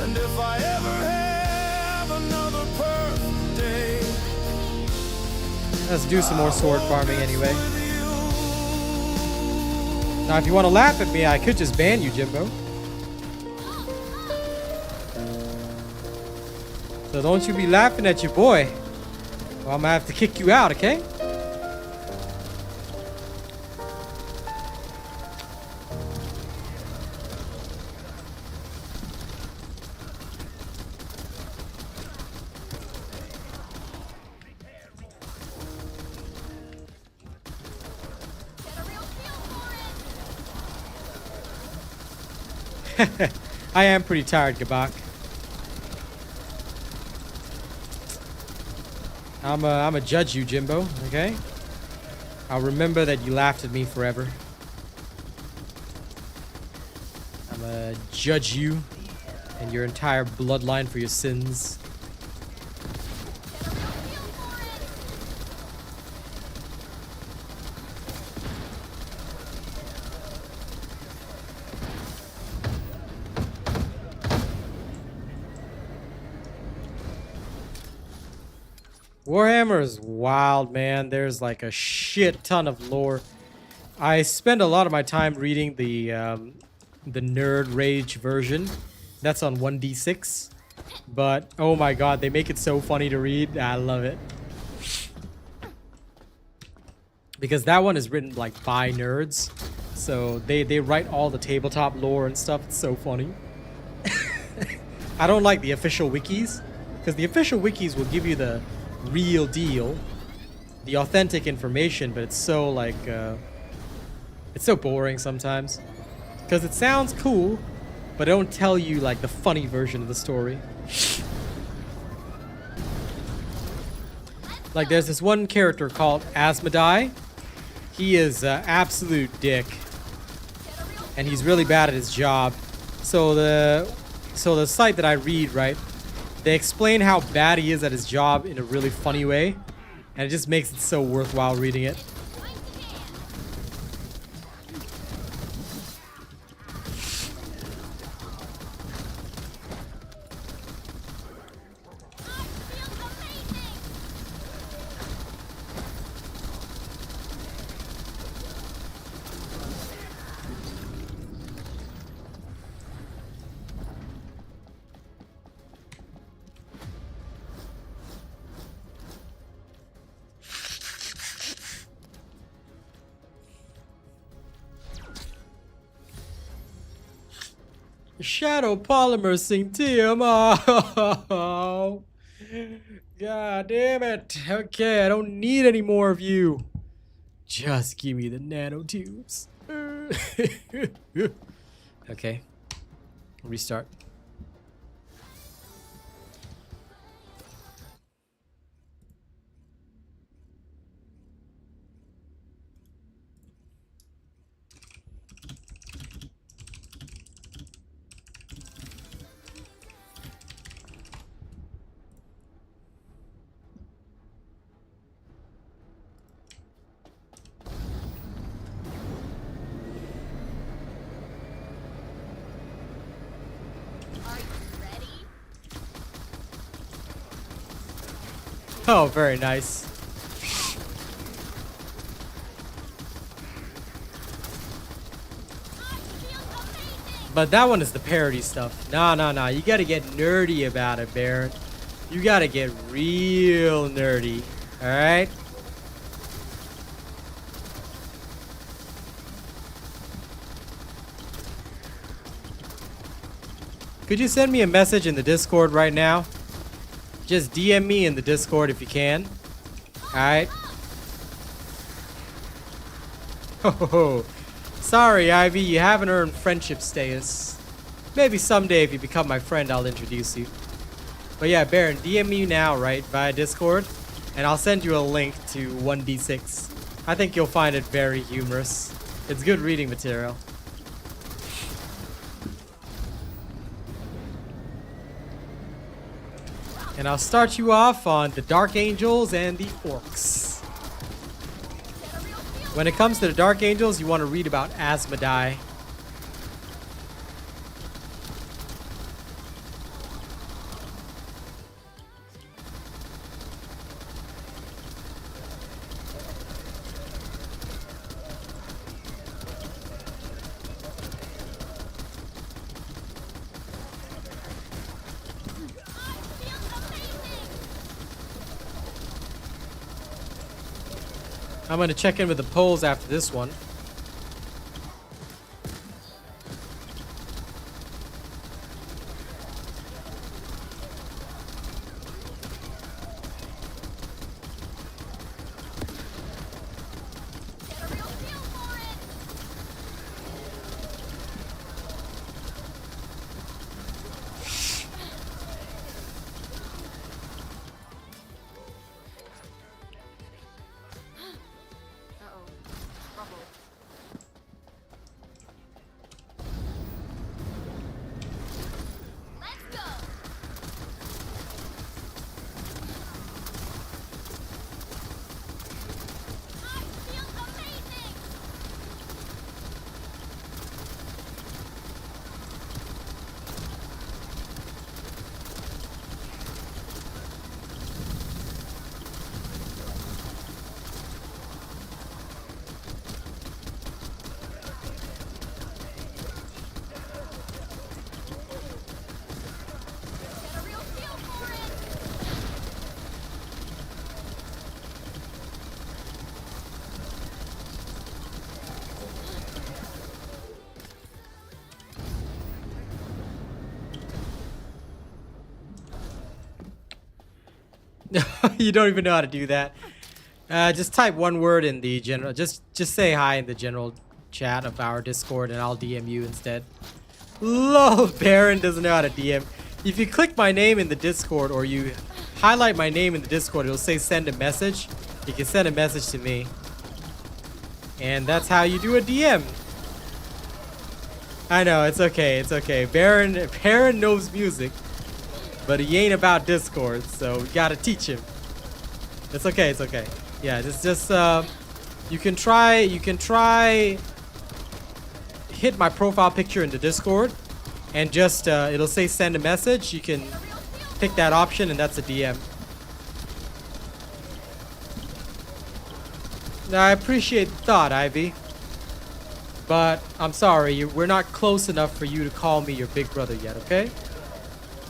And if I ever have another perfect day, Let's do some more sword farming anyway. Now, if you want to laugh at me, I could just ban you, Jimbo. So don't you be laughing at your boy. Well, I'm gonna have to kick you out, okay? I am pretty tired, Gabak. I'ma judge you, Jimbo, okay? I'll remember that you laughed at me forever. I'ma judge you and your entire bloodline for your sins. Warhammer is wild, man. There's like a shit ton of lore. I spend a lot of my time reading the Nerd Rage version. That's on 1d6. But oh my god, they make it so funny to read. I love it. Because that one is written like by nerds. So they write all the tabletop lore and stuff. It's so funny. I don't like the official wikis. Because the official wikis will give you the real deal, the authentic information, but it's so like it's so boring sometimes because it sounds cool but it don't tell you like the funny version of the story. Like there's this one character called Asmodai. He is absolute dick and he's really bad at his job. So the site that I read, right, they explain how bad he is at his job in a really funny way, and it just makes it so worthwhile reading it. Shadow Polymer sing team. Oh, god damn it. Okay, I don't need any more of you. Just give me the nanotubes. Okay. Restart. Oh, very nice. But that one is the parody stuff. Nah. You gotta get nerdy about it, Baron. You gotta get real nerdy. Alright? Could you send me a message in the Discord right now? Just DM me in the Discord if you can. Alright? Oh, sorry, Ivy, you haven't earned friendship status. Maybe someday if you become my friend, I'll introduce you. But yeah, Baron, DM me now, right, via Discord, and I'll send you a link to 1d6. I think you'll find it very humorous. It's good reading material. And I'll start you off on the Dark Angels and the Orcs. When it comes to the Dark Angels, you want to read about Asmodai. I'm gonna check in with the polls after this one. You don't even know how to do that. Just type one word in the general. Just say hi in the general chat of our Discord, and I'll DM you instead. Lol, Baron doesn't know how to DM. If you click my name in the Discord, or you highlight my name in the Discord, it'll say send a message. You can send a message to me, and that's how you do a DM. I know, it's okay, it's okay. Baron knows music, but he ain't about Discord, so we gotta teach him. It's okay, it's okay. Yeah, just you can try hit my profile picture in the Discord, and just it'll say send a message. You can pick that option, and that's a DM. Now, I appreciate the thought, Ivy, but I'm sorry, we're not close enough for you to call me your big brother yet, okay?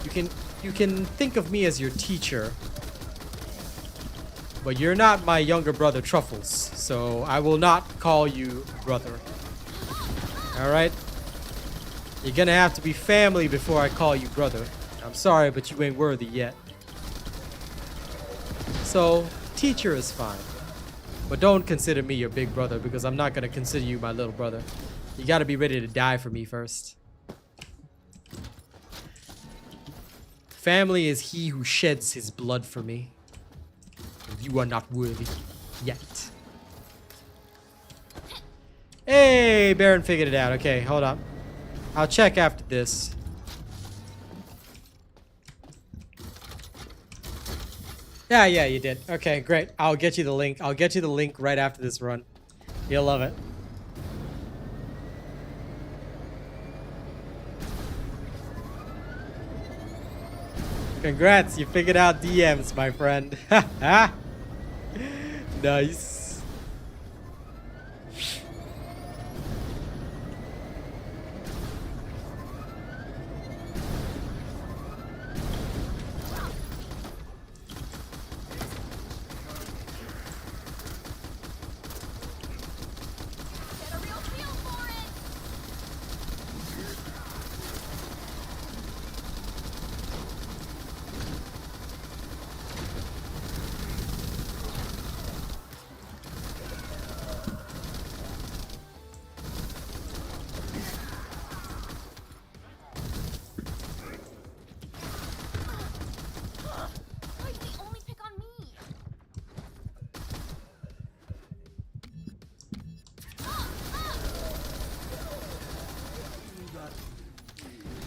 You can think of me as your teacher, but you're not my younger brother Truffles, so I will not call you brother. Alright? You're gonna have to be family before I call you brother. I'm sorry, but you ain't worthy yet. So, teacher is fine. But don't consider me your big brother, because I'm not gonna consider you my little brother. You gotta be ready to die for me first. Family is he who sheds his blood for me. You are not worthy yet. Hey, Baron figured it out. Okay, hold up. I'll check after this. Yeah, you did. Okay, great. I'll get you the link. I'll get you the link right after this run. You'll love it. Congrats, you figured out DMs, my friend. Nice.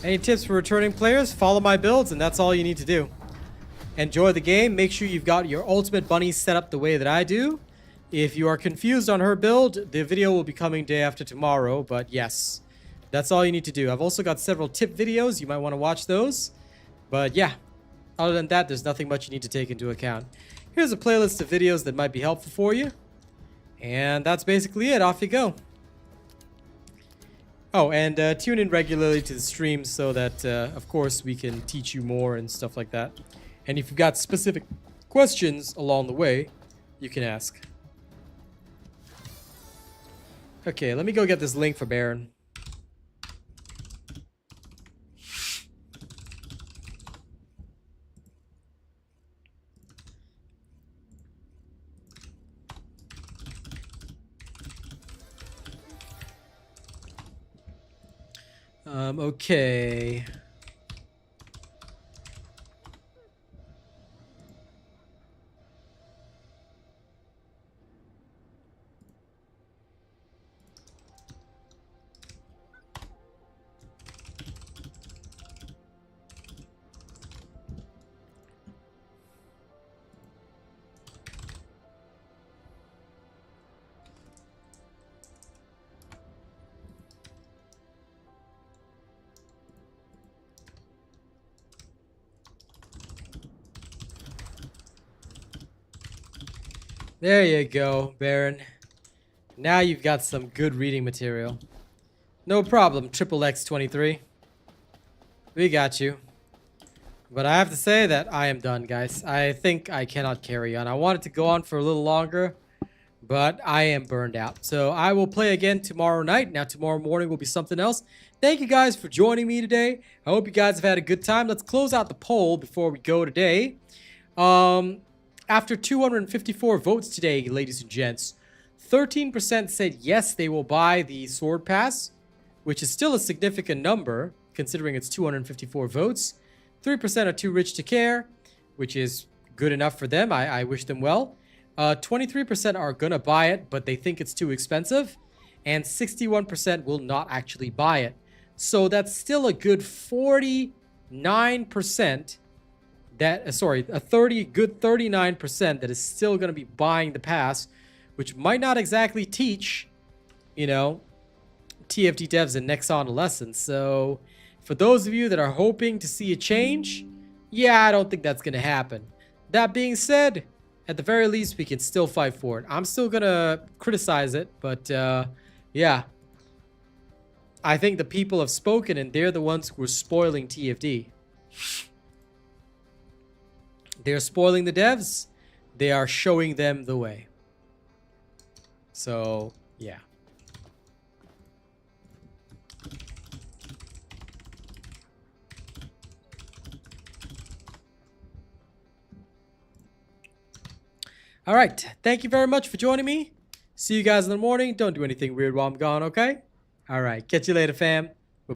Any tips for returning players? Follow my builds, and that's all you need to do. Enjoy the game. Make sure you've got your ultimate bunny set up the way that I do. If you are confused on her build, the video will be coming day after tomorrow, but yes, that's all you need to do. I've also got several tip videos. You might want to watch those. But yeah, other than that, there's nothing much you need to take into account. Here's a playlist of videos that might be helpful for you. And that's basically it. Off you go. Oh, and tune in regularly to the streams so that, of course, we can teach you more and stuff like that. And if you've got specific questions along the way, you can ask. Okay, let me go get this link for Baron. Okay. There you go, Baron. Now you've got some good reading material. No problem, Triple X23. We got you. But I have to say that I am done, guys. I think I cannot carry on. I wanted to go on for a little longer, but I am burned out. So I will play again tomorrow night. Now tomorrow morning will be something else. Thank you guys for joining me today. I hope you guys have had a good time. Let's close out the poll before we go today. After 254 votes today, ladies and gents, 13% said yes, they will buy the Sword Pass, which is still a significant number considering it's 254 votes. 3% are too rich to care, which is good enough for them. I wish them well. 23% are going to buy it, but they think it's too expensive. And 61% will not actually buy it. So that's still a good 49% that, good 39% that is still going to be buying the pass, which might not exactly teach, you know, TFT devs and Nexon a lesson. So for those of you that are hoping to see a change, yeah, I don't think that's going to happen. That being said, at the very least, we can still fight for it. I'm still going to criticize it, but yeah. I think the people have spoken, and they're the ones who are spoiling TFD. They're spoiling the devs. They are showing them the way. So, yeah. All right. Thank you very much for joining me. See you guys in the morning. Don't do anything weird while I'm gone, okay? All right. Catch you later, fam.